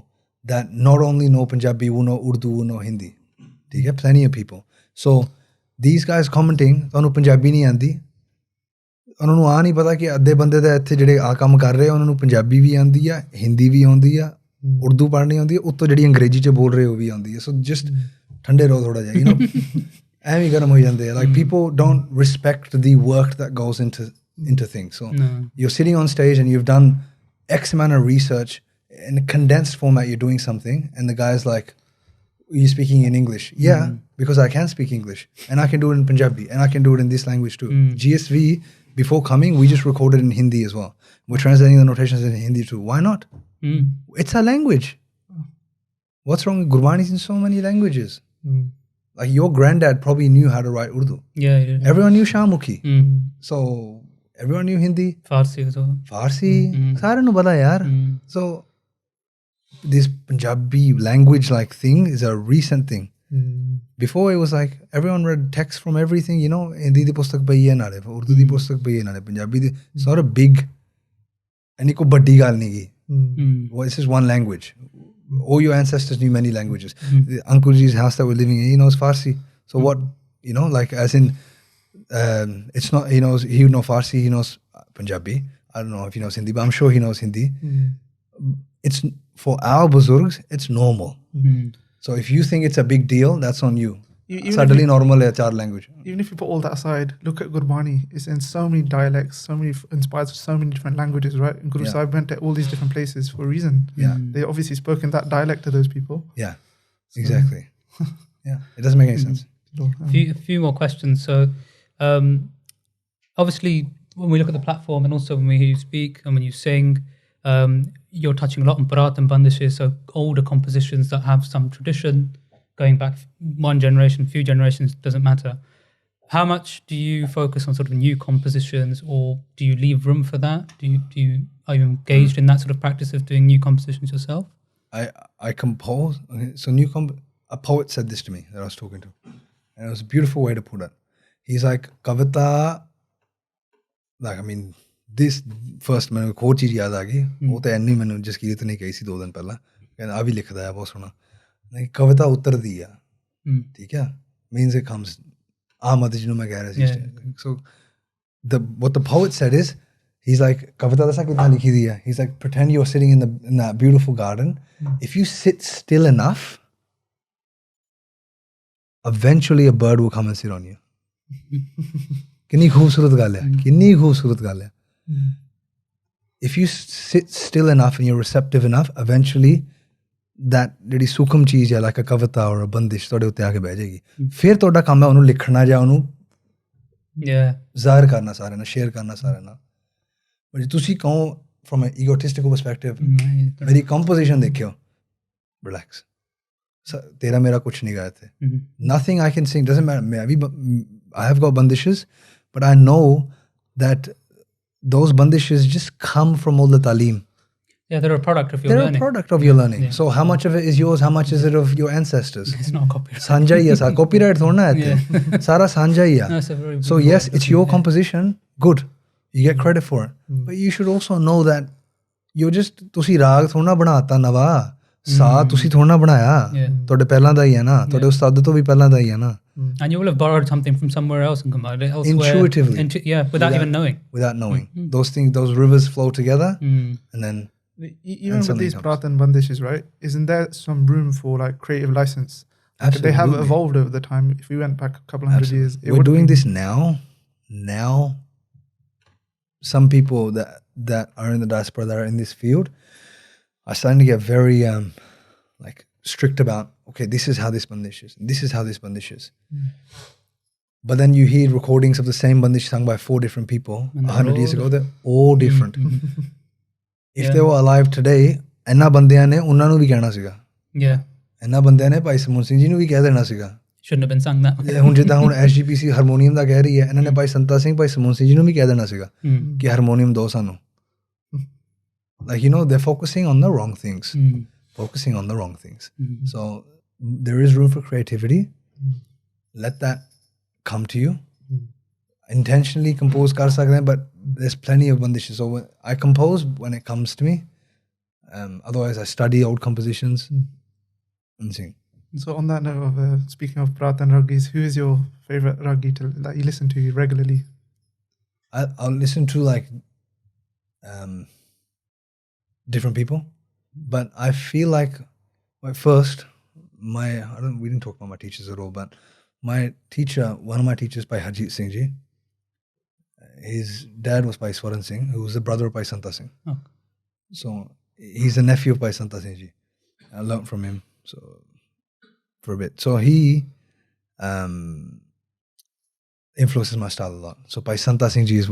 that not only know Punjabi, who know Urdu, who know Hindi. ठीक है? Plenty of people. So these guys commenting, ਤੁਹਾਨੂੰ ਪੰਜਾਬੀ ਨਹੀਂ ਆਂਦੀ. ਉਹਨਾਂ ਨੂੰ ਆ ਨਹੀਂ ਪਤਾ ਕਿ ਅੱਧੇ ਬੰਦੇ ਤਾਂ ਇੱਥੇ ਜਿਹੜੇ ਆ ਕੰਮ ਕਰ ਰਹੇ ਆ ਉਹਨਾਂ ਨੂੰ ਪੰਜਾਬੀ ਵੀ ਆਉਂਦੀ ਆ, ਹਿੰਦੀ ਵੀ ਆਉਂਦੀ ਆ, ਉਰਦੂ ਪੜ੍ਹਨੀ ਆਉਂਦੀ ਹੈ, ਉੱਤੋਂ ਜਿਹੜੀ ਅੰਗਰੇਜ਼ੀ 'ਚ ਬੋਲ ਰਹੇ ਉਹ ਵੀ ਆਉਂਦੀ ਹੈ. ਸੋ ਜਸਟ ਠੰਡੇ ਰਹੋ ਥੋੜ੍ਹਾ ਜਿਹਾ, ਯੂ ਨੋ. ਐਵੇਂ ਹੀ ਗਰਮ ਹੋ ਜਾਂਦੇ ਆ. Like people don't respect the work that goes into things. So you're sitting on stage and you've done X amount of research in a condensed format. You're doing something and the guy's like, you're speaking in English. Yeah, because I can speak English and I can do it in Punjabi and I can do it in this language too. GSV, before coming, we just recorded in Hindi as well. We're translating the notations in Hindi too. Why not? It's a language. What's wrong with Gurbani in so many languages? Like your granddad probably knew how to write Urdu. Yeah. Everyone knew Shahmukhi. So everyone knew Hindi. Farsi as well. Farsi. Sare nu pata yaar. So this Punjabi language like thing is a recent thing. Before it was like everyone read text from everything, you know, Hindi di pustak paiye nale, Urdu di pustak paiye nale, Punjabi di. It's not a big and ko baddi gal nahi ki. Well, this is one language. All your ancestors knew many languages. The Uncle Ji's house that we're living in, he knows Farsi. So what, you know, like as in, it's not, he would know Farsi, he knows Punjabi. I don't know if he knows Hindi, but I'm sure he knows Hindi. It's, for our Buzurgs, it's normal. So if you think it's a big deal, that's on you. Suddenly normal hai char language. Even if you put all that aside, look at Gurbani. It's in so many dialects, inspired so many different languages, right? And Guru Sahib went to all these different places for a reason. Yeah. They obviously spoke in that dialect to those people. Yeah, exactly. Yeah, it doesn't make any sense. A few more questions. So obviously when we look at the platform and also when we hear you speak and when you sing, you're touching a lot on Bharat and Bandishes, so older compositions that have some tradition going back one generation, few generations, doesn't matter. How much do you focus on sort of new compositions, or do you leave room for that? Are you engaged in that sort of practice of doing new compositions yourself? I compose. Okay, so a poet said this to me that I was talking to, and it was a beautiful way to put it. He's like, Kavita, like, I mean, this first मैंने एक और चीज़ याद आ गई, वो तो any मैंने जिसकी रीत नहीं कही सी 2 दिन पहला, कहना अभी लिख दिया बहुत सुना, नहीं कविता उत्तर दिया, ठीक है, means it comes, आमद जिन्हों मैं कह रहा सी. So what the poet said is, He's like, kavita dasa kitna likhi di hai. He's like, pretend you're sitting in that beautiful garden. If you sit still enough, eventually a bird will come and sit on you. Kinni khoobsurat gall hai. Kinni khoobsurat gall hai. If you sit still enough and you're receptive enough, eventually that ਜਿਹੜੀ ਸੂਖਮ ਚੀਜ਼ ਹੈ like a Kavita or a ਬੰਦਿਸ਼ ਤੁਹਾਡੇ ਉੱਤੇ ਆ ਕੇ ਬਹਿ ਜਾਏਗੀ ਫਿਰ ਤੁਹਾਡਾ ਕੰਮ ਹੈ ਉਹਨੂੰ ਲਿਖਣਾ ਜਾਂ ਉਹਨੂੰ ਜ਼ਾਹਿਰ ਕਰਨਾ ਸਾਰਿਆਂ ਨਾਲ ਸ਼ੇਅਰ ਕਰਨਾ ਸਾਰਿਆਂ ਨਾਲ ਪਰ ਜੇ ਤੁਸੀਂ ਕਹੋ from an egotistical perspective ਮੇਰੀ ਕੰਪੋਜੀਸ਼ਨ ਦੇਖਿਓ ਰਿਲੈਕਸ ਤੇਰਾ ਮੇਰਾ ਕੁਛ ਨਹੀਂ ਗਾ ਇੱਥੇ nothing I can sing doesn't matter ਮੈਂ ਵੀ I have got bandishes but I know that those bandishes just come from all the taaleem. Yeah, they're a product of your learning. They're a product of your learning. Yeah. So how much of it is yours? How much is it of your ancestors? It's not copyright. Sanja hi hai, copyright thorna hai. Sara sanja hi hai. So yes, it's your composition. Good. You get credit for it. But you should also know that you're just ਤੁਸੀਂ ਰਾਗ ਥੋੜਾ ਬਣਾਤਾ ਨਵਾਂ ਸਾ ਤੁਸੀਂ ਥੋੜਾ ਬਣਾਇਆ ਤੁਹਾਡੇ ਪਹਿਲਾਂ ਦਾ ਹੀ ਹੈ ਨਾ ਤੁਹਾਡੇ ਉਸਤਾਦ ਤੋਂ ਵੀ ਪਹਿਲਾਂ ਦਾ ਹੀ ਹੈ ਨਾ And you will have borrowed something from somewhere else and combined it elsewhere. Intuitively. Without even knowing. Without knowing. Those things, those rivers flow together and then even with these Prath and bandishes, right? Isn't there some room for like creative license? Absolutely. They have evolved over the time. If we went back a couple hundred years, we're doing this now. Now, some people that are in the diaspora that are in this field are starting to get very like strict about. Okay, this is how this bandish is. This is how this bandish is. But then you hear recordings of the same bandish sung by 4 different people 100 years ago. They're all different. If they were alive today, ਇਹਨਾਂ ਬੰਦਿਆਂ ਨੇ ਉਹਨਾਂ ਨੂੰ ਵੀ ਕਹਿਣਾ ਸੀਗਾ ਇਹਨਾਂ ਬੰਦਿਆਂ ਨੇ ਭਾਈ ਸਮੂਨ ਸਿੰਘ ਜੀ ਨੂੰ ਵੀ ਕਹਿ ਦੇਣਾ ਸੀਗਾ shouldn't have been sung that ਹੁਣ ਜਿੱਦਾਂ ਹੁਣ SGPC ਹਾਰਮੋਨੀਅਮ ਦਾ ਕਹਿ ਰਹੀ ਹੈ ਇਹਨਾਂ ਨੇ ਭਾਈ ਸੰਤਾ ਸਿੰਘ ਭਾਈ ਸਮੂਨ ਸਿੰਘ ਜੀ ਨੂੰ ਵੀ ਕਹਿ ਦੇਣਾ ਸੀਗਾ ਕਿ ਹਾਰਮੋਨੀਅਮ ਦਿਓ ਸਾਨੂੰ like you know they're focusing on the wrong things so there is room for creativity let that come to you intentionally compose kar sakte hain but there's plenty of bandishes so I compose when it comes to me otherwise I study old compositions and sing. So on that note of speaking of Prath and Raggis, who is your favorite Raggi that you listen to regularly? I'll listen to like different people but I feel like first we didn't talk about my teachers at all but my teacher one of my teachers by Harjit Singh ji his dad was Bhai Swaran Singh, who was the brother of Bhai Santa Singh. Oh. So he's a nephew of Bhai Santa Singh ji. I learned from him for a bit. So he influences my style a lot. So Bhai Santa Singh ji is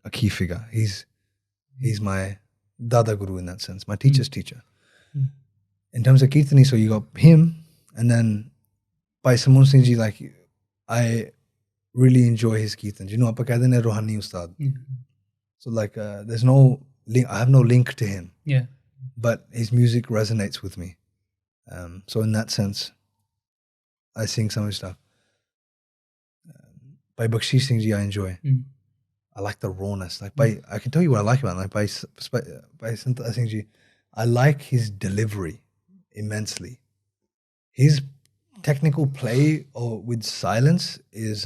a key figure. He's my Dada Guru in that sense, my teacher's teacher. In terms of Kirtani, so you got him, and then Bhai Samoon Singh ji, like I really enjoy his kirtans. You know, apa kehte hain rohani ustad. So like there's no link. I have no link to him. Yeah. But his music resonates with me. So in that sense, I sing some of his stuff. By Bakshish Singh ji, I enjoy. I like the rawness. Like I can tell you what I like about him. Like by Santa Singh ji, I like his delivery immensely. His technical play or with silence is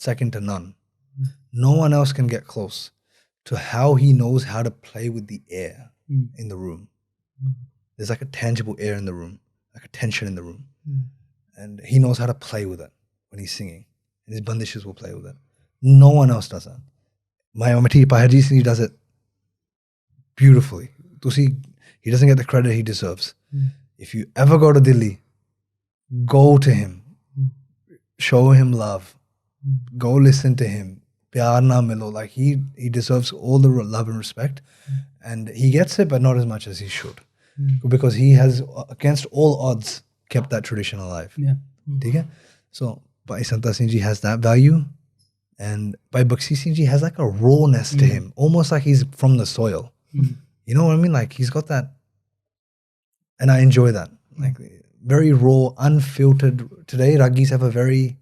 second to none. No one else can get close to how he knows how to play with the air in the room. There's like a tangible air in the room, like a tension in the room. And he knows how to play with it when he's singing. And his bandishes will play with it. No one else does that. My Harjit Singh does it beautifully. He doesn't get the credit he deserves. If you ever go to Delhi, go to him, show him love, go listen to him, pyar na milo, like he deserves all the love and respect and he gets it but not as much as he should because he has against all odds kept that tradition alive. Okay? So Bhai Santa Singh ji has that value and Bhai Bakshi Singh ji has like a rawness to him, almost like he's from the soil. You know what I mean? Like he's got that and I enjoy that. Like very raw, unfiltered. Today, Raggis have a very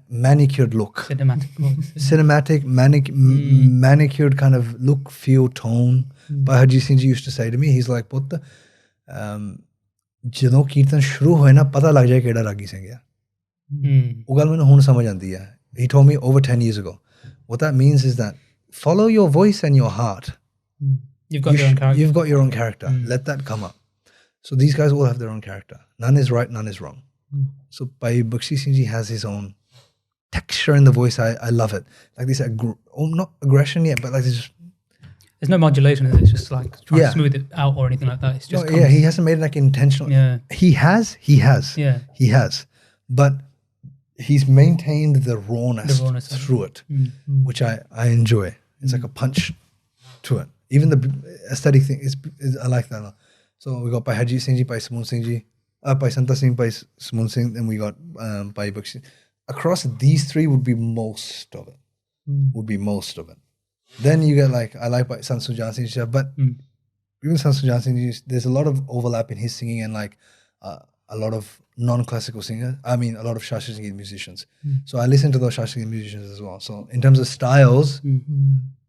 manicured look. Cinematic, manicured kind of look, feel, tone. But Harjit Singh ji used to say to me, he's like, Putt, ਜਦੋਂ ਕੀਰਤਨ ਸ਼ੁਰੂ ਹੋਏ ਨਾ ਪਤਾ ਲੱਗ ਜਾਏ ਕਿਹੜਾ ਰਾਗੀ ਸਿੰਘ ਆ ਉਹ ਗੱਲ ਮੈਨੂੰ ਹੁਣ ਸਮਝ ਆਉਂਦੀ ਹੈ. He told me over 10 years ago. What that means is that follow your voice and your heart. You've got your own character. You've got your own character. Let that come up. So these guys all have their own character. None is right, none is wrong. So Bhai Manbir Singh ji has his own texture in the voice. I love it. Like this, not aggression yet, but like this. There's no modulation in it. It's just like trying Yeah. to smooth it out or anything like that. It's just Yeah, he hasn't made it like intentional. Yeah. He has. Yeah. He has. But he's maintained the rawness, through it, which I enjoy. It's like a punch to it. Even the aesthetic thing is I like that. So we got Bhai Harjit Singh ji, Bhai Samoon Singh ji, Bhai Santa Singh, Bhai Samoon Singh, then we got Bhai Manbir Singh. Across these three would be most of it. Then you get like, I like Bhai Sant Sujan Singh ji, but even Sant Sujan Singh ji, there's a lot of overlap in his singing and like a lot of non-classical singers. I mean, a lot of Shastriya Sangeet musicians. So I listen to those Shastriya Sangeet musicians as well. So in terms of styles,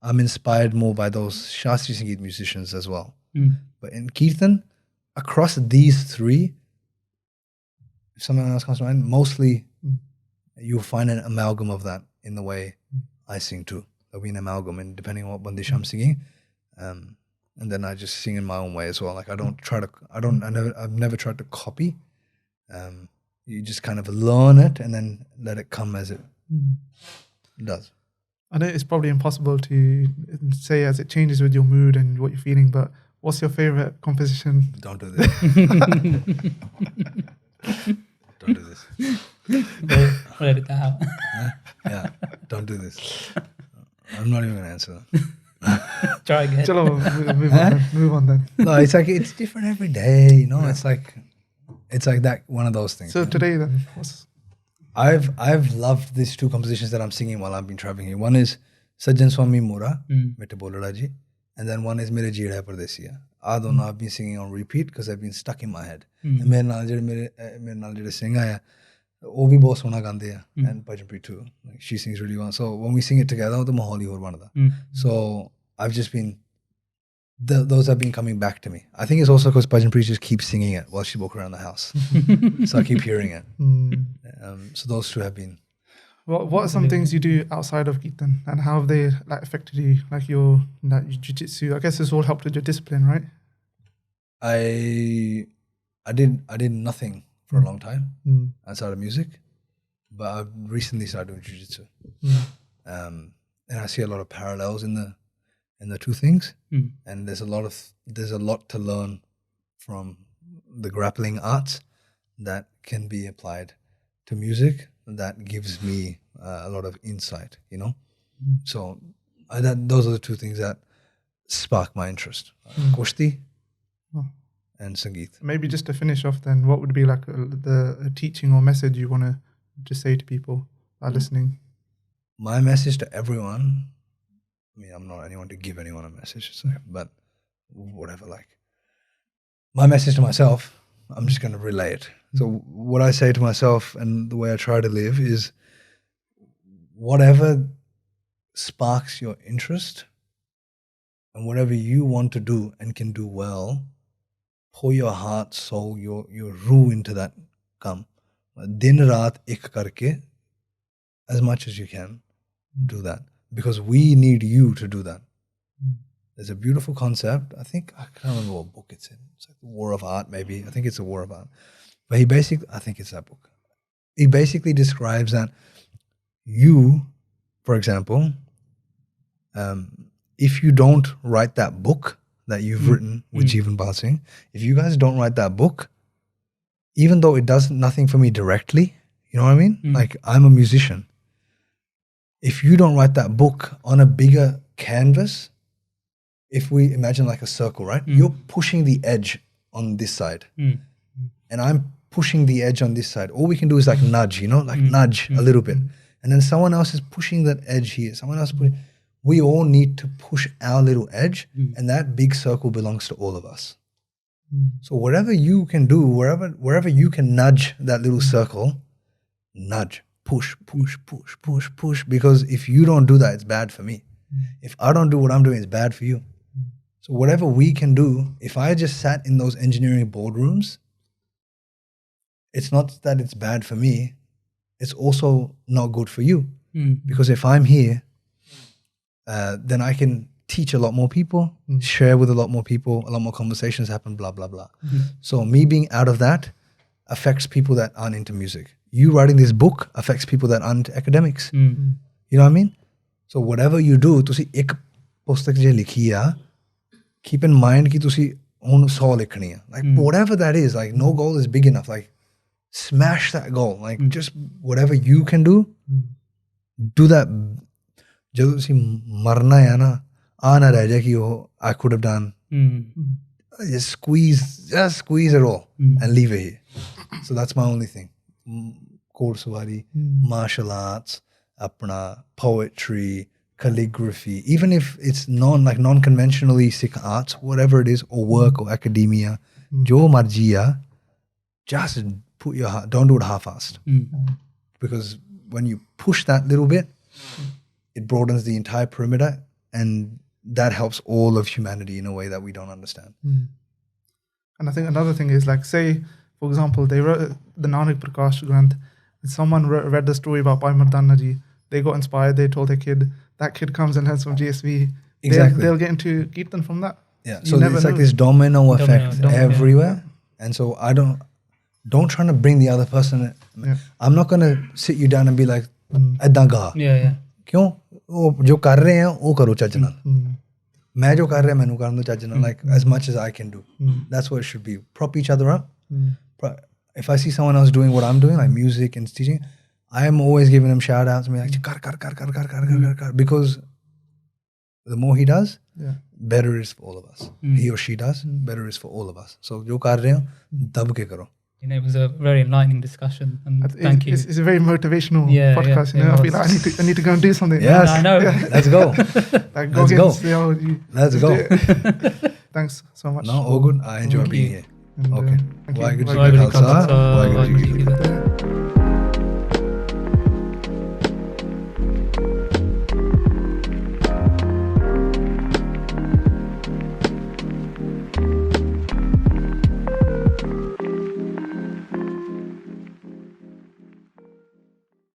I'm inspired more by those Shastriya Sangeet musicians as well. But in Kirtan, across these three, if someone else comes to mind, mostly you'll find an amalgam of that in the way I sing too. There'll be an amalgam, and depending on what bandish I'm singing, and then I just sing in my own way as well. Like I've never tried to copy. You just kind of learn it and then let it come as it does. I know it's probably impossible to say as it changes with your mood and what you're feeling, but what's your favorite composition? Don't do this. Don't do this. We'll edit that out. Yeah, don't do this. I'm not even going to answer that. Try again. Chalo, move on then. No, it's like, it's different every day, you know? It's like that, one of those things. So today then, I've loved these two compositions that I'm singing while I've been traveling here. One is Sajjan Swami Mora, Mette Bolada ji, and then one is Mere Jeera Pardesiya. I don't know, I've been singing on repeat because they've been stuck in my head. And mere naal jehde sing aaya, वो भी बहुत सोहना गांदे हैं, and Bhajanpreet too. Like, she sings really well. So when we sing it together, the mahal hi aur banada. So I've just been, those have been coming back to me. I think it's also because Bhajanpreet just keeps singing it while she walks around the house. So I keep hearing it. So those two have been. What are some things you do outside of Kirtan, and how have they like affected you? Like your jiu-jitsu, I guess this all helped with your discipline, right? I did nothing for a long time outside of music, but I've recently started doing jiu-jitsu. And I see a lot of parallels in the two things. And there's a lot to learn from the grappling arts that can be applied to music. That gives me a lot of insight, you know. So those are the two things that spark my interest: Kushti and Sangeet. Maybe just to finish off, then, what would be like a teaching or message you want to just say to people that are listening? My message to everyone. I mean, I'm not anyone to give anyone a message, so, but whatever. Like my message to myself, I'm just going to relay it. So what I say to myself and the way I try to live is whatever sparks your interest and whatever you want to do and can do well, pour your heart, soul, your ruh into that kam. Din raat ek karke, as much as you can, do that. Because we need you to do that. There's a beautiful concept. I can't remember what book it's in. It's like the War of Art, maybe. I think it's the War of Art. But I think it's that book. He basically describes that you, for example, if you don't write that book that you've written with Jeevan Bal Singh, if you guys don't write that book, even though it does nothing for me directly, you know what I mean? Like, I'm a musician. If you don't write that book on a bigger canvas, if we imagine like a circle, right? You're pushing the edge on this side. And I'm pushing the edge on this side. All we can do is like nudge, you know, like nudge a little bit. And then someone else is pushing that edge here. Someone else pushing. We all need to push our little edge, and that big circle belongs to all of us. So whatever you can do, wherever you can nudge that little circle, nudge, push, push, push, push, push. Because if you don't do that, it's bad for me. If I don't do what I'm doing, it's bad for you. So whatever we can do, if I just sat in those engineering boardrooms, it's not that it's bad for me, it's also not good for you. Because if I'm here then I can teach a lot more people, share with a lot more people, a lot more conversations happen, blah, blah, blah. So me being out of that affects people that aren't into music. You writing this book affects people that aren't into academics. You know what I mean? So whatever you do, तुसी एक पुस्तक जे लिखी है, keep in mind कि तुसी ਹੁਣ 100 ਲਿਖਣੀ ਹੈ. Like whatever that is, like no goal is big enough. Like smash that goal. Like just whatever you can do, do that. ਜਦੋਂ ਤੁਸੀਂ ਮਰਨਾ ਹੈ ਨਾ, ਆ ਨਾ ਰਹਿ ਜਾ ਕਿ ਉਹ I could have done. Just squeeze it all and leave it here. So that's my only thing. Ghorsavari, martial arts, apna poetry, calligraphy, even if it's non-conventionally Sikh arts, whatever it is, or work or academia, jo marji hai, just put your heart, don't do it half-assed. Because when you push that little bit, it broadens the entire perimeter, and that helps all of humanity in a way that we don't understand. And I think another thing is, like, say, for example, they wrote the Nanak Prakash Granth, and someone read the story about Bhai Manbir Singh. They got inspired, they told their kid, that kid comes and learns from GSV. Exactly. They'll get into Kirtan from that. Yeah, so it's like this domino effect everywhere. Yeah. And so don't try to bring the other person. I'm not going to sit you down and be like, "Edda ga." Yeah. Kyun? Jo kar rahe hain, wo karo chaj nal. Main jo kar raha mainu karan do chaj nal, like as much as I can do. That's what it should be. Prop each other up. If I see someone else doing what I'm doing, like music and teaching, I am always giving him shout outs and be like, kar. Because the more he does, better it is for all of us. He or she does, better it is for all of us. So, jo kar rahe ho, dab ke karo. You know, it was a very enlightening discussion, and thank you. It's a very motivational podcast. Yeah, you know, I feel like I need to go and do something. Yes, I know. Let's go. Like, Let's go. Let's go. Thanks so much. No, all good. I enjoy being here. Okay. And, Waheguru thank you. Ji Ka Khalsa, Waheguru Ji Ki Fateh.